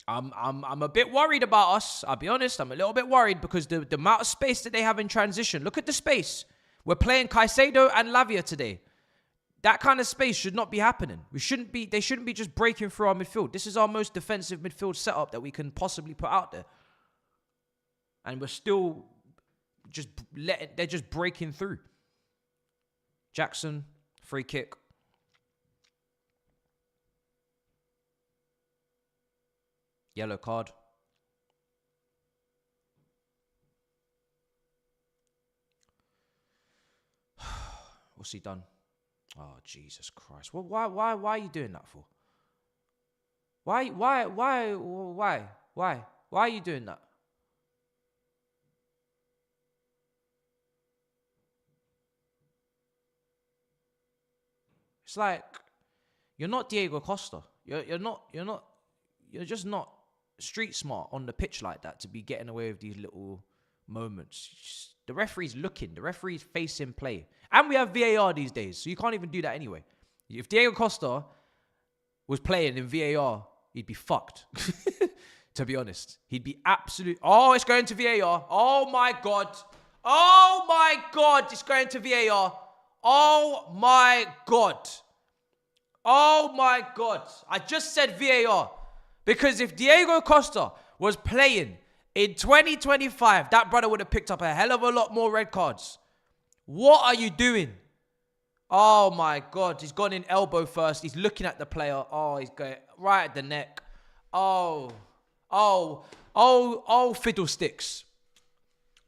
Speaker 2: I'm a bit worried about us. I'll be honest, I'm a little bit worried because the amount of space that they have in transition. Look at the space. We're playing Caicedo and Lavia today. That kind of space should not be happening. They shouldn't be just breaking through our midfield. This is our most defensive midfield setup that we can possibly put out there. And we're still they're just breaking through. Jackson, free kick. Yellow card. What's he done? Oh, Jesus Christ. Well, why are you doing that for? Why are you doing that? It's like, you're not Diego Costa. You're just not street smart on the pitch like that to be getting away with these little moments. The referee's looking. The referee's facing play. And we have VAR these days, so you can't even do that anyway. If Diego Costa was playing in VAR, he'd be fucked. To be honest. He'd be absolute... Oh, it's going to VAR. Oh, my God. Oh, my God. It's going to VAR. Oh, my God. Oh, my God. I just said VAR. Because if Diego Costa was playing in 2025, that brother would have picked up a hell of a lot more red cards. What are you doing?
Speaker 1: Oh my God, he's gone in elbow first. He's looking at the player. Oh, he's going right at the neck. Oh, fiddlesticks.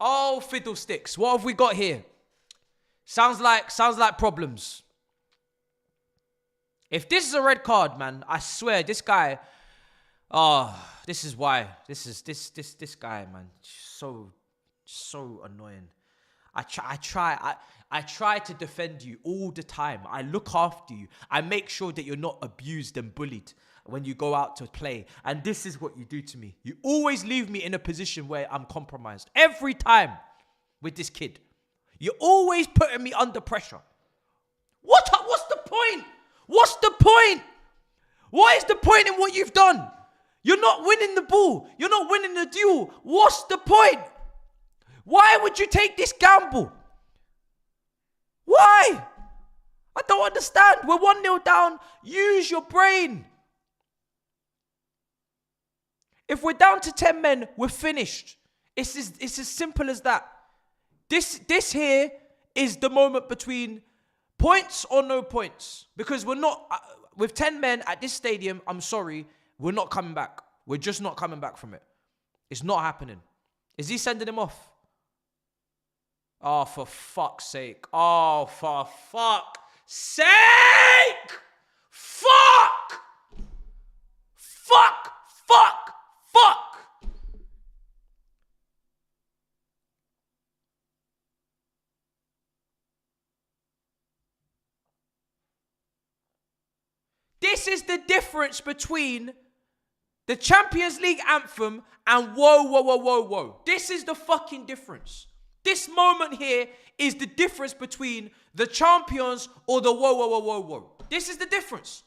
Speaker 1: Oh, fiddlesticks. What have we got here? Sounds like problems. If this is a red card, man, I swear this guy. Oh, this is why. This guy, man, so annoying. I try to defend you all the time. I look after you. I make sure that you're not abused and bullied when you go out to play. And this is what you do to me. You always leave me in a position where I'm compromised. Every time with this kid. You're always putting me under pressure. What's the point? What's the point? What is the point in what you've done? You're not winning the ball. You're not winning the duel. What's the point? Why would you take this gamble? Why? I don't understand. We're 1-0 down. Use your brain. If we're down to 10 men, we're finished. It's as simple as that. This here is the moment between points or no points. Because we're not, with 10 men at this stadium, I'm sorry, we're not coming back. We're just not coming back from it. It's not happening. Is he sending him off? Oh, for fuck's sake. Oh, for fuck's sake! Fuck! Fuck! Fuck! Fuck! This is the difference between the Champions League anthem and whoa, whoa, whoa, whoa, whoa. This is the fucking difference. This moment here is the difference between the champions or the whoa, whoa, whoa, whoa, whoa. This is the difference.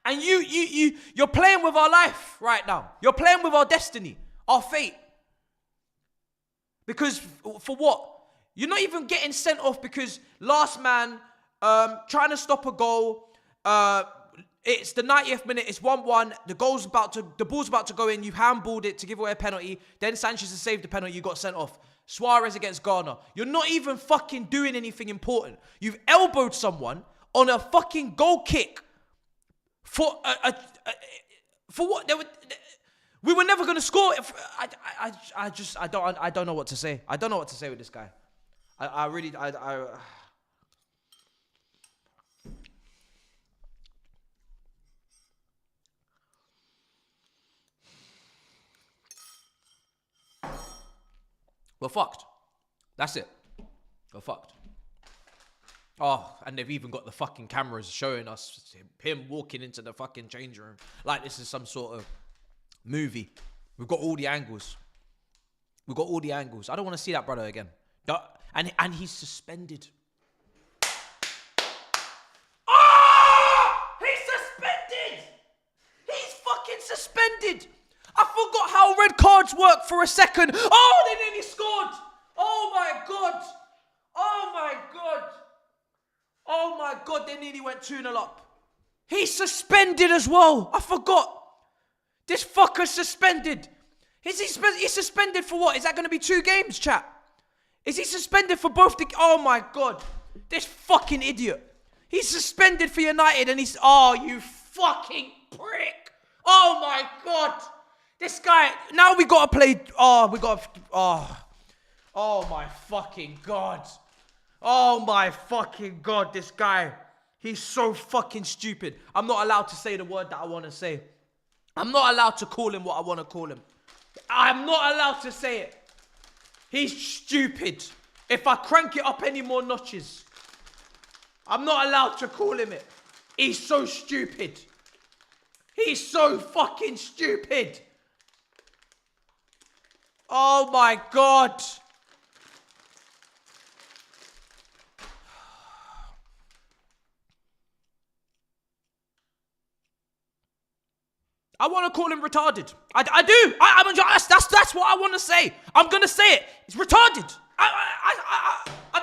Speaker 1: And you're playing with our life right now. You're playing with our destiny, our fate. Because for what? You're not even getting sent off because last man trying to stop a goal. It's the 90th minute. It's 1-1. The ball's about to go in. You handballed it to give away a penalty. Then Sanchez has saved the penalty. You got sent off. Suarez against Ghana. You're not even fucking doing anything important. You've elbowed someone on a fucking goal kick for what? We were never gonna score. I don't know what to say. I don't know what to say with this guy. I really. We're fucked. That's it. We're fucked. Oh, and they've even got the fucking cameras showing us him walking into the fucking change room like this is some sort of movie. We've got all the angles. We've got all the angles. I don't want to see that brother again. And he's suspended. Oh! He's suspended! He's fucking suspended! I forgot how red cards work for a second. Oh, they nearly scored. Oh, my God. Oh, my God. Oh, my God. They nearly went 2-0 up. He's suspended as well. I forgot. This fucker's suspended. He's suspended for what? Is that going to be 2 games, chat? Is he suspended for both the... Oh, my God. This fucking idiot. He's suspended for United and he's... Oh, you fucking prick. Oh, my God. This guy, now we got to play, oh my fucking God. Oh my fucking God, this guy, he's so fucking stupid. I'm not allowed to say the word that I want to say. I'm not allowed to call him what I want to call him. I'm not allowed to say it. He's stupid. If I crank it up any more notches, I'm not allowed to call him it. He's so stupid. He's so fucking stupid. Oh my God. I want to call him retarded. I do. That's what I want to say. I'm going to say it. It's retarded. I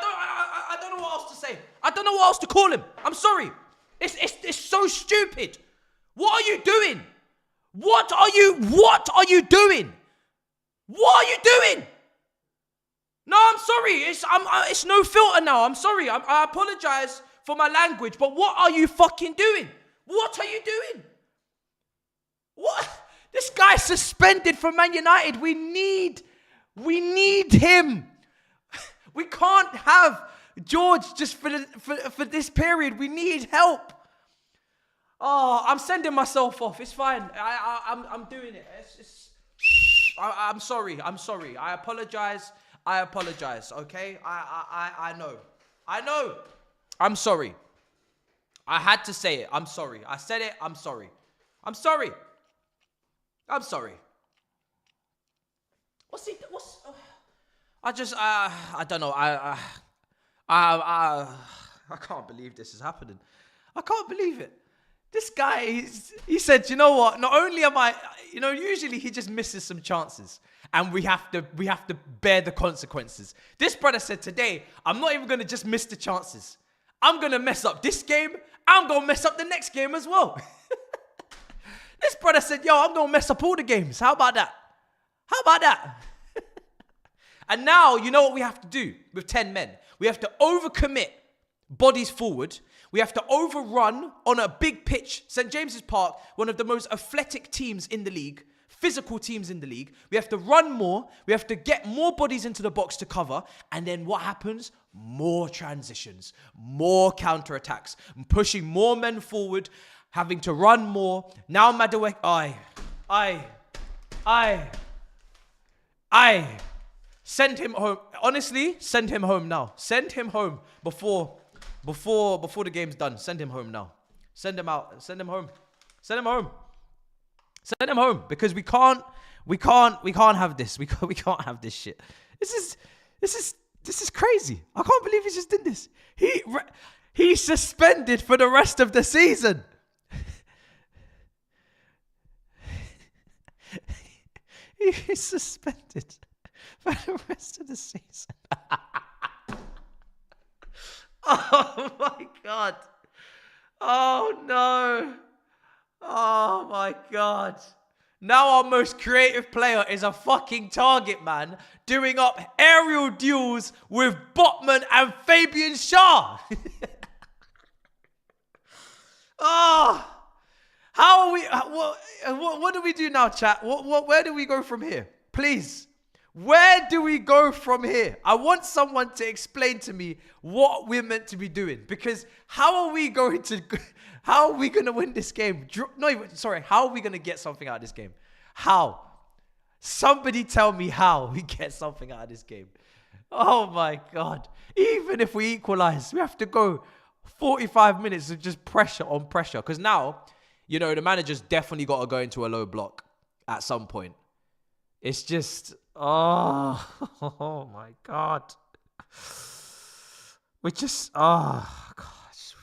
Speaker 1: don't know what else to say. I don't know what else to call him. I'm sorry. It's so stupid. What are you doing? What are you doing? What are you doing? No, I'm sorry. It's no filter now. I'm sorry. I apologize for my language, but what are you fucking doing? What are you doing? What? This guy's suspended from Man United. We need him. We can't have George just for this period. We need help. Oh, I'm sending myself off. It's fine. I'm doing it. I'm sorry. I apologize. Okay. I know. I'm sorry. I had to say it. I'm sorry. I said it. I'm sorry. I don't know. I can't believe this is happening. I can't believe it. This guy, he said, you know what? Not only am I, usually he just misses some chances and we have to bear the consequences. This brother said today, I'm not even going to just miss the chances. I'm going to mess up this game. I'm going to mess up the next game as well. This brother said, yo, I'm going to mess up all the games. How about that? And now, you know what we have to do with 10 men? We have to overcommit bodies forward. We have to overrun on a big pitch. St. James's Park, one of the most athletic teams in the league, physical teams in the league. We have to run more. We have to get more bodies into the box to cover. And then what happens? More transitions, more counterattacks, pushing more men forward, having to run more. Now Madueke, send him home. Honestly, send him home now. Send him home before the game's done. Send him home now. Send him out. Send him home. Because we can't have this. We can't have this shit. This is crazy. I can't believe he just did this. He's suspended for the rest of the season. He's suspended for the rest of the season. Oh my God. Oh no. Oh my God. Now our most creative player is a fucking target man doing up aerial duels with Botman and Fabian Schär. Oh. How are we? What do we do now, chat? Where do we go from here? Please. Where do we go from here? I want someone to explain to me what we're meant to be doing. Because how are we going to win this game? How are we going to get something out of this game? How? Somebody tell me how we get something out of this game. Oh my God. Even if we equalize, we have to go 45 minutes of just pressure on pressure. Because now, the manager's definitely got to go into a low block at some point. It's just, oh my God. Gosh.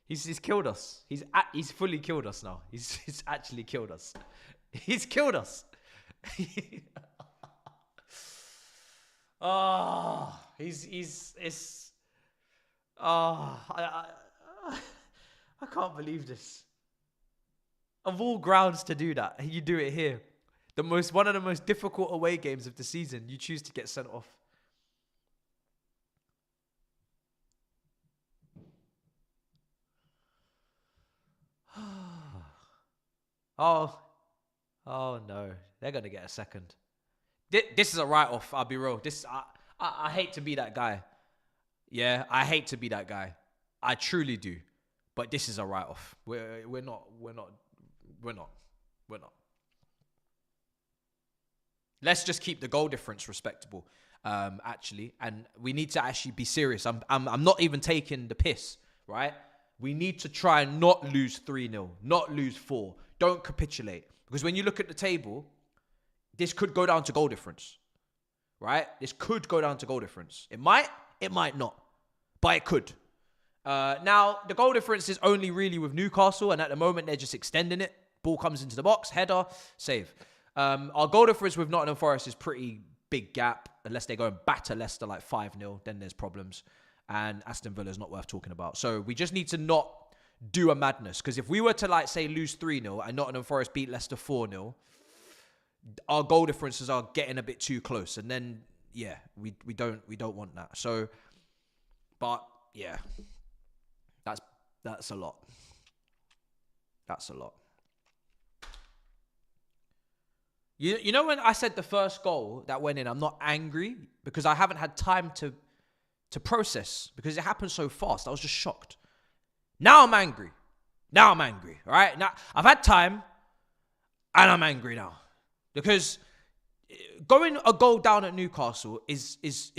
Speaker 1: He's killed us. He's fully killed us now. He's actually killed us. He's killed us. I can't believe this. Of all grounds to do that, you do it here. One of the most difficult away games of the season, you choose to get sent off. Oh no, they're gonna get a second. This is a write-off. I'll be real. I hate to be that guy. Yeah, I hate to be that guy. I truly do. But this is a write-off. We're not. Let's just keep the goal difference respectable, actually. And we need to actually be serious. I'm not even taking the piss, right? We need to try and not lose 3-0, not lose 4. Don't capitulate. Because when you look at the table, this could go down to goal difference, right? This could go down to goal difference. It might not, but it could. Now, the goal difference is only really with Newcastle, and at the moment, they're just extending it. Ball comes into the box, header, save. Our goal difference with Nottingham Forest is pretty big gap, unless they go and batter Leicester like 5-0, then there's problems. And Aston Villa is not worth talking about. So we just need to not do a madness. Because if we were to, say, lose 3-0 and Nottingham Forest beat Leicester 4-0, our goal differences are getting a bit too close. And then, yeah, we don't want that. So, but, yeah.
Speaker 2: That's a lot. That's a lot. You know when I said the first goal that went in, I'm not angry because I haven't had time to process because it happened so fast. I was just shocked. Now I'm angry. All right? Now I've had time and I'm angry now because going a goal down at Newcastle is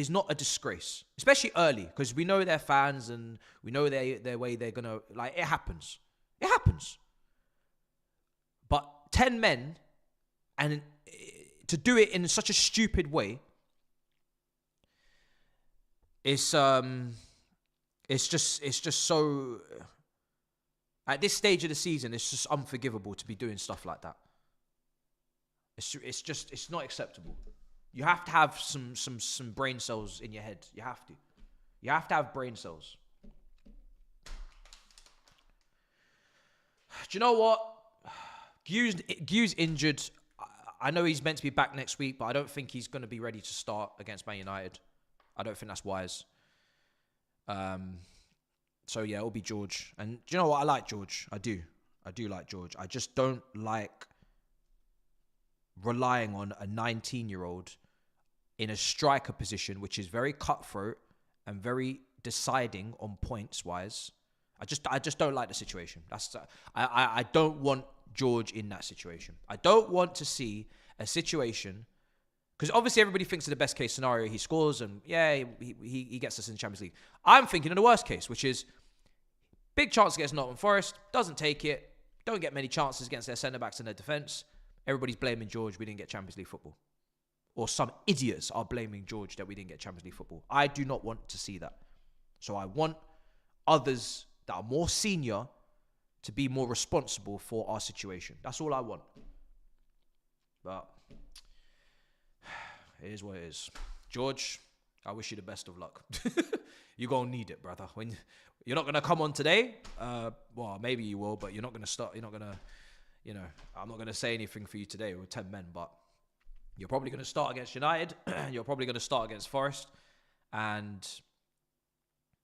Speaker 2: not a disgrace, especially early because we know they're fans and we know their way they're gonna like. It happens. But 10 men and to do it in such a stupid way, it's just so. At this stage of the season, it's just unforgivable to be doing stuff like that. It's not acceptable. You have to have some brain cells in your head. You have to have brain cells. Do you know what? Gu's injured. I know he's meant to be back next week, but I don't think he's going to be ready to start against Man United. I don't think that's wise. So yeah, it'll be George. And do you know what? I like George. I do like George. I just don't like relying on a 19-year-old in a striker position, which is very cutthroat and very deciding on points wise. I just don't like the situation. I don't want George in that situation. I don't want to see a situation because obviously everybody thinks of the best case scenario. He scores and yeah, he gets us in the Champions League. I'm thinking of the worst case, which is big chance against Nottingham Forest, doesn't take it, don't get many chances against their centre-backs and their defence. Everybody's blaming George we didn't get Champions League football. Or some idiots are blaming George that we didn't get Champions League football. I do not want to see that. So I want others that are more senior to be more responsible for our situation. That's all I want. But it is what it is. George, I wish you the best of luck. You're going to need it, brother. When you're not going to come on today. Well, maybe you will, but you're not going to start. You're not going to, I'm not going to say anything for you today with 10 men, but you're probably going to start against United. You're probably going to start against Forest. And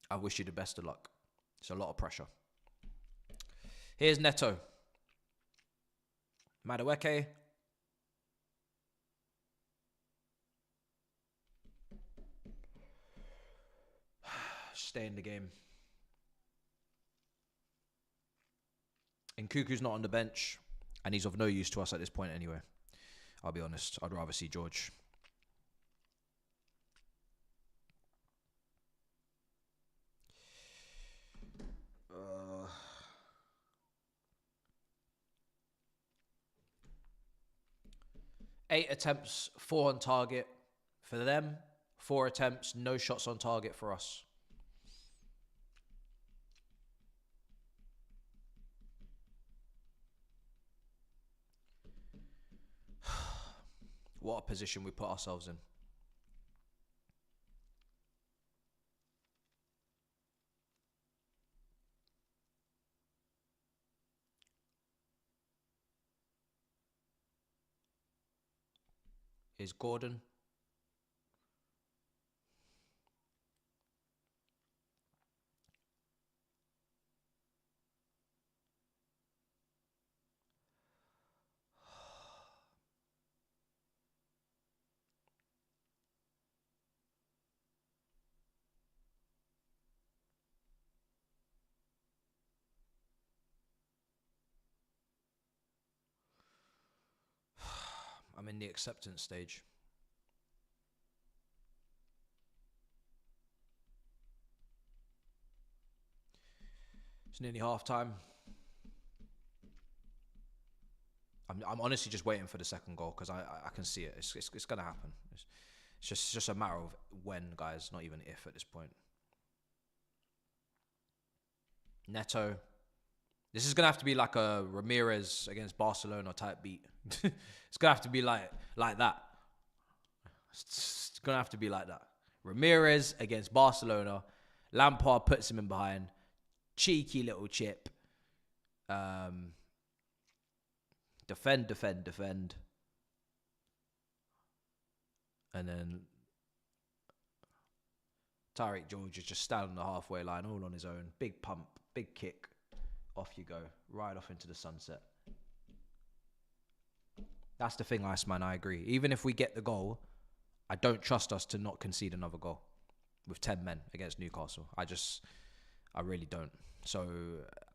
Speaker 2: I wish you the best of luck. It's a lot of pressure. Here's Neto. Madueke. Stay in the game. Nkuku's not on the bench, and he's of no use to us at this point anyway. I'll be honest. I'd rather see George. Eight attempts, 4 on target for them. 4 attempts, no shots on target for us. What a position we put ourselves in. Is Gordon. I'm in the acceptance stage. It's nearly half time. I'm honestly just waiting for the second goal because I can see it. It's going to happen. It's just a matter of when, guys, not even if at this point. Neto. This is going to have to be like a Ramirez against Barcelona type beat. It's going to have to be like that. It's going to have to be like that. Ramirez against Barcelona. Lampard puts him in behind. Cheeky little chip. Defend. And then Tariq George is just standing on the halfway line all on his own. Big pump, big kick. off you go, right off into the sunset. That's the thing, Iceman, I agree. Even if we get the goal, I don't trust us to not concede another goal with 10 men against Newcastle. I really don't. So,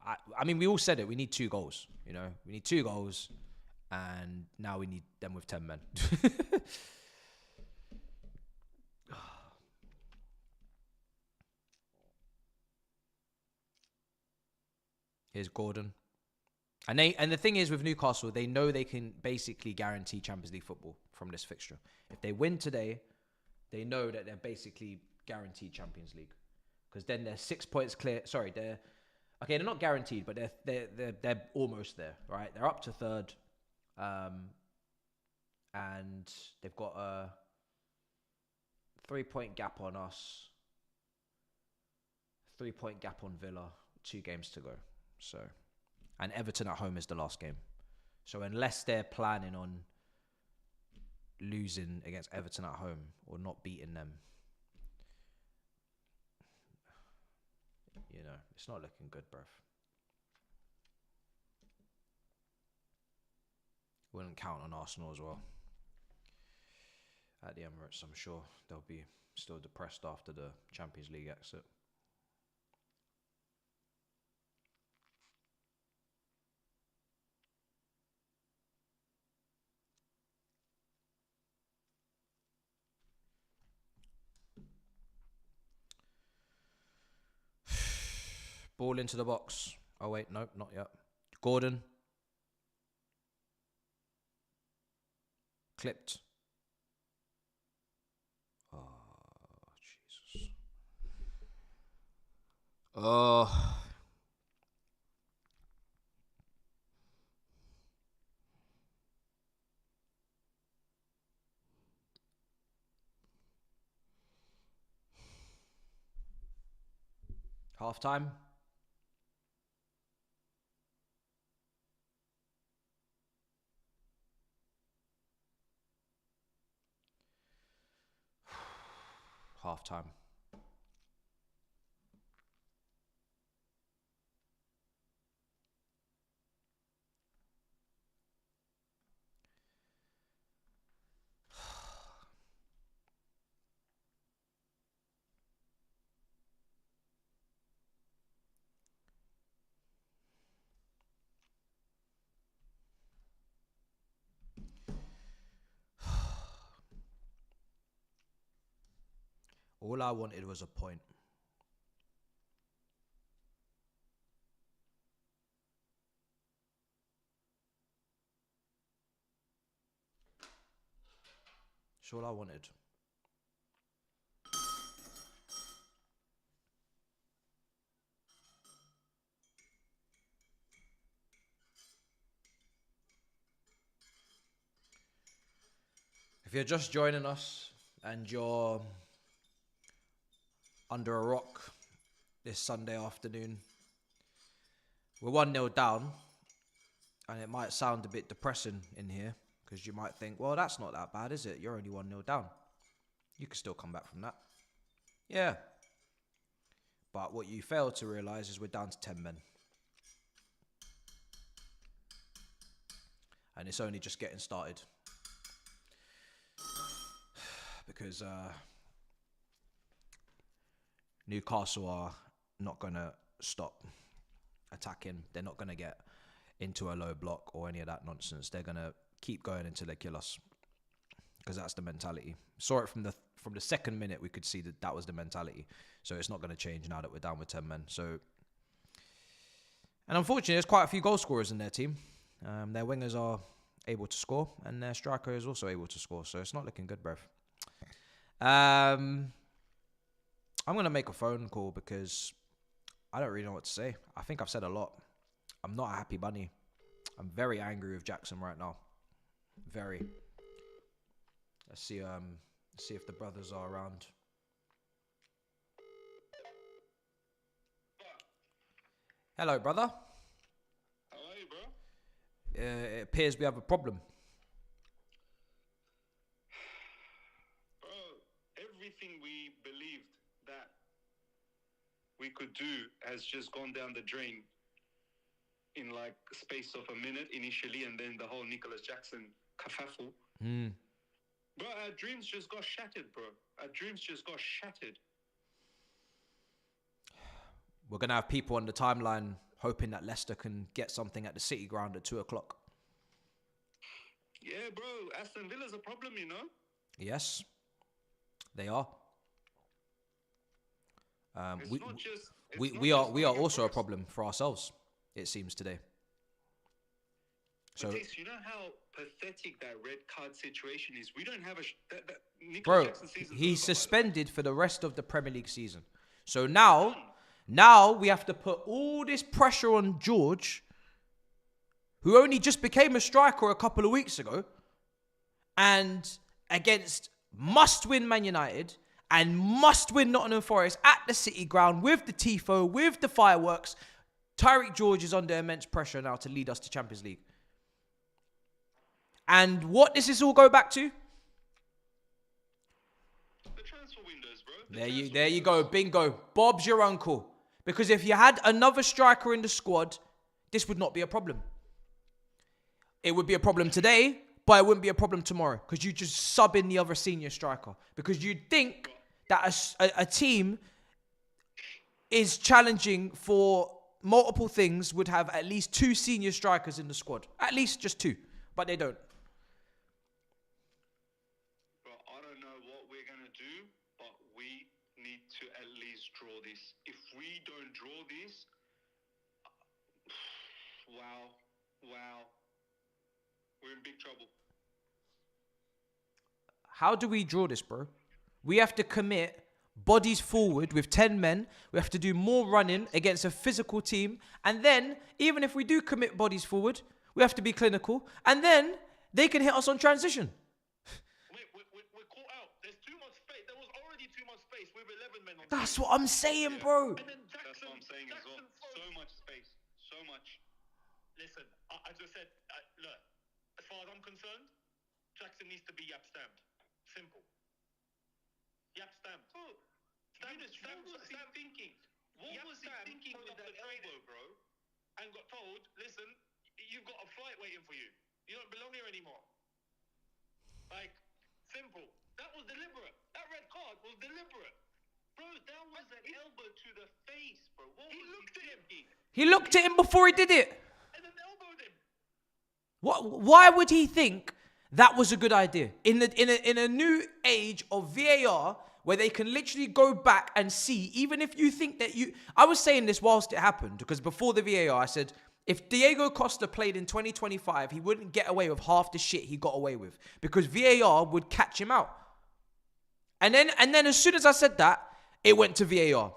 Speaker 2: I mean, we all said it. We need 2 goals, you know. We need 2 goals, and now we need them with 10 men. Here's Gordon. And the thing is with Newcastle, they know they can basically guarantee Champions League football from this fixture. If they win today, they know that they're basically guaranteed Champions League, because then they're 6 points clear. Sorry, they're not guaranteed, but they're almost there, right? They're up to 3rd, and they've got a 3-point gap on us, 3-point gap on Villa, 2 games to go. So. And Everton at home is the last game. So unless they're planning on losing against Everton at home or not beating them, you know, it's not looking good, bruv. Wouldn't count on Arsenal as well. At the Emirates, I'm sure they'll be still depressed after the Champions League exit. Ball into the box. Oh, wait. Nope, not yet. Gordon. Clipped. Oh, Jesus. Oh. Half time. Half time. All I wanted was a point. That's all I wanted. If you're just joining us and you're under a rock this Sunday afternoon, we're 1-0 down, and it might sound a bit depressing in here, because you might think, well, that's not that bad, is it? You're only 1-0 down. You can still come back from that. Yeah. But what you fail to realise is we're down to 10 men. And it's only just getting started. Because Newcastle are not going to stop attacking. They're not going to get into a low block or any of that nonsense. They're going to keep going until they kill us, because that's the mentality. Saw it from the second minute. We could see that was the mentality. So it's not going to change now that we're down with 10 men. So, and unfortunately, there's quite a few goal scorers in their team. Their wingers are able to score, and their striker is also able to score. So it's not looking good, bruv. I'm going to make a phone call because I don't really know what to say. I think I've said a lot. I'm not a happy bunny. I'm very angry with Jackson right now. Very. Let's see if the brothers are around. Hello, brother.
Speaker 3: How are you, bro?
Speaker 2: It appears we have a problem.
Speaker 3: Bro, everything we believed that we could do has just gone down the drain. in like space of a minute initially, and then the whole Nicholas Jackson kerfuffle. Bro, our dreams just got shattered, bro. Our dreams just got shattered.
Speaker 2: We're going to have people on the timeline hoping that Leicester can get something at the City ground at 2 o'clock.
Speaker 3: Yeah, bro. Aston Villa's a problem, you know?
Speaker 2: Yes, they are. We are also a problem for ourselves, it seems, today. So,
Speaker 3: you know how pathetic that red card situation is? We don't have Nicholas
Speaker 2: bro,
Speaker 3: Jackson season.
Speaker 2: he's suspended for the rest of the Premier League season. So now we have to put all this pressure on George, who only just became a striker a couple of weeks ago, and against must-win Man United and must-win Nottingham Forest at the City ground with the tifo, with the fireworks. Tyreek George is under immense pressure now to lead us to Champions League. And what does this all go back to?
Speaker 3: The transfer windows, bro.
Speaker 2: There you go. Bingo. Bob's your uncle. Because if you had another striker in the squad, this would not be a problem. It would be a problem today, but it wouldn't be a problem tomorrow. Because you just sub in the other senior striker. Because you'd think that a team is challenging for multiple things would have at least 2 senior strikers in the squad. At least just 2. But they don't.
Speaker 3: I don't know what we're going to do, but we need to at least draw this. If we don't draw this, wow, we're in big trouble.
Speaker 2: How do we draw this, bro? We have to commit bodies forward with 10 men. We have to do more running against a physical team. And then, even if we do commit bodies forward, we have to be clinical. And then, they can hit us on transition.
Speaker 3: We're caught out. There's too much space. There was already too much space with 11 men on.
Speaker 2: That's what I'm saying, bro.
Speaker 3: And then that's what I'm saying as well. So much space. So much.
Speaker 4: Listen, I just said, look, as far as I'm concerned, Jackson needs to be Yap stamped. Simple. Yap stamped.
Speaker 3: Oh,
Speaker 4: Stamp
Speaker 3: thinking? What
Speaker 4: Yap
Speaker 3: was he
Speaker 4: Stamp
Speaker 3: thinking
Speaker 4: pulled
Speaker 3: with
Speaker 4: up
Speaker 3: that
Speaker 4: the training,
Speaker 3: elbow, bro?
Speaker 4: and got told, listen, you've got a flight waiting for you. You don't belong here anymore. Like, simple. That was deliberate. That red card was deliberate.
Speaker 3: Bro, that was an elbow to the face, bro. What
Speaker 4: He
Speaker 3: was
Speaker 4: looked at him.
Speaker 3: thinking?
Speaker 2: He looked at him before he did it.
Speaker 4: And then elbowed him.
Speaker 2: Why would he think that was a good idea? In a new age of VAR, where they can literally go back and see, even if you think that you... I was saying this whilst it happened, because before the VAR, I said, if Diego Costa played in 2025, he wouldn't get away with half the shit he got away with, because VAR would catch him out. And then as soon as I said that, it went to VAR.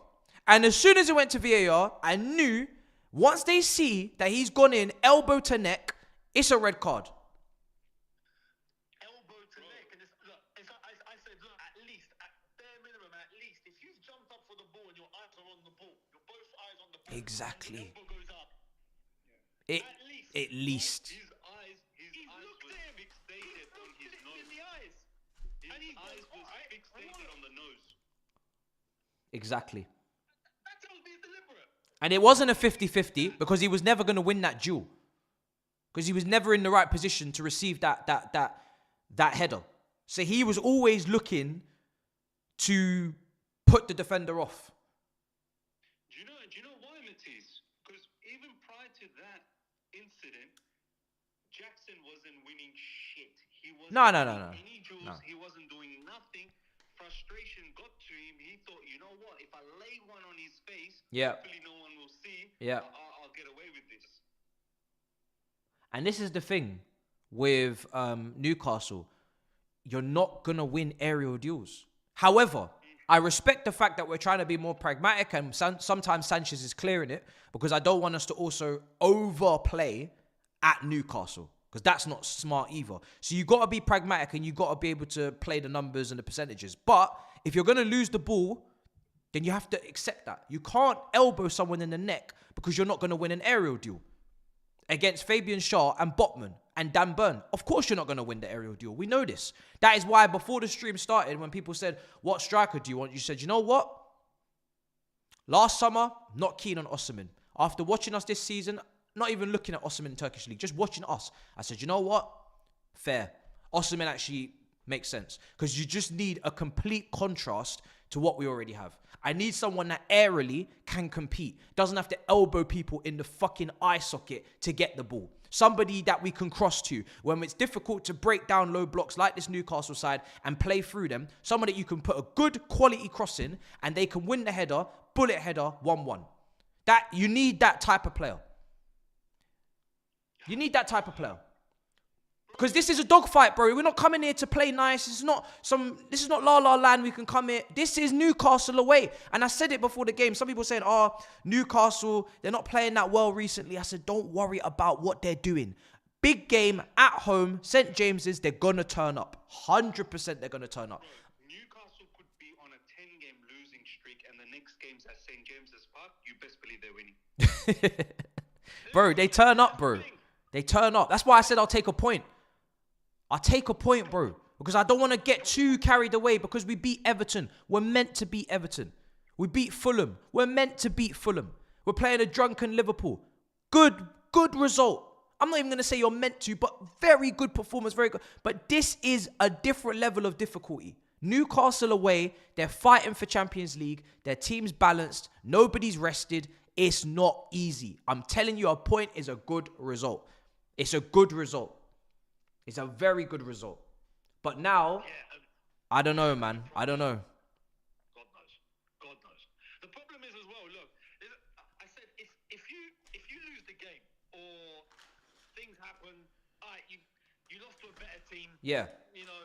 Speaker 2: And as soon as it went to VAR, I knew once they see that he's gone in elbow to neck, it's a red card.
Speaker 4: Elbow to neck. And I said, look, at least, at bare minimum, at least, if you've jumped up for the ball and your eyes are on the ball, you're both eyes on the ball.
Speaker 2: Exactly.
Speaker 4: And the elbow goes up.
Speaker 2: At least.
Speaker 3: His eyes
Speaker 4: looked
Speaker 3: was
Speaker 4: at him.
Speaker 3: fixated on his nose.
Speaker 4: In the eyes.
Speaker 3: His
Speaker 4: And he's
Speaker 3: eyes
Speaker 4: gone,
Speaker 3: was
Speaker 4: alright,
Speaker 3: fixated on the nose.
Speaker 2: Exactly.
Speaker 4: That tells me it's deliberate.
Speaker 2: And it wasn't a 50-50 because he was never going to win that duel. Because he was never in the right position to receive that header. So he was always looking to put the defender off.
Speaker 3: Do you know why, Matisse? Because even prior to that incident, Jackson wasn't winning shit. He wasn't
Speaker 2: No.
Speaker 3: winning any duels.
Speaker 2: No.
Speaker 3: He wasn't doing nothing. Frustration got to him. He thought, you know what? If I lay one on his face, hopefully no one will see.
Speaker 2: Yeah.
Speaker 3: I'll get away with this.
Speaker 2: And this is the thing with Newcastle. You're not going to win aerial duels. However, I respect the fact that we're trying to be more pragmatic, and sometimes Sanchez is clearing it, because I don't want us to also overplay at Newcastle, because that's not smart either. So you got to be pragmatic, and you got to be able to play the numbers and the percentages. But if you're going to lose the ball, then you have to accept that. You can't elbow someone in the neck because you're not going to win an aerial duel against Fabian Schär and Botman and Dan Burn. Of course you're not going to win the aerial duel. We know this. That is why before the stream started, when people said, what striker do you want? You said, you know what? Last summer, not keen on Osimhen. After watching us this season, not even looking at Osimhen in Turkish league, just watching us. I said, you know what? Fair. Osimhen actually makes sense because you just need a complete contrast to what we already have. I need someone that aerially can compete, doesn't have to elbow people in the fucking eye socket to get the ball. Somebody that we can cross to when it's difficult to break down low blocks like this Newcastle side and play through them. Someone that you can put a good quality cross in and they can win the header, bullet header, 1-1. That you need that type of player. You need that type of player. Because this is a dogfight, bro. We're not coming here to play nice. This is not La La Land. We can come here. This is Newcastle away. And I said it before the game. Some people saying, oh, Newcastle, they're not playing that well recently. I said, don't worry about what they're doing. Big game at home, St. James's, they're going to turn up. 100% they're going to turn up.
Speaker 3: Newcastle could be on a 10-game losing streak and the next game's at St. James's Park. You best believe they're winning.
Speaker 2: Bro, they turn up, bro. They turn up. That's why I said I'll take a point. I'll take a point, bro. Because I don't want to get too carried away because we beat Everton. We're meant to beat Everton. We beat Fulham. We're meant to beat Fulham. We're playing a drunken Liverpool. Good result. I'm not even going to say you're meant to, but very good performance, very good. But this is a different level of difficulty. Newcastle away, they're fighting for Champions League. Their team's balanced. Nobody's rested. It's not easy. I'm telling you, a point is a good result. It's a good result. It's a very good result. But now, I don't know, man. I don't know.
Speaker 4: God knows. God knows. The problem is as well, look, I said if you lose the game or things happen, all right, you lost to a better team.
Speaker 2: Yeah.
Speaker 4: You know,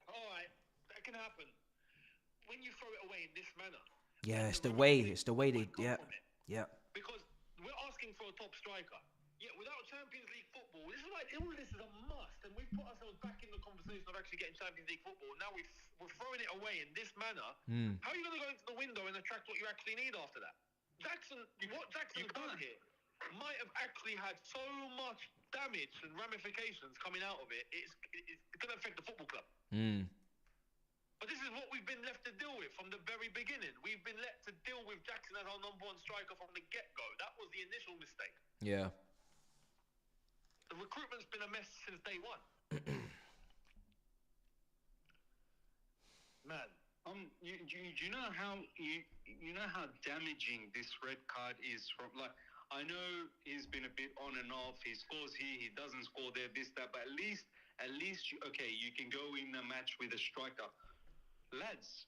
Speaker 4: all right, that can happen. When you throw it away in this manner.
Speaker 2: Yeah, it's the way they, yeah.
Speaker 4: Because we're asking for a top striker. Yeah, without Champions League football, this is like, all this is a must, and we've put ourselves back in the conversation of actually getting Champions League football. Now we're throwing it away in this manner. How are you going to go into the window and attract what you actually need after that? What Jackson's done here might have actually had so much damage and ramifications coming out of it. It's going to affect the football club. But this is what we've been left to deal with from the very beginning. We've been let to deal with Jackson as our number one striker from the get-go. That was the initial mistake.
Speaker 2: Yeah.
Speaker 4: The recruitment's been a mess since day one.
Speaker 3: Man, you know how you know how damaging this red card is from, like, I know he's been a bit on and off. He scores here, he doesn't score there, this, that. But at least you can go in a match with a striker. Lads,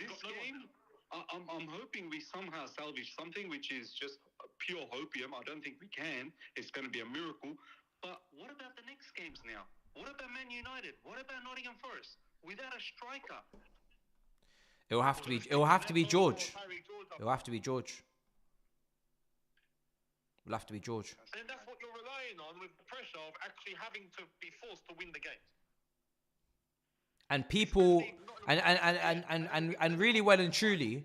Speaker 3: this game, I'm hoping we somehow salvage something, which is just pure hopium. I don't think we can. It's going to be a miracle. But what about the next games now? What about Man United? What about Nottingham Forest? Without a striker.
Speaker 2: It'll have to be George. It'll have to be George. It'll have to be George.
Speaker 4: And that's what you're relying on with the pressure of actually having to be forced to win the games.
Speaker 2: And people, and really well and truly,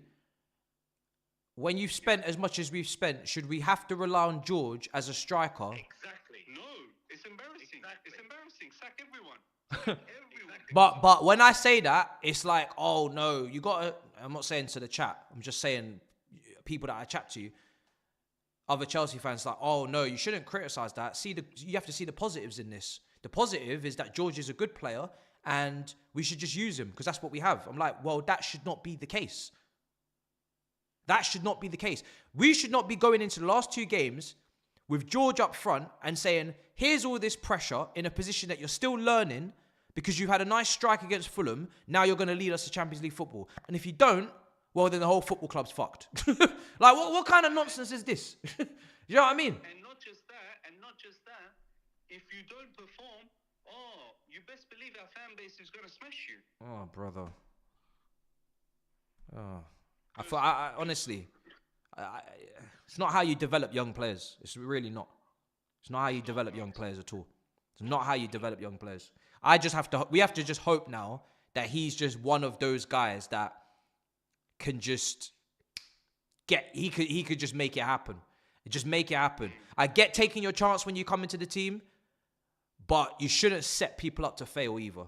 Speaker 2: when you've spent as much as we've spent, should we have to rely on George as a striker?
Speaker 3: Exactly. No, it's embarrassing.
Speaker 4: Exactly.
Speaker 3: It's embarrassing. Sack everyone. Everyone.
Speaker 2: But when I say that, it's like, oh no, you gotta. I'm not saying to the chat. I'm just saying people that I chat to, other Chelsea fans, like, oh no, you shouldn't criticize that. You have to see the positives in this. The positive is that George is a good player, and we should just use him because that's what we have. I'm like, well, that should not be the case. That should not be the case. We should not be going into the last two games with George up front and saying, here's all this pressure in a position that you're still learning because you've had a nice strike against Fulham. Now you're going to lead us to Champions League football. And if you don't, well, then the whole football club's fucked. Like, what kind of nonsense is this? You know what I mean?
Speaker 3: And not just that, if you don't perform, you best believe our fan base is going to smash you.
Speaker 2: Oh, brother. Oh. I thought, honestly, it's not how you develop young players. It's really not. It's not how you develop young players at all. It's not how you develop young players. We have to just hope now that he's just one of those guys that can just he could just make it happen. Just make it happen. I get taking your chance when you come into the team, but you shouldn't set people up to fail either.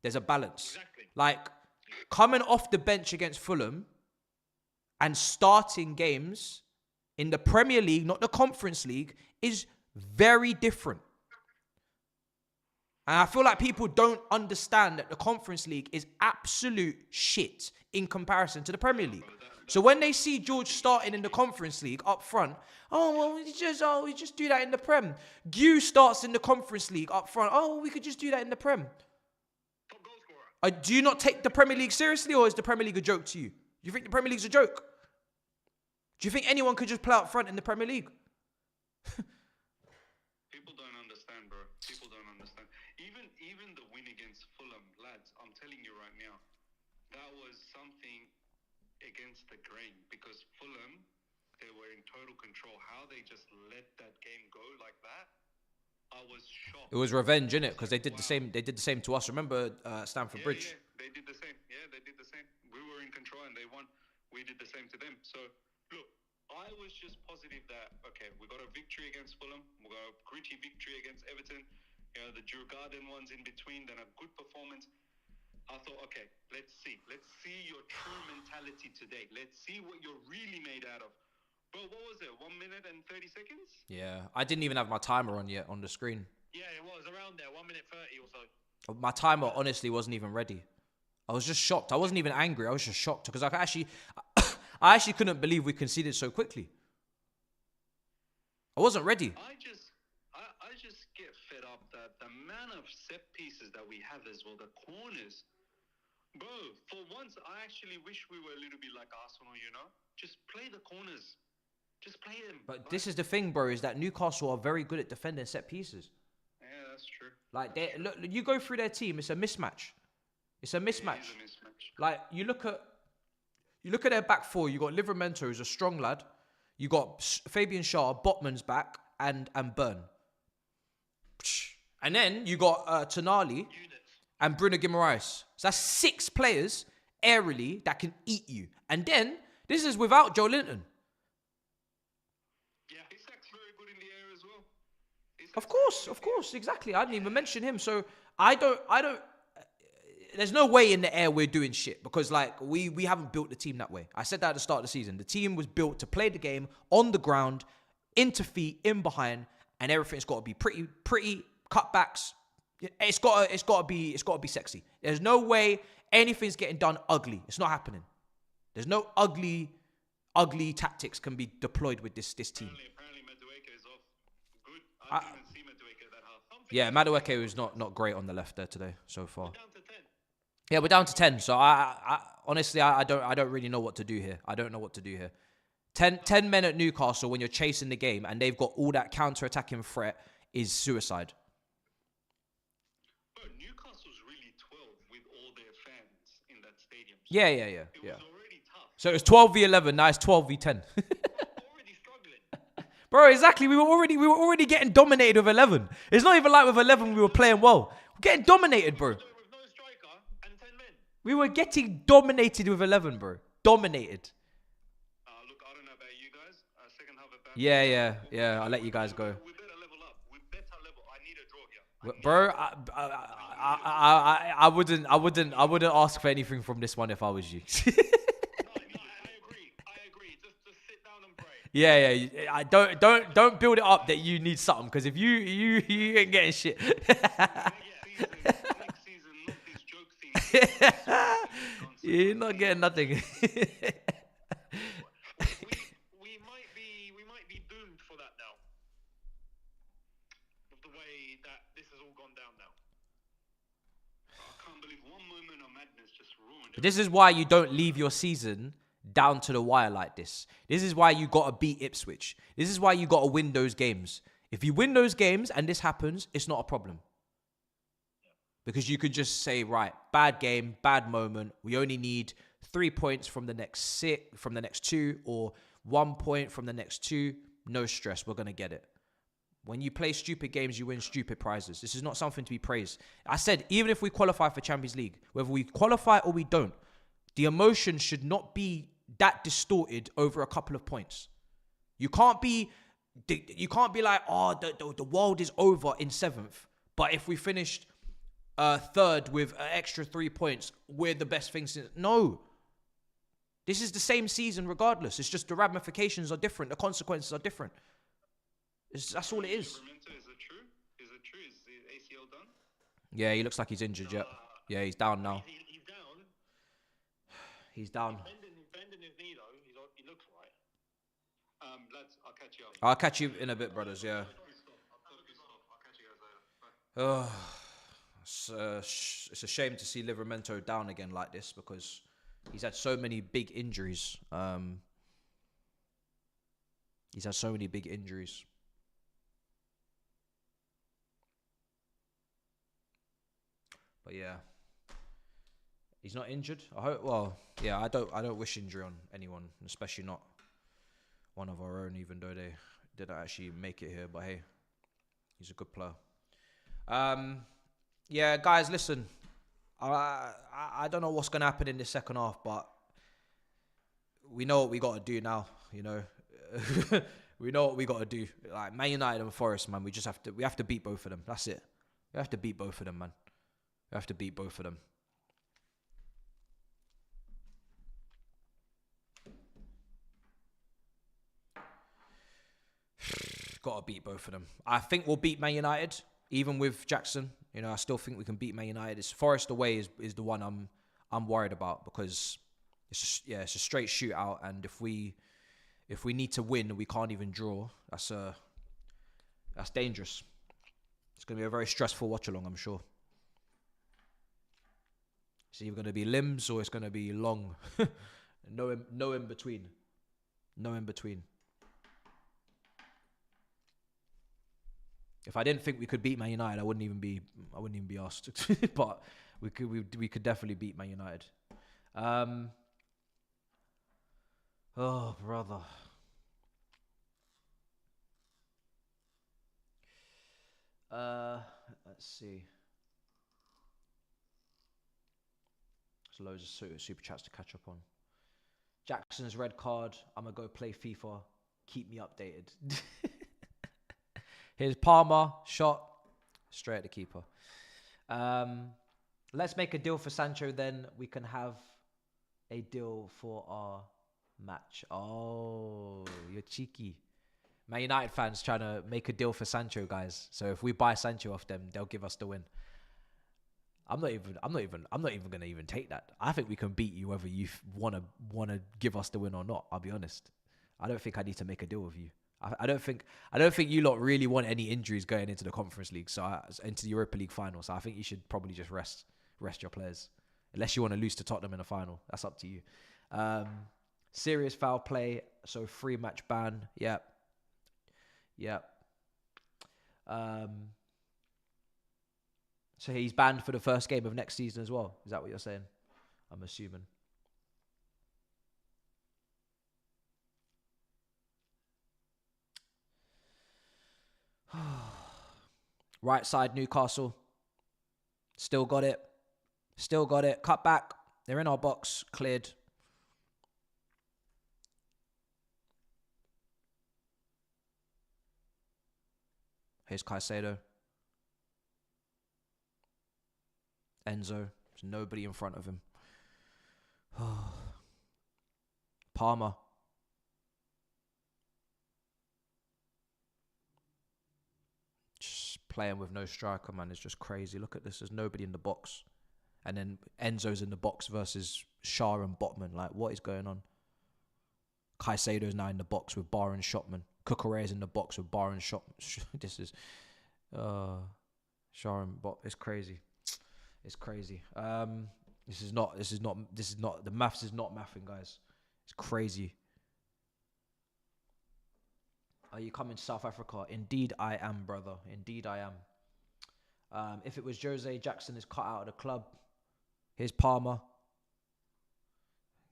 Speaker 2: There's a balance.
Speaker 4: Exactly.
Speaker 2: Like, coming off the bench against Fulham and starting games in the Premier League, not the Conference League, is very different. And I feel like people don't understand that the Conference League is absolute shit in comparison to the Premier League. So when they see George starting in the Conference League up front, we just do that in the Prem. Gu starts in the Conference League up front. We could just do that in the Prem.
Speaker 4: Top goal scorer.
Speaker 2: Do you not take the Premier League seriously, or is the Premier League a joke to you? Do you think the Premier League's a joke? Do you think anyone could just play up front in the Premier League?
Speaker 3: People don't understand, bro. People don't understand. Even the win against Fulham, lads, I'm telling you right now, that was something against the grain, because Fulham, they were in total control. How they just let that game go like that, I was shocked.
Speaker 2: It was revenge, innit? Because they did the same. They did the same to us. Remember Stamford Bridge?
Speaker 3: Yeah, they did the same. Yeah, they did the same. We were in control and they won. We did the same to them. So, look, I was just positive that, okay, we got a victory against Fulham. We got a gritty victory against Everton. You know, the Djurgården ones in between, then a good performance. I thought, okay, let's see. Let's see your true mentality today. Let's see what you're really made out of. Bro, what was it? 1 minute and 30 seconds?
Speaker 2: Yeah, I didn't even have my timer on yet on the screen.
Speaker 4: Yeah, it was around there, 1 minute 30 or so.
Speaker 2: My timer honestly wasn't even ready. I was just shocked. I wasn't even angry. I was just shocked because I actually couldn't believe we conceded so quickly. I wasn't ready.
Speaker 3: I just get fed up that the amount of set pieces that we have as well, the corners. Bro, for once, I actually wish we were a little bit like Arsenal, you know? Just play the corners. Just play them.
Speaker 2: But this is the thing, bro, is that Newcastle are very good at defending set pieces.
Speaker 3: Yeah, that's true.
Speaker 2: Like, look, you go through their team, it's a mismatch. It's a mismatch.
Speaker 3: It is a mismatch.
Speaker 2: Like, you look at their back four. You got Livramento, who's a strong lad. You got Fabian Schär, Botman's back, and Byrne. And then you got Tonali and Bruno Guimaraes. So that's 6 players aerially that can eat you. And then this is without Joe Linton.
Speaker 3: Yeah, Isak's very good in the air as well.
Speaker 2: Of course, exactly. I didn't even mention him. So I don't. There's no way in the air we're doing shit because like we haven't built the team that way. I said that at the start of the season. The team was built to play the game on the ground, into feet, in behind, and everything's got to be pretty cutbacks. It's got to be sexy. There's no way anything's getting done ugly. It's not happening. There's no ugly tactics can be deployed with this team.
Speaker 3: Apparently Madueke is off. Good. I didn't even see Madueke that half.
Speaker 2: Yeah, Madueke was not great on the left there today so far.
Speaker 4: Down to 10.
Speaker 2: Yeah, we're down to 10. So I honestly I don't really know what to do here. I don't know what to do here. 10 men at Newcastle when you're chasing the game and they've got all that counter-attacking threat is suicide.
Speaker 3: Bro, Newcastle's really 12 with all their fans in that stadium. So
Speaker 2: Yeah.
Speaker 3: it was already tough.
Speaker 2: So it was 12v11, now it's 12v10.
Speaker 4: Already struggling.
Speaker 2: Bro, exactly. We were already getting dominated with 11. It's not even like with 11 we were playing well. We're getting dominated, bro.
Speaker 4: With no striker and 10 men.
Speaker 2: We were getting dominated with 11, bro. Dominated.
Speaker 3: Look, I don't know about you guys. Second half of that.
Speaker 2: Yeah. I'll let you guys go.
Speaker 3: We better level up. We better level. I need a draw here.
Speaker 2: Bro, I wouldn't ask for anything from this one if I was you.
Speaker 4: No, I agree. Just sit down and pray.
Speaker 2: Yeah. I don't build it up that you need something because if you ain't getting shit.
Speaker 3: Next season, not this joke season.
Speaker 2: You're not getting nothing.
Speaker 4: we might be doomed for that now. With the way that this has all gone down now.
Speaker 3: I can't believe one moment of madness just ruined it.
Speaker 2: This is why you don't leave your season down to the wire like this. This is why you got to beat Ipswich. This is why you got to win those games. If you win those games and this happens, it's not a problem. Because you could just say, right, bad game, bad moment. We only need 3 points from the next 2, or 1 point from the next 2. No stress, we're going to get it. When you play stupid games, you win stupid prizes. This is not something to be praised. I said, even if we qualify for Champions League, whether we qualify or we don't, the emotion should not be that distorted over a couple of points. You can't be like, oh, the world is over in 7th. But if we finished 3rd with an extra 3 points, we're the best thing since. No. This is the same season regardless. It's just the ramifications are different. The consequences are different. That's all it is.
Speaker 3: Livramento, is it true? Is it true? Is the ACL done?
Speaker 2: Yeah, he looks like he's injured, yeah. Yeah, he's down now.
Speaker 4: He's down.
Speaker 2: He's down.
Speaker 4: Bending his knee though. He looks right.
Speaker 3: Lads, I'll catch you up.
Speaker 2: I'll catch you in a bit, brothers, yeah.
Speaker 3: I've got a good stop. I'll catch you guys later. Bye.
Speaker 2: It's a shame to see Livramento down again like this because he's had so many big injuries. He's had so many big injuries. But yeah, he's not injured. I hope. Well, yeah, I don't wish injury on anyone, especially not one of our own, even though they didn't actually make it here. But hey, he's a good player. Yeah, guys, listen. I don't know what's gonna happen in the second half, but we know what we got to do now. You know, we know what we got to do. Like Man United and Forest, man. We have to beat both of them. That's it. We have to beat both of them, man. We have to beat both of them. Got to beat both of them. I think we'll beat Man United, even with Jackson. You know, I still think we can beat Man United. It's Forest away is the one I'm worried about because it's a straight shootout, and if we need to win, we can't even draw. That's dangerous. It's gonna be a very stressful watch along, I'm sure. It's either gonna be limbs or it's gonna be long. No in between. No in between. If I didn't think we could beat Man United, I wouldn't even be asked. But we could definitely beat Man United. Oh brother. Let's see. There's loads of super chats to catch up on. Jackson's red card. I'm gonna go play FIFA. Keep me updated. Here's Palmer, shot, straight at the keeper. Let's make a deal for Sancho, then we can have a deal for our match. Oh, you're cheeky. Man United fans trying to make a deal for Sancho, guys. So if we buy Sancho off them, they'll give us the win. I'm not even gonna even take that. I think we can beat you whether you wanna give us the win or not. I'll be honest. I don't think I need to make a deal with you. I don't think you lot really want any injuries going into the Conference League, into the Europa League final. So I think you should probably just rest your players, unless you want to lose to Tottenham in the final. That's up to you. Serious foul play, so 3-match ban. Yep. So he's banned for the first game of next season as well. Is that what you're saying? I'm assuming. Right side, Newcastle. Still got it. Cut back. They're in our box. Cleared. Here's Caicedo. Enzo. There's nobody in front of him. Palmer. Playing with no striker, man, is just crazy. Look at this. There's nobody in the box. And then Enzo's in the box versus Shah and Botman. Like, what is going on? Caicedo's now in the box with Barr and Shotman. Cucurella's in the box with Barr and Shotman. This is... Shah and Bot. It's crazy. It's crazy. This is not... The maths is not mathing, guys. It's crazy. Are you coming to South Africa? Indeed I am, brother. Indeed I am. If it was Jose, Jackson is cut out of the club. Here's Palmer.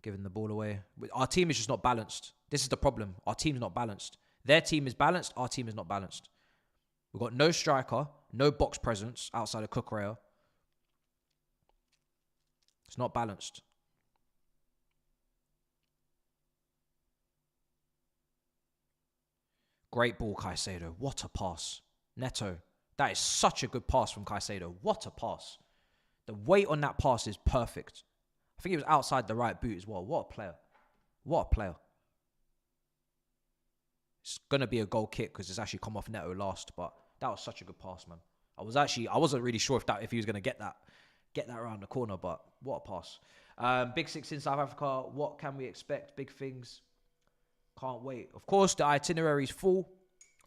Speaker 2: Giving the ball away. Our team is just not balanced. This is the problem. Our team's not balanced. Their team is balanced. Our team is not balanced. We've got no striker, no box presence outside of Cucurella. It's not balanced. Great ball, Caicedo. What a pass. Neto. That is such a good pass from Caicedo. What a pass. The weight on that pass is perfect. I think he was outside the right boot as well. What a player. What a player. It's going to be a goal kick because it's actually come off Neto last, but that was such a good pass, man. I wasn't really sure if he was going to get that around the corner, but what a pass. Big Six in South Africa. What can we expect? Big things. Can't wait. Of course, the itinerary is full.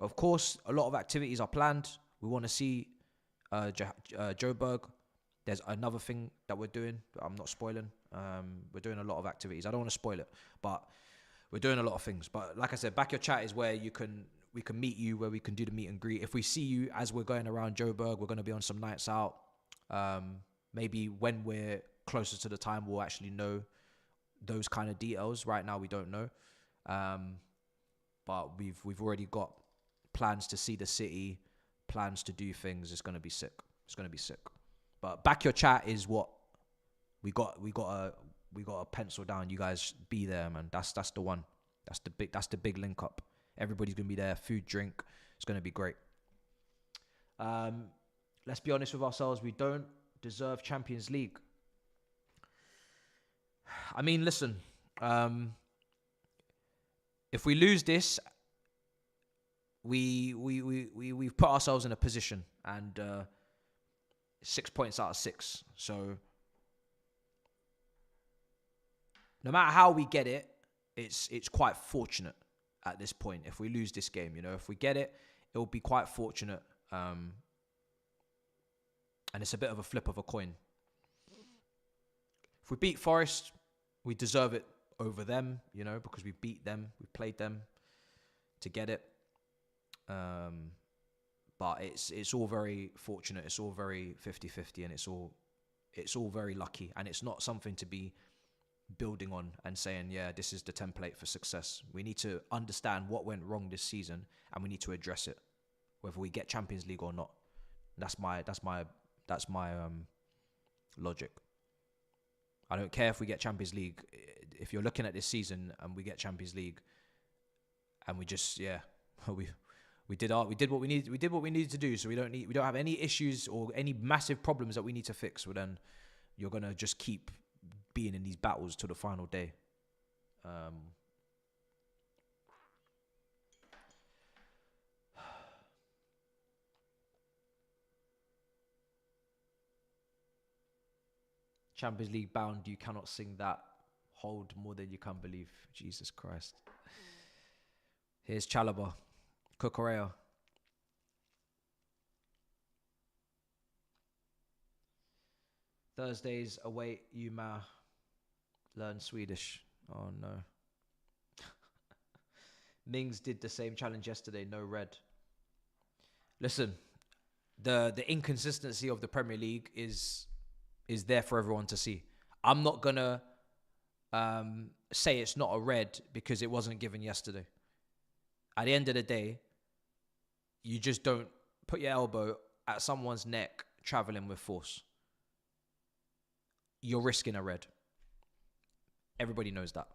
Speaker 2: Of course, a lot of activities are planned. We want to see Joburg. There's another thing that we're doing. I'm not spoiling. We're doing a lot of activities. I don't want to spoil it, but we're doing a lot of things. But like I said, Back Your Chat is where we can meet you, where we can do the meet and greet. If we see you as we're going around Joburg, we're going to be on some nights out. Maybe when we're closer to the time, we'll actually know those kind of details. Right now, we don't know. But we've already got plans to see the city, plans to do things. It's going to be sick. But Back Your Chat is what we got a pencil down. You guys be there, man. That's the one. That's the big link up. Everybody's gonna be there. Food, drink. It's gonna be great. Let's be honest with ourselves. We don't deserve Champions League. I mean, listen. If we lose this, we've put ourselves in a position, and 6 points out of 6. So no matter how we get it, it's quite fortunate at this point. If we lose this game, if we get it, it'll be quite fortunate. And it's a bit of a flip of a coin. If we beat Forest, we deserve it over them, because we beat them, we played them to get it. But it's all very fortunate. It's all very 50-50, and it's all very lucky. And it's not something to be building on and saying, yeah, this is the template for success. We need to understand what went wrong this season, and we need to address it, whether we get Champions League or not. That's my logic. I don't care if we get Champions League. If you're looking at this season and we get Champions League, and we just we did what we needed to do. So we don't have any issues or any massive problems that we need to fix. Well, then you're gonna just keep being in these battles to the final day. Champions League bound, you cannot sing that. Hold more than you can believe. Jesus Christ. Here's Chalobah. Kukurea. Thursdays await you, Ma. Learn Swedish. Oh no. Mings did the same challenge yesterday. No red. Listen, the inconsistency of the Premier League is there for everyone to see. I'm not gonna say it's not a red because it wasn't given yesterday. At the end of the day, you just don't put your elbow at someone's neck traveling with force. You're risking a red. Everybody knows that.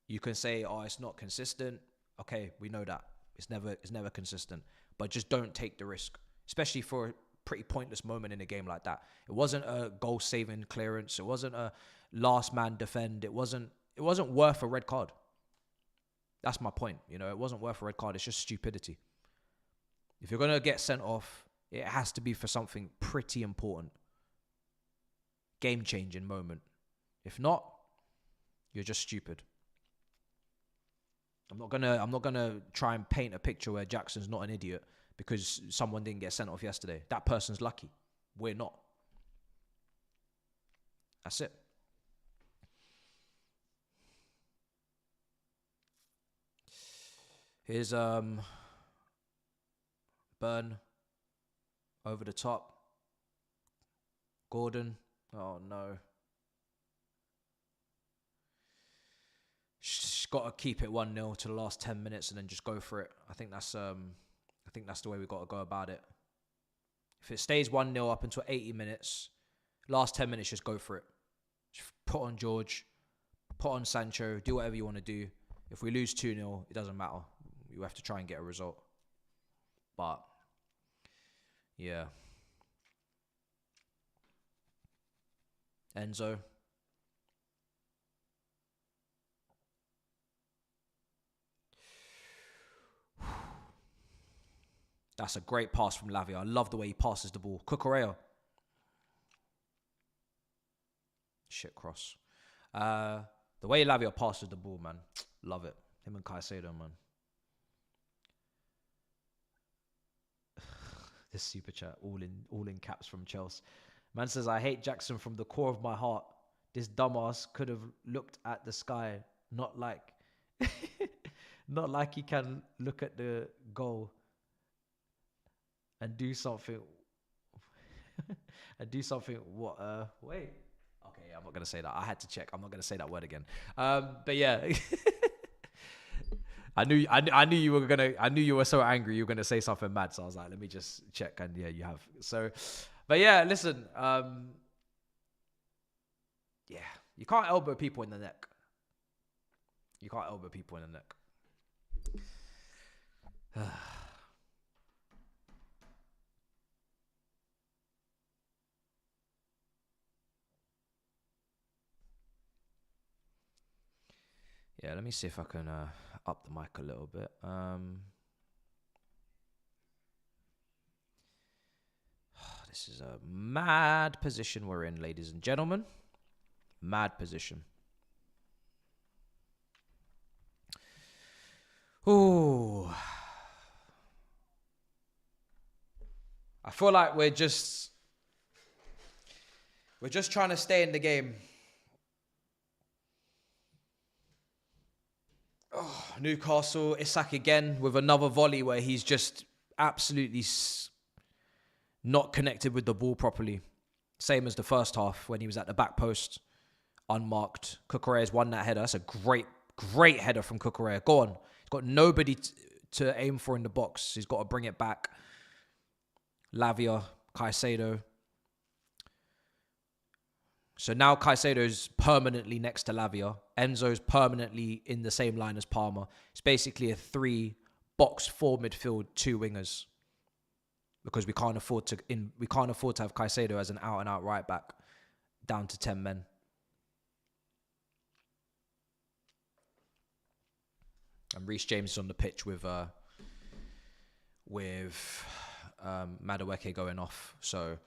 Speaker 2: You can say, oh, it's not consistent. Okay, we know that. It's never consistent. But just don't take the risk, especially for a pretty pointless moment in a game like that. It wasn't a goal-saving clearance. It wasn't a last man defend. It wasn't worth a red card. That's my point. It wasn't worth a red card. It's just stupidity. If you're going to get sent off, it has to be for something pretty important. Game-changing moment. If not, you're just stupid. I'm not gonna try and paint a picture where Jackson's not an idiot because someone didn't get sent off yesterday. That person's lucky. We're not. That's it. Here's Burn over the top. Gordon. Oh no. She's got to keep it 1-0 to the last 10 minutes and then just go for it. I think that's the way we've got to go about it. If it stays 1-0 up until 80 minutes, last 10 minutes, just go for it. Just put on George, put on Sancho, do whatever you want to do. If we lose 2-0, it doesn't matter. You have to try and get a result. But, yeah. Enzo. That's a great pass from Lavia. I love the way he passes the ball. Cucurella. Shit cross. The way Lavia passes the ball, man. Love it. Him and Caicedo, man. This super chat, all in caps from Chelsea. Man says, I hate Jackson from the core of my heart. This dumbass could have looked at the sky, not like not like he can look at the goal and do something what wait. Okay, I'm not gonna say that. I had to check. I'm not gonna say that word again. But yeah. I knew you were so angry you were gonna say something mad, so I was like, let me just check, and yeah, you have. So, but yeah, listen, yeah, you can't elbow people in the neck. You can't elbow people in the neck. Yeah, let me see if I can up the mic a little bit. This is a mad position we're in, ladies and gentlemen. Mad position. Ooh. I feel like we're just trying to stay in the game. Oh, Newcastle, Isak again with another volley where he's just absolutely not connected with the ball properly. Same as the first half when he was at the back post, unmarked. Cucurella's won that header. That's a great header from Cucurella. Go on. He's got nobody to aim for in the box. He's got to bring it back. Lavia, Caicedo. So now Caicedo's permanently next to Lavia. Enzo's permanently in the same line as Palmer. It's basically a 3-box-4 midfield, 2 wingers. Because we can't afford to have Caicedo as an out-and-out right back down to 10 men. And Reece James is on the pitch with Madueke going off. So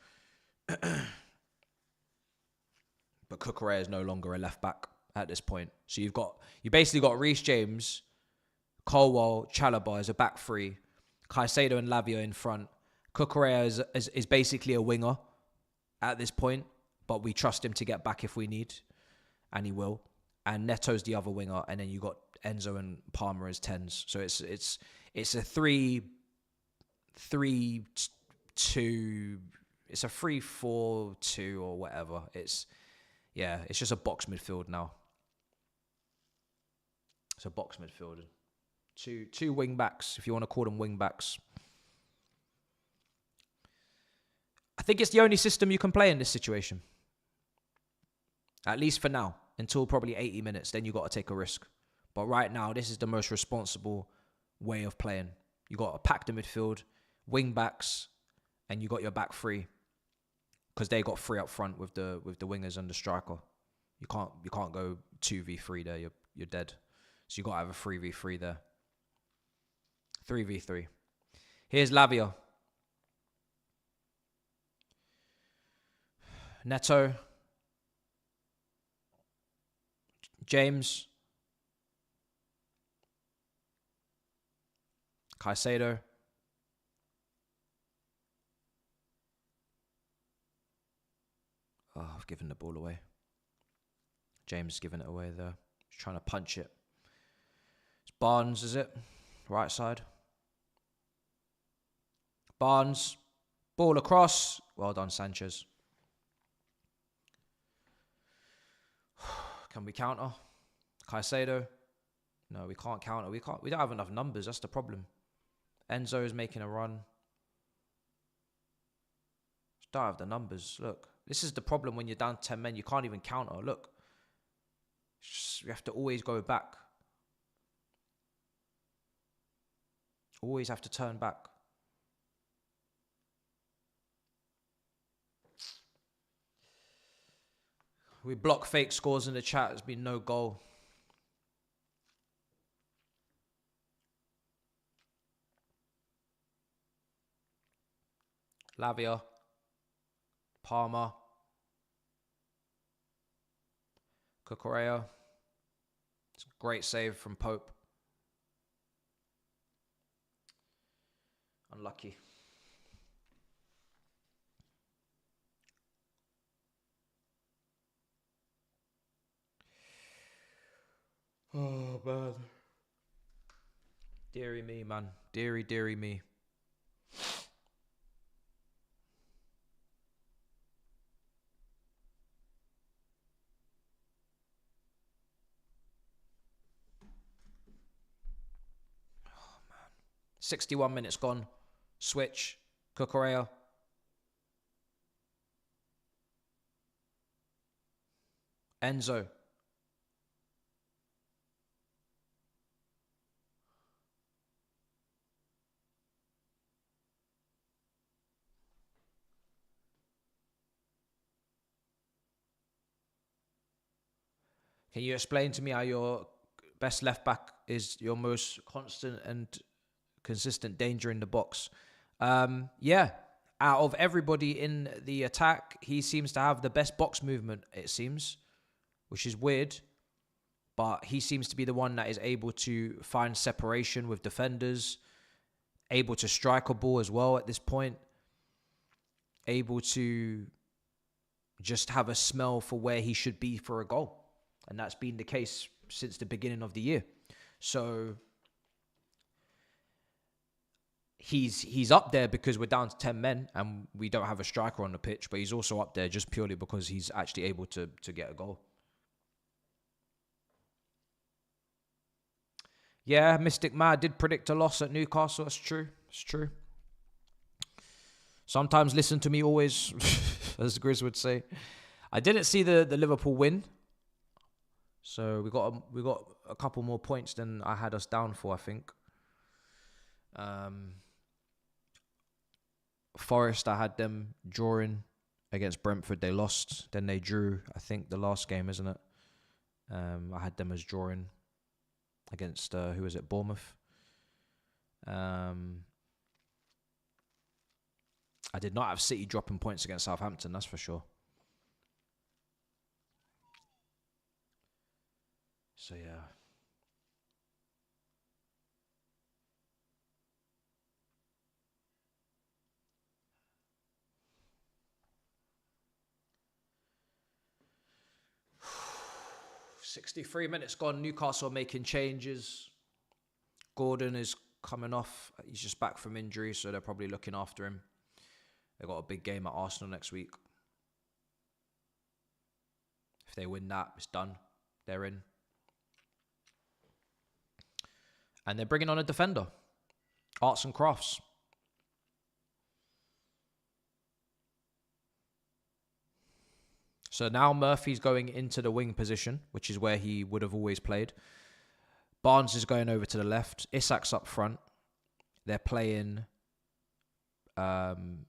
Speaker 2: but Cucurella is no longer a left back at this point. So you basically got Reece James, Colwell, Chalobah as a back three, Caicedo and Lavia in front. Cucurella is basically a winger at this point, but we trust him to get back if we need, and he will. And Neto's the other winger, and then you got Enzo and Palmer as 10s. So it's a 3-2. It's a 3-4-2 or whatever. It's just a box midfield now. It's a box midfield. Two wing backs, if you want to call them wing backs. I think it's the only system you can play in this situation. At least for now. Until probably 80 minutes. Then you got to take a risk. But right now, this is the most responsible way of playing. You got to pack the midfield, wing backs, and you got your back three. Because they got 3 up front with the wingers and the striker. You can't go 2v3 there. You're dead. So you got to have a 3v3 there. 3v3. Here's Lavia. Neto. James. Caicedo. Oh, I've given the ball away. James giving it away there. He's trying to punch it. It's Barnes, is it? Right side. Barnes. Ball across. Well done, Sanchez. Can we counter? Caicedo? No, we can't counter. We don't have enough numbers. That's the problem. Enzo is making a run. Just don't have the numbers. Look, this is the problem when you're down 10 men. You can't even counter. Look, you have to always go back. Always have to turn back. We block fake scores in the chat. There's been no goal. Lavia, Palmer, Cucurella. It's a great save from Pope. Unlucky. Oh, man. Deary me, man. Deary me. Oh, man. 61 minutes gone. Switch. Cucurella. Enzo. Can you explain to me how your best left back is your most constant and consistent danger in the box? Yeah, out of everybody in the attack, he seems to have the best box movement, it seems, which is weird. But he seems to be the one that is able to find separation with defenders, able to strike a ball as well at this point, able to just have a smell for where he should be for a goal. And that's been the case since the beginning of the year. So he's up there because we're down to 10 men and we don't have a striker on the pitch, but he's also up there just purely because he's actually able to get a goal. Yeah, Mystic Mad did predict a loss at Newcastle. That's true. It's true. Sometimes listen to me always, as Grizz would say. I didn't see the Liverpool win. So we got a couple more points than I had us down for, I think. Forest, I had them drawing against Brentford. They lost. Then they drew, I think, the last game, isn't it? I had them as drawing against, who was it, Bournemouth. I did not have City dropping points against Southampton, that's for sure. So, yeah. "63 minutes gone. Newcastle making changes. Gordon is coming off. He's just back from injury, so they're probably looking after him. They've got a big game at Arsenal next week. If they win that, it's done. They're in. And they're bringing on a defender. Arts and Crafts. So now Murphy's going into the wing position, which is where he would have always played. Barnes is going over to the left. Isak's up front. They're playing, I'm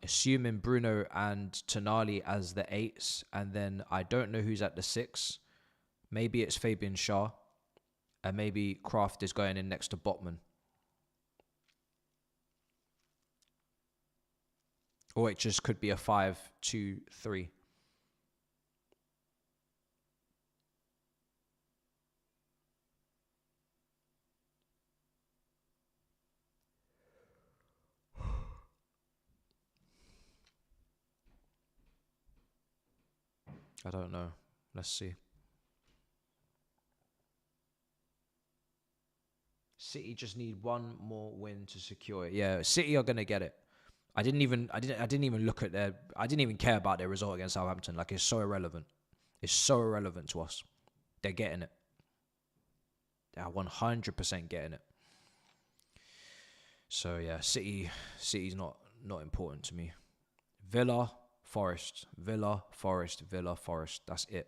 Speaker 2: assuming Bruno and Tonali as the 8s. And then I don't know who's at the 6. Maybe it's Fabian Schär. And maybe Kraft is going in next to Botman. Or it just could be a 5-2-3. I don't know. Let's see. City just need one more win to secure it. Yeah, City are gonna get it. I didn't even look at their. I didn't even care about their result against Southampton. Like, it's so irrelevant. It's so irrelevant to us. They're getting it. They're 100% getting it. So yeah, City's not important to me. Villa, Forest, Villa, Forest, Villa, Forest. That's it.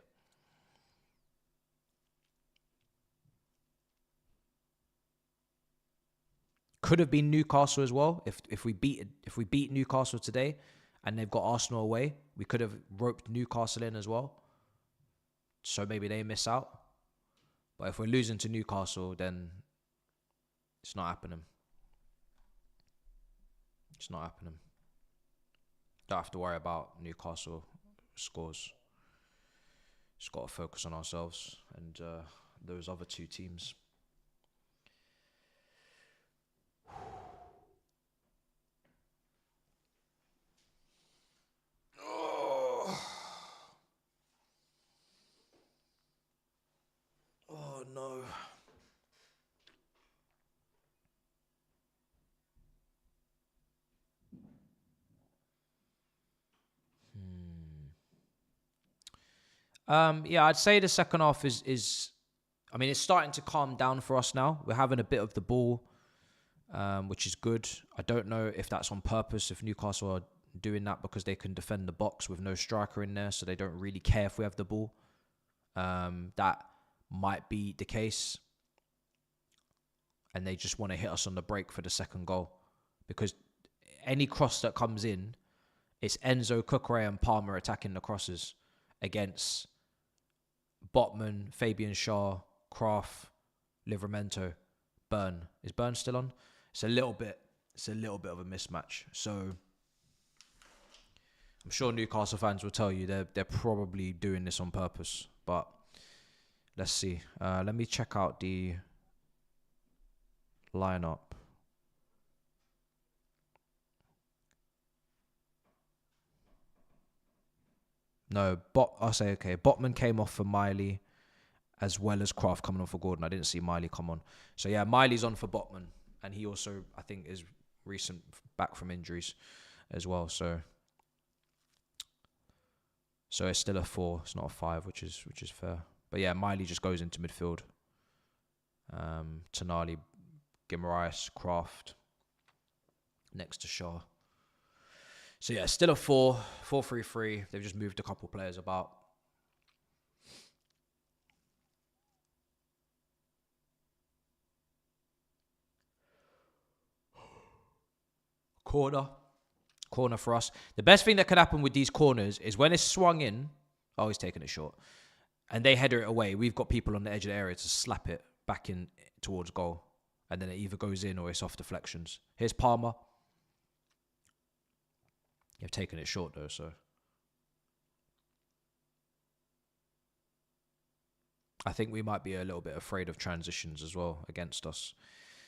Speaker 2: Could have been Newcastle as well. If we beat Newcastle today, and they've got Arsenal away, we could have roped Newcastle in as well. So maybe they miss out. But if we're losing to Newcastle, then it's not happening. It's not happening. Don't have to worry about Newcastle scores. Just got to focus on ourselves and those other two teams. Oh no. Yeah, I'd say the second half is I mean, it's starting to calm down for us now. We're having a bit of the ball, which is good. I don't know if that's on purpose, if Newcastle are doing that because they can defend the box with no striker in there, so they don't really care if we have the ball. That might be the case. And they just want to hit us on the break for the second goal. Because any cross that comes in, it's Enzo, Cucurella and Palmer attacking the crosses against Botman, Fabian Shaw, Kraft, Livramento, Burn. Is Burn still on? It's a little bit of a mismatch. So I'm sure Newcastle fans will tell you they're probably doing this on purpose. But let's see. Let me check out the lineup. No, I'll say okay. Botman came off for Miley, as well as Kraft coming on for Gordon. I didn't see Miley come on. So yeah, Miley's on for Botman, and he also I think is recent back from injuries as well. So it's still a 4. It's not a 5, which is fair. But yeah, Miley just goes into midfield. Tonali, Guimaraes, Kraft next to Shaw. So yeah, still a 4-3-3. They've just moved a couple players about. Corner for us. The best thing that could happen with these corners is when it's swung in. Oh, he's taking it short. And they header it away. We've got people on the edge of the area to slap it back in towards goal. And then it either goes in or it's off deflections. Here's Palmer. You've taken it short though, so. I think we might be a little bit afraid of transitions as well against us.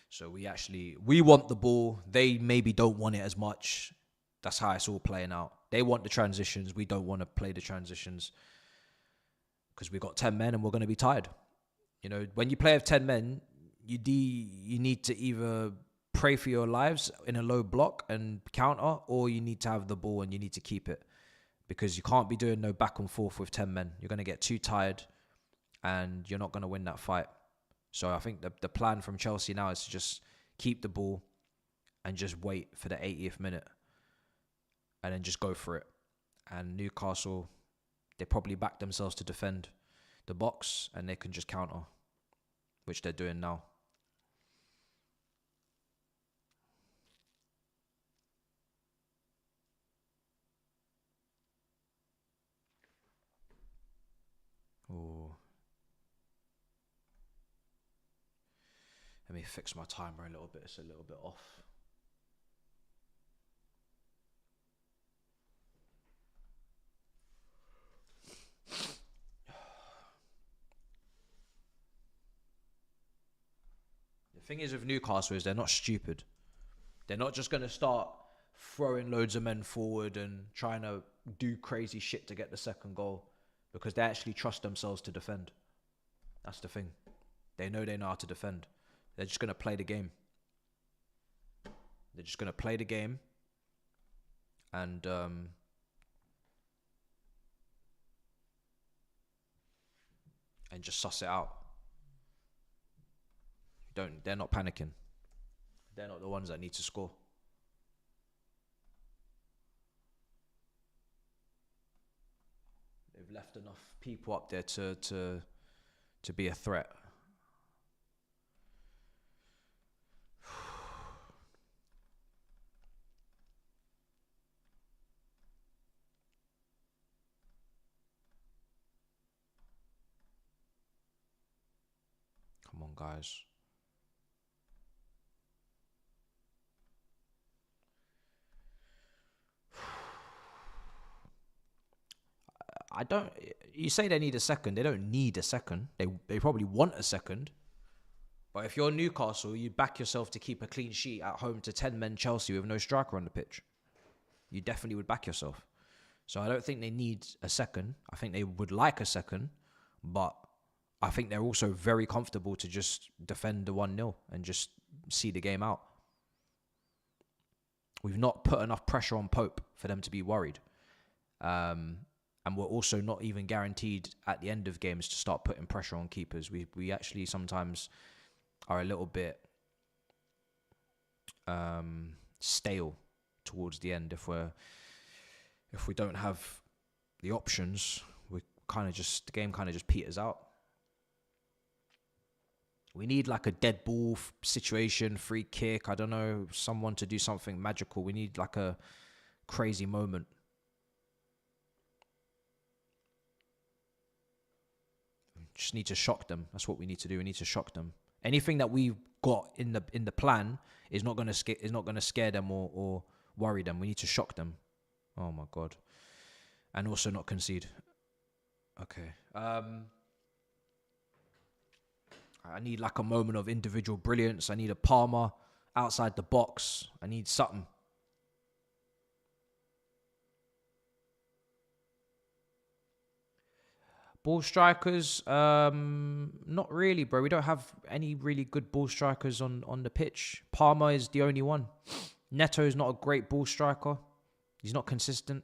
Speaker 2: So we want the ball. They maybe don't want it as much. That's how it's all playing out. They want the transitions. We don't want to play the transitions because we got 10 men and we're going to be tired. You know, when you play with 10 men, you need to either pray for your lives in a low block and counter, or you need to have the ball and you need to keep it because you can't be doing no back and forth with 10 men. You're going to get too tired and you're not going to win that fight. So I think the plan from Chelsea now is to just keep the ball and just wait for the 80th minute and then just go for it. And Newcastle, they probably back themselves to defend the box and they can just counter, which they're doing now. Ooh. Let me fix my timer a little bit. It's a little bit off. The thing is with Newcastle is they're not stupid. They're not just going to start throwing loads of men forward and trying to do crazy shit to get the second goal because they actually trust themselves to defend. That's the thing. They know how to defend. They're just going to play the game. They're just going to play the game and just suss it out. They're not panicking. They're not the ones that need to score. They've left enough people up there to be a threat. Come on, guys. You say they need a second. They don't need a second. They probably want a second. But if you're Newcastle, you back yourself to keep a clean sheet at home to 10 men Chelsea with no striker on the pitch. You definitely would back yourself. So I don't think they need a second. I think they would like a second. But I think they're also very comfortable to just defend the 1-0 and just see the game out. We've not put enough pressure on Pope for them to be worried. And we're also not even guaranteed at the end of games to start putting pressure on keepers. We actually sometimes are a little bit stale towards the end. If we don't have the options, the game kind of just peters out. We need like a dead ball situation, free kick, I don't know, someone to do something magical. We need like a crazy moment. We just need to shock them. That's what we need to do. We need to shock them. Anything that we've got in the plan is not going to scare them or worry them. We need to shock them. Oh my God. And also not concede. Okay. I need like a moment of individual brilliance. I need a Palmer outside the box. I need something. Ball strikers, not really, bro. We don't have any really good ball strikers on the pitch. Palmer is the only one. Neto is not a great ball striker. He's not consistent.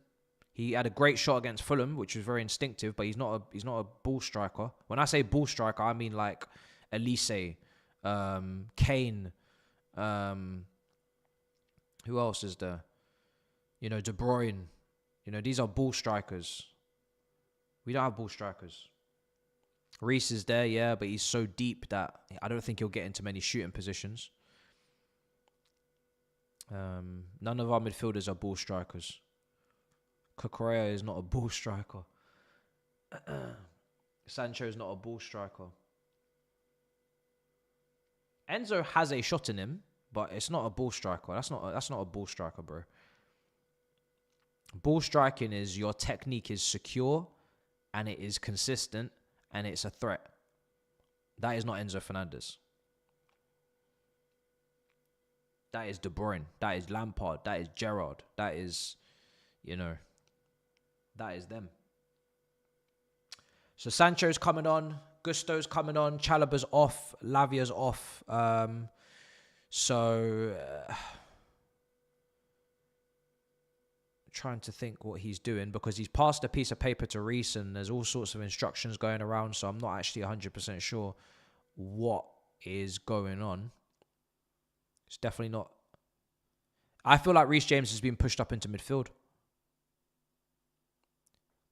Speaker 2: He had a great shot against Fulham, which was very instinctive, but he's not a ball striker. When I say ball striker, I mean like Elise, Kane, who else is there? De Bruyne. These are ball strikers. We don't have ball strikers. Reece is there, yeah, but he's so deep that I don't think he'll get into many shooting positions. None of our midfielders are ball strikers. Cucurella is not a ball striker. Sancho is not a ball striker. Enzo has a shot in him, but it's not a ball striker. That's not a ball striker, bro. Ball striking is your technique is secure, and it is consistent, and it's a threat. That is not Enzo Fernandez. That is De Bruyne. That is Lampard. That is Gerrard. That is, that is them. So Sancho's coming on. Gusto's coming on. Chalobah's off. Lavia's off. Trying to think what he's doing because he's passed a piece of paper to Reece and there's all sorts of instructions going around, so I'm not actually 100% sure what is going on. It's definitely not. I feel like Reece James has been pushed up into midfield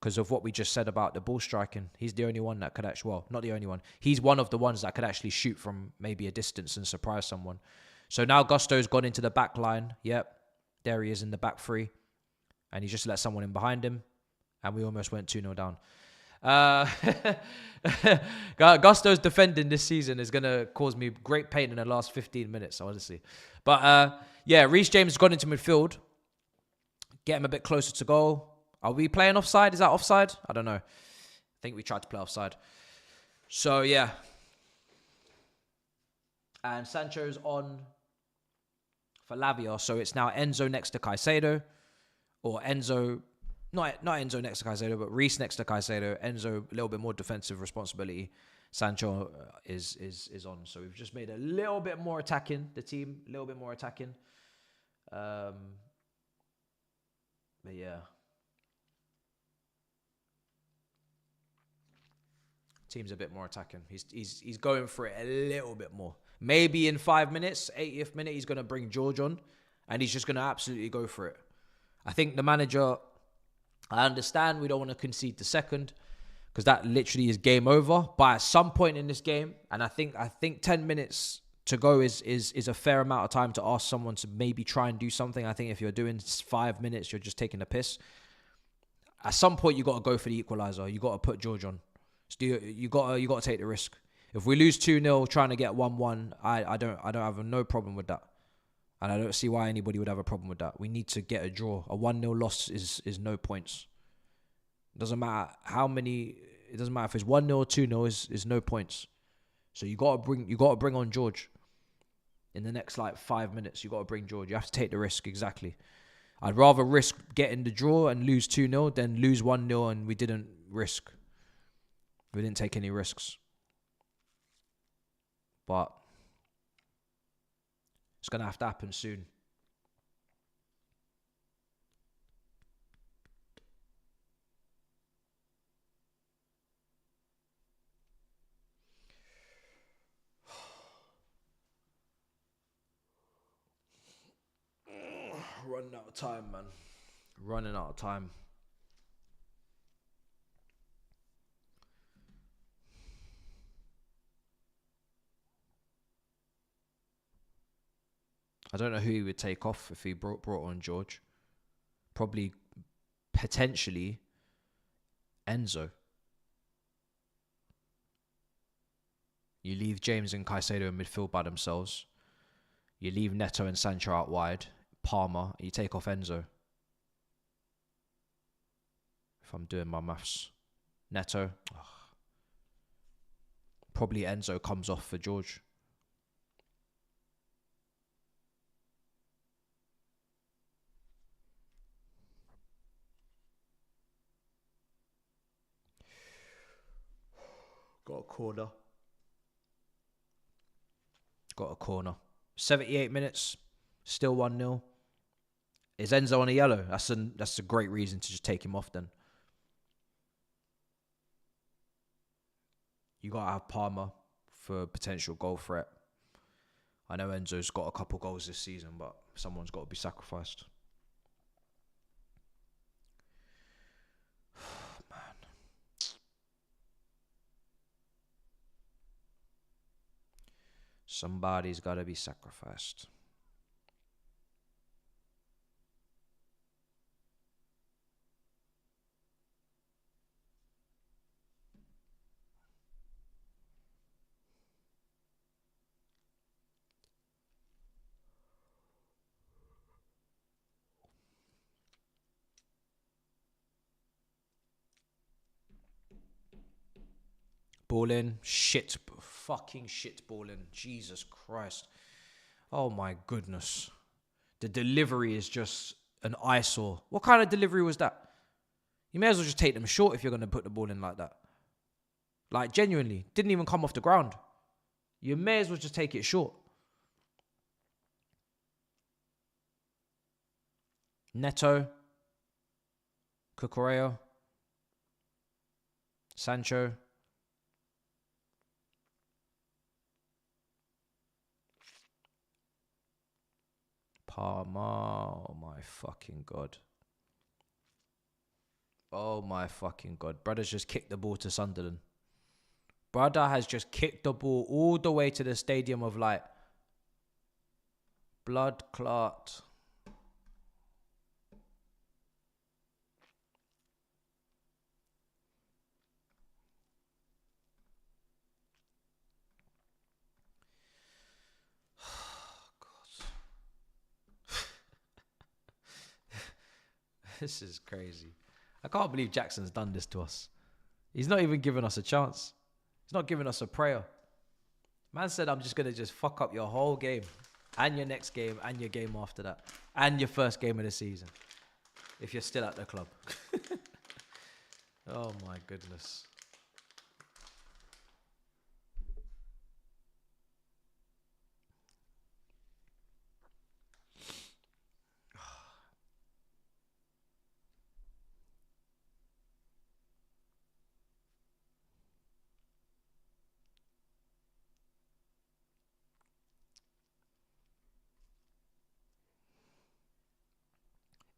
Speaker 2: because of what we just said about the ball striking. He's the only one that could actually, well, not the only one. He's one of the ones that could actually shoot from maybe a distance and surprise someone. So now Gusto's gone into the back line. Yep, there he is in the back three. And he just let someone in behind him. And we almost went 2-0 down. Gusto's defending this season is going to cause me great pain in the last 15 minutes, honestly. But, Reece James has gone into midfield. Get him a bit closer to goal. Are we playing offside? Is that offside? I don't know. I think we tried to play offside. So, yeah. And Sancho's on for Lavia. So it's now Enzo next to Caicedo. Or Enzo, not Enzo next to Caicedo, but Reece next to Caicedo. Enzo, a little bit more defensive responsibility. Sancho is on. So we've just made a little bit more attacking, the team. A little bit more attacking. But yeah. Team's a bit more attacking. He's going for it a little bit more. Maybe in 5 minutes, 80th minute, he's going to bring George on. And he's just going to absolutely go for it. I think the manager, I understand we don't want to concede the second because that literally is game over. But at some point in this game, and I think 10 minutes to go is a fair amount of time to ask someone to maybe try and do something. I think if you're doing 5 minutes, you're just taking a piss. At some point, you got to go for the equaliser. You got to put George on. So you got to take the risk. If we lose 2-0 trying to get 1-1, I don't have no problem with that. And I don't see why anybody would have a problem with that. We need to get a draw. A 1-0 loss is no points. Doesn't matter how many. It doesn't matter if it's 1-0 or 2-0. Is no points. So you gotta bring on George. In the next like 5 minutes, you gotta bring George. You have to take the risk. Exactly. I'd rather risk getting the draw and lose 2-0 than lose 1-0 and we didn't risk. We didn't take any risks. But it's gonna have to happen soon. Running out of time, man. Running out of time. I don't know who he would take off if he brought on George. Probably, potentially, Enzo. You leave James and Caicedo in midfield by themselves. You leave Neto and Sancho out wide. Palmer, you take off Enzo. If I'm doing my maths. Neto. Ugh. Probably Enzo comes off for George. Got a corner. 78 minutes. Still 1-0. Is Enzo on a yellow? That's a great reason to just take him off then. You got to have Palmer for potential goal threat. I know Enzo's got a couple goals this season, but someone's got to be sacrificed. Man. Somebody's got to be sacrificed. Ball in. Fucking shit ball in. Jesus Christ. Oh my goodness. The delivery is just an eyesore. What kind of delivery was that? You may as well just take them short if you're going to put the ball in like that. Like, genuinely. Didn't even come off the ground. You may as well just take it short. Neto. Cucurella. Sancho. Palmer. Oh my fucking God. Oh my fucking God. Brother's just kicked the ball to Sunderland. Brother has just kicked the ball all the way to the Stadium of Light. Blood clot. This is crazy. I can't believe Jackson's done this to us. He's not even giving us a chance. He's not giving us a prayer. Man said, I'm just going to just fuck up your whole game and your next game and your game after that and your first game of the season if you're still at the club. Oh my goodness.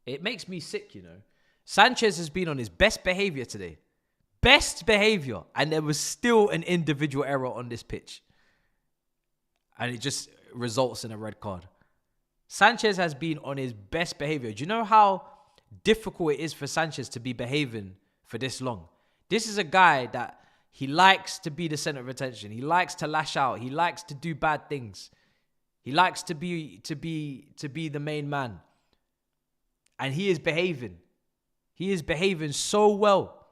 Speaker 2: It makes me sick, you know. Sanchez has been on his best behavior today. Best behavior. And there was still an individual error on this pitch. And it just results in a red card. Sanchez has been on his best behavior. Do you know how difficult it is for Sanchez to be behaving for this long? This is a guy that he likes to be the center of attention. He likes to lash out. He likes to do bad things. He likes to be the main man. And he is behaving. He is behaving so well.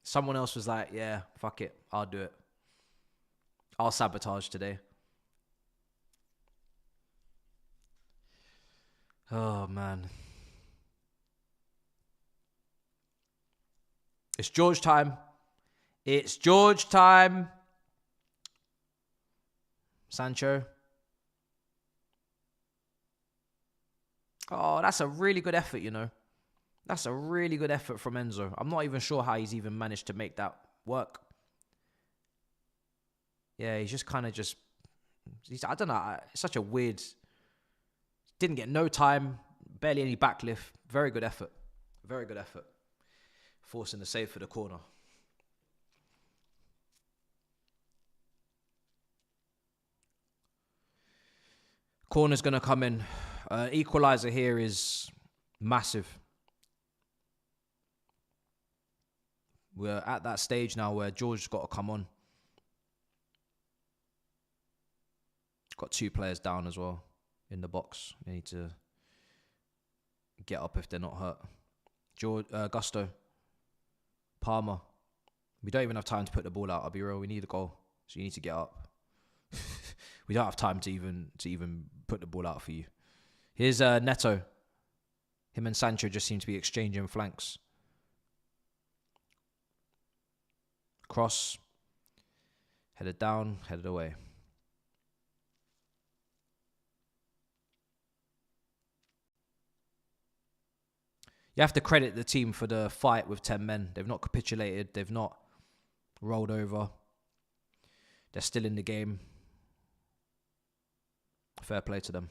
Speaker 2: Someone else was like, yeah, fuck it, I'll do it. I'll sabotage today. Oh, man. It's George time. It's George time. Sancho. Oh, that's a really good effort, you know. That's a really good effort from Enzo. I'm not even sure how he's even managed to make that work. Yeah, he's just kind of just... I don't know. It's such a weird... Didn't get no time. Barely any backlift. Very good effort. Very good effort. Forcing the save for the corner. Corner's going to come in. Equalizer here is massive. We're at that stage now where George's got to come on. Got 2 players down as well in the box. They need to get up if they're not hurt. Gusto. Palmer. We don't even have time to put the ball out. I'll be real. We need a goal. So you need to get up. We don't have time to even put the ball out for you. Here's Neto. Him and Sancho just seem to be exchanging flanks. Cross. Headed down, headed away. You have to credit the team for the fight with 10 men. They've not capitulated. They've not rolled over. They're still in the game. Fair play to them.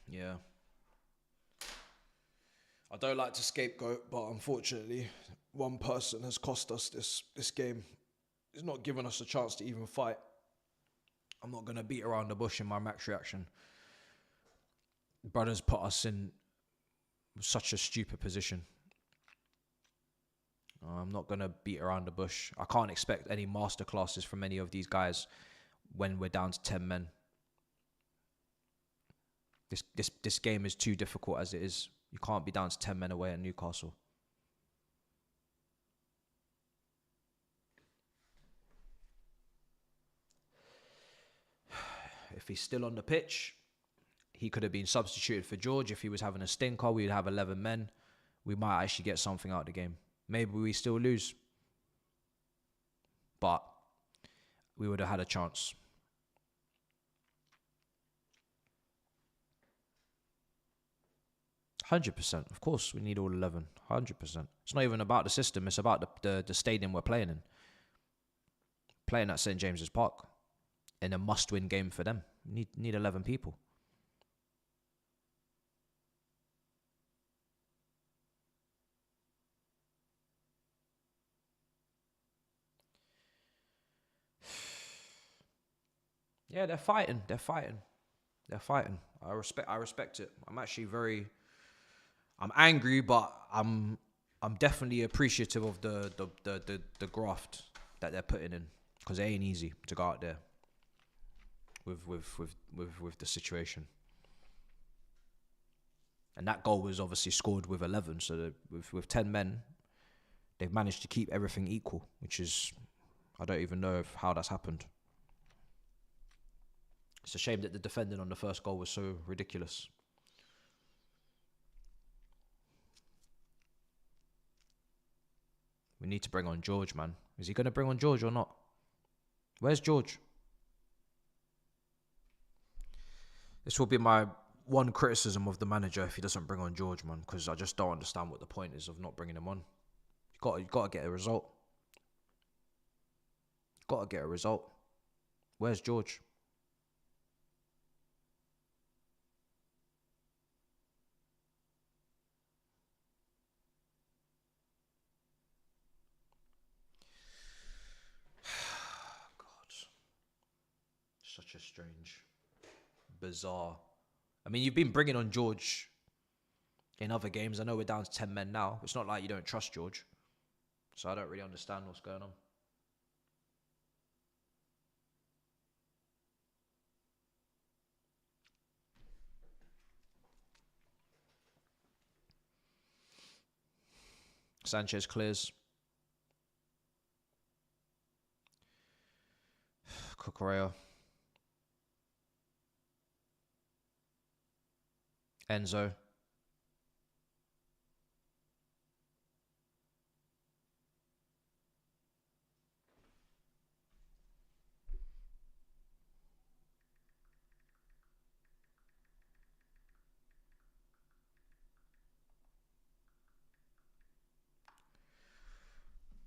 Speaker 2: Yeah. I don't like to scapegoat, but unfortunately, one person has cost us this game. He's not given us a chance to even fight. I'm not going to beat around the bush in my max reaction. Brothers put us in such a stupid position. I'm not going to beat around the bush. I can't expect any masterclasses from any of these guys when we're down to 10 men. This game is too difficult as it is. You can't be down to 10 men away at Newcastle. If he's still on the pitch, he could have been substituted for George. If he was having a stinker, we'd have 11 men. We might actually get something out of the game. Maybe we still lose. But we would have had a chance. %. Of course, we need all 11. 100%. It's not even about the system. It's about the stadium we're playing in. Playing at St. James's Park. In a must-win game for them. Need 11 people. Yeah, they're fighting. I respect it. I'm angry, but I'm definitely appreciative of the graft that they're putting in, because it ain't easy to go out there with the situation. And that goal was obviously scored with 11, so that with 10 men, they've managed to keep everything equal, which is, I don't even know how that's happened. It's a shame that the defending on the first goal was so ridiculous. We need to bring on George, man. Is he going to bring on George or not? Where's George? This will be my one criticism of the manager if he doesn't bring on George, man, because I just don't understand what the point is of not bringing him on. You got to get a result. Got to get a result. Where's George? Such a strange, bizarre. I mean, you've been bringing on George in other games. I know we're down to 10 men now. It's not like you don't trust George. So I don't really understand what's going on. Sanchez clears. Cucurella. Enzo.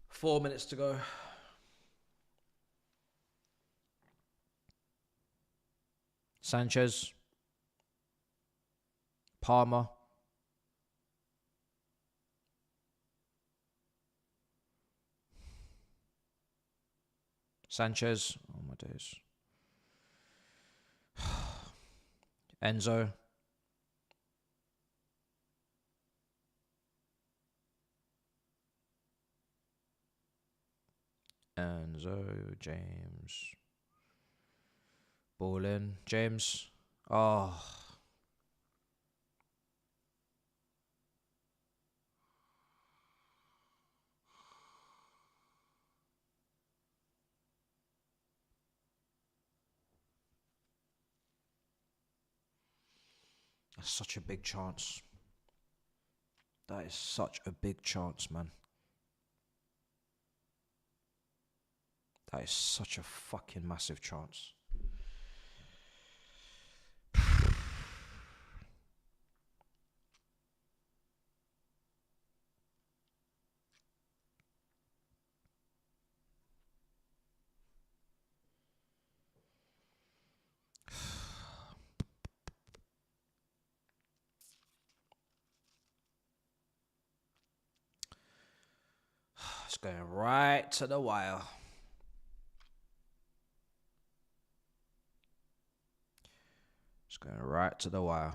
Speaker 2: Four minutes to go. Sanchez. Palmer. Sanchez. Oh my days. Enzo. Enzo. James. Ball in. James. Oh. That's such a big chance. That is such a big chance, man. That is such a fucking massive chance. It's going right to the wire. It's going right to the wire.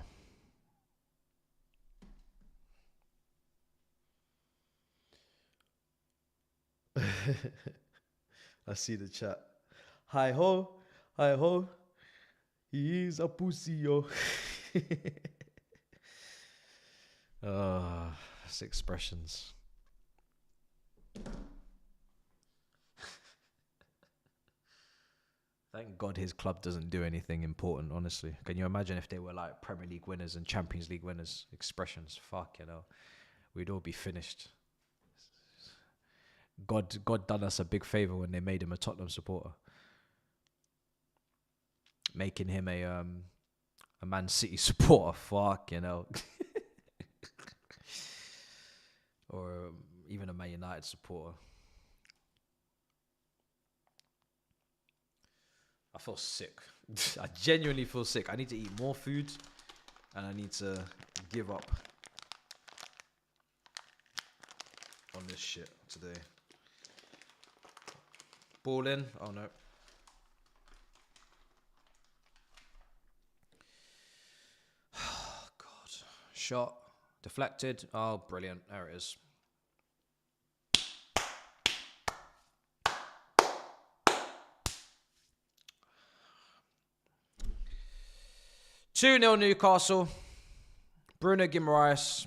Speaker 1: I see the chat. Hi ho, hi ho. He's a pussy, yo. That's expressions.
Speaker 2: Thank God his club doesn't do anything important, honestly. Can you imagine if they were like Premier League winners and Champions League winners? Expressions, fuck, you know. We'd all be finished. God done us a big favour when they made him a Tottenham supporter. Making him a Man City supporter, fuck, you know. Or even a Man United supporter. I feel sick. I genuinely feel sick. I need to eat more food and I need to give up on this shit today. Ball in. Oh no. Oh God. Shot. Deflected. Oh, brilliant. There it is. Two 0 Newcastle. Bruno Guimaraes.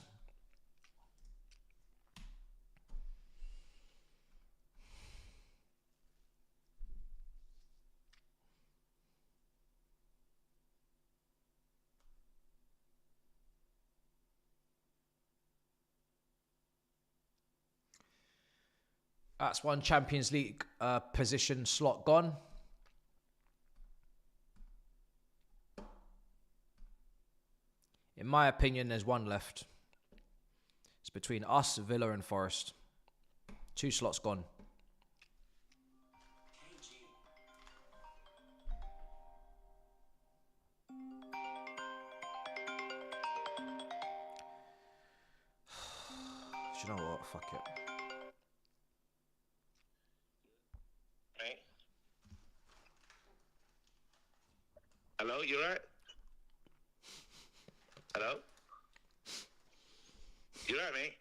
Speaker 2: That's one Champions League position slot gone. In my opinion, there's one left. It's between us, Villa and Forest. Two slots gone. Do you know what? Fuck it.
Speaker 4: Right. Hello, you alright? Hello? You alright, mate?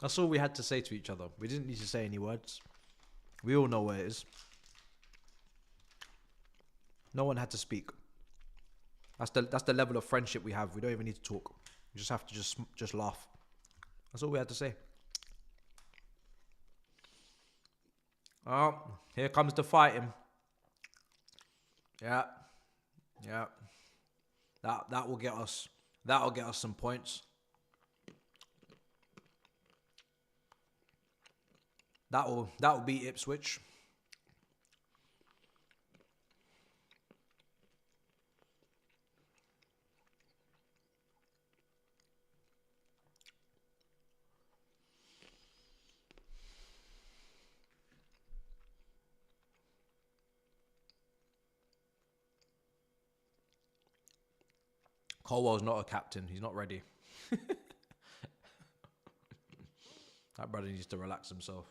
Speaker 2: That's all we had to say to each other. We didn't need to say any words. We all know where it is. No one had to speak. That's the level of friendship we have. We don't even need to talk. We just have to just laugh. That's all we had to say. Oh, here comes the fighting. Yeah. That will get us. That'll get us some points. That'll beat Ipswich. Colwell's not a captain. He's not ready. That brother needs to relax himself.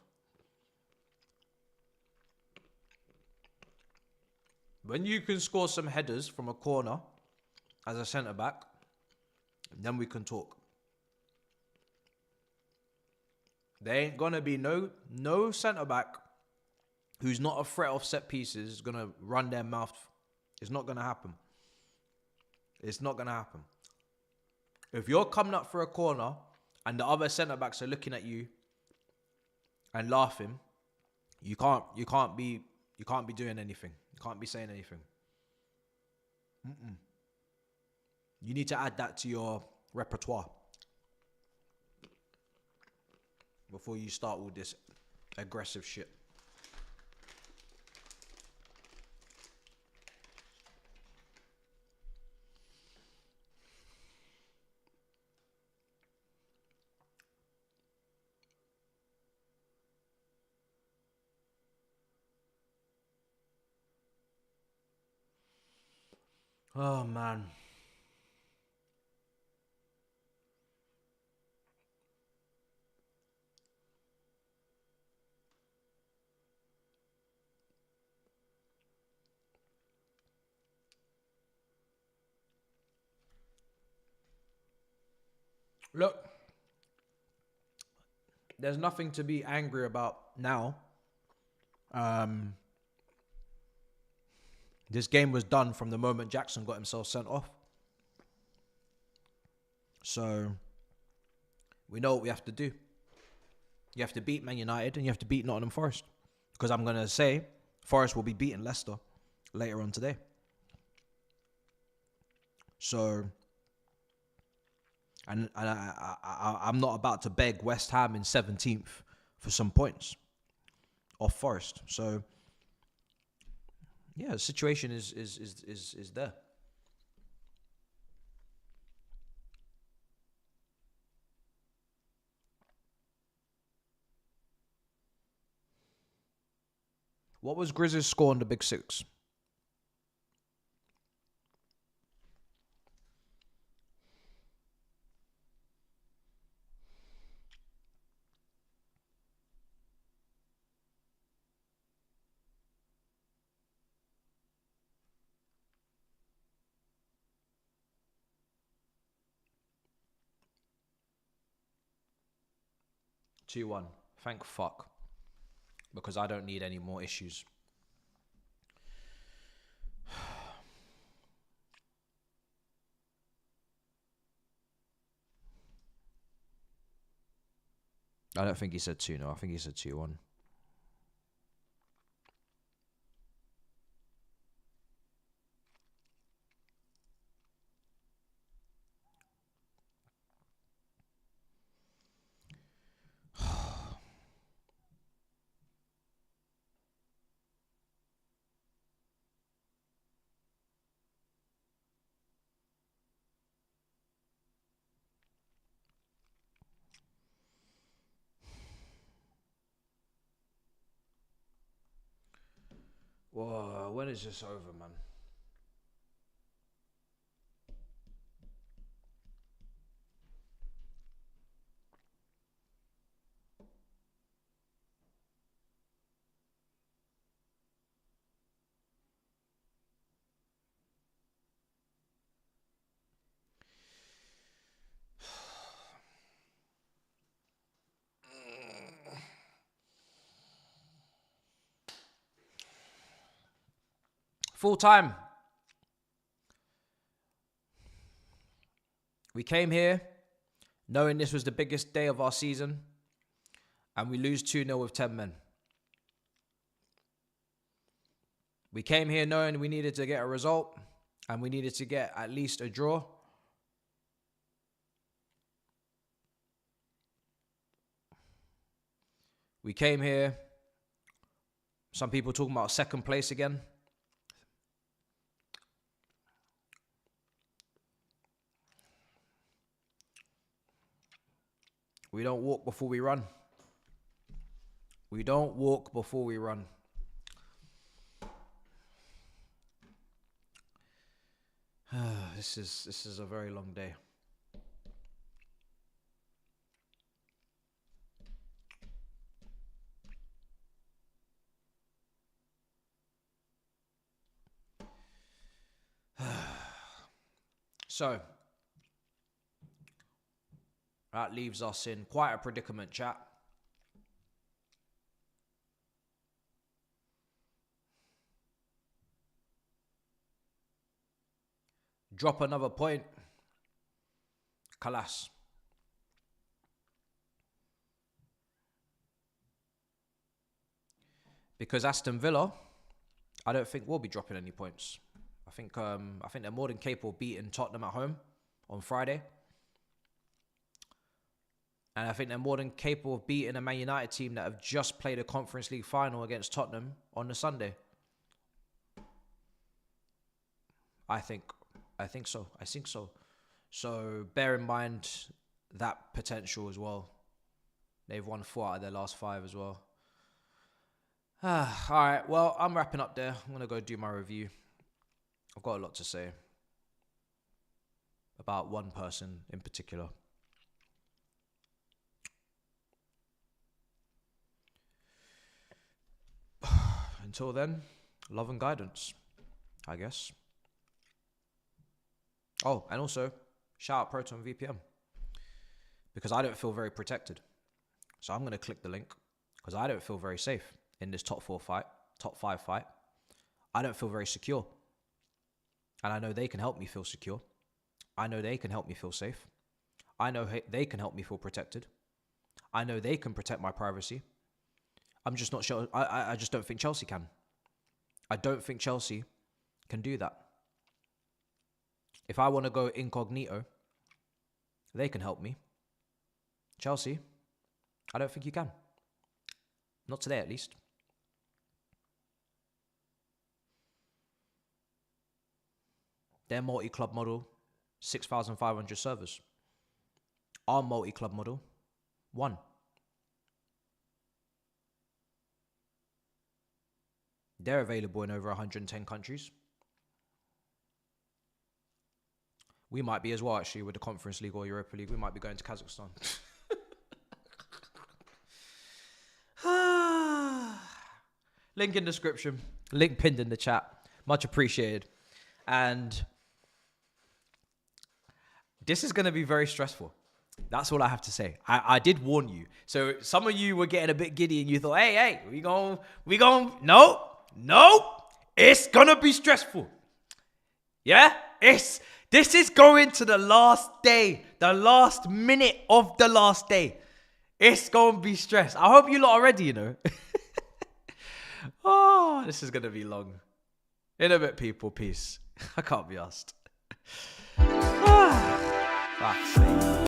Speaker 2: When you can score some headers from a corner as a centre-back, then we can talk. There ain't going to be no centre-back who's not a threat of set pieces is going to run their mouth. It's not going to happen. It's not going to happen. If you're coming up for a corner and the other centre-backs are looking at you and laughing, you can't be doing anything. You can't be saying anything. You need to add that to your repertoire before you start all this aggressive shit. Oh, man. Look, there's nothing to be angry about now. This game was done from the moment Jackson got himself sent off. So, we know what we have to do. You have to beat Man United and you have to beat Nottingham Forest. Because I'm going to say, Forest will be beating Leicester later on today. So, and I'm not about to beg West Ham in 17th for some points off Forest. So, yeah, the situation is there. What was Grizz's score on the Big Six? Two-1. Thank fuck. Because I don't need any more issues. I don't think he said 2-0. I think he said 2-1. Whoa, when is this over, man? Full time. We came here knowing this was the biggest day of our season, and we lose 2-0 with 10 men. We came here knowing we needed to get a result, and we needed to get at least a draw. We came here, some people talking about second place again. We don't walk before we run. We don't walk before we run. This is a very long day. So, that leaves us in quite a predicament, chat. Drop another point. Kalas. Because Aston Villa, I don't think we'll be dropping any points. I think they're more than capable of beating Tottenham at home on Friday. And I think they're more than capable of beating a Man United team that have just played a Conference League final against Tottenham on the Sunday. I think so. So bear in mind that potential as well. They've won 4 out of their last 5 as well. All right, well, I'm wrapping up there. I'm going to go do my review. I've got a lot to say about one person in particular. Until then, love and guidance, I guess. Oh, and also, shout out ProtonVPN. Because I don't feel very protected. So I'm going to click the link. Because I don't feel very safe in this top 5 fight. I don't feel very secure. And I know they can help me feel secure. I know they can help me feel safe. I know they can help me feel protected. I know they can protect my privacy. I'm just not sure. I just don't think Chelsea can. I don't think Chelsea can do that. If I want to go incognito, they can help me. Chelsea, I don't think you can. Not today, at least. Their multi-club model, 6,500 servers. Our multi-club model, 1. They're available in over 110 countries. We might be as well, actually, with the Conference League or Europa League. We might be going to Kazakhstan. Link in description. Link pinned in the chat. Much appreciated. And this is going to be very stressful. That's all I have to say. I did warn you. So some of you were getting a bit giddy and you thought, hey, we gon' no, it's going to be stressful. Yeah? This is going to the last day, the last minute of the last day. It's going to be stress. I hope you lot are ready, you know. Oh, this is going to be long. In a bit, people. Peace. I can't be asked. Fuck's sake.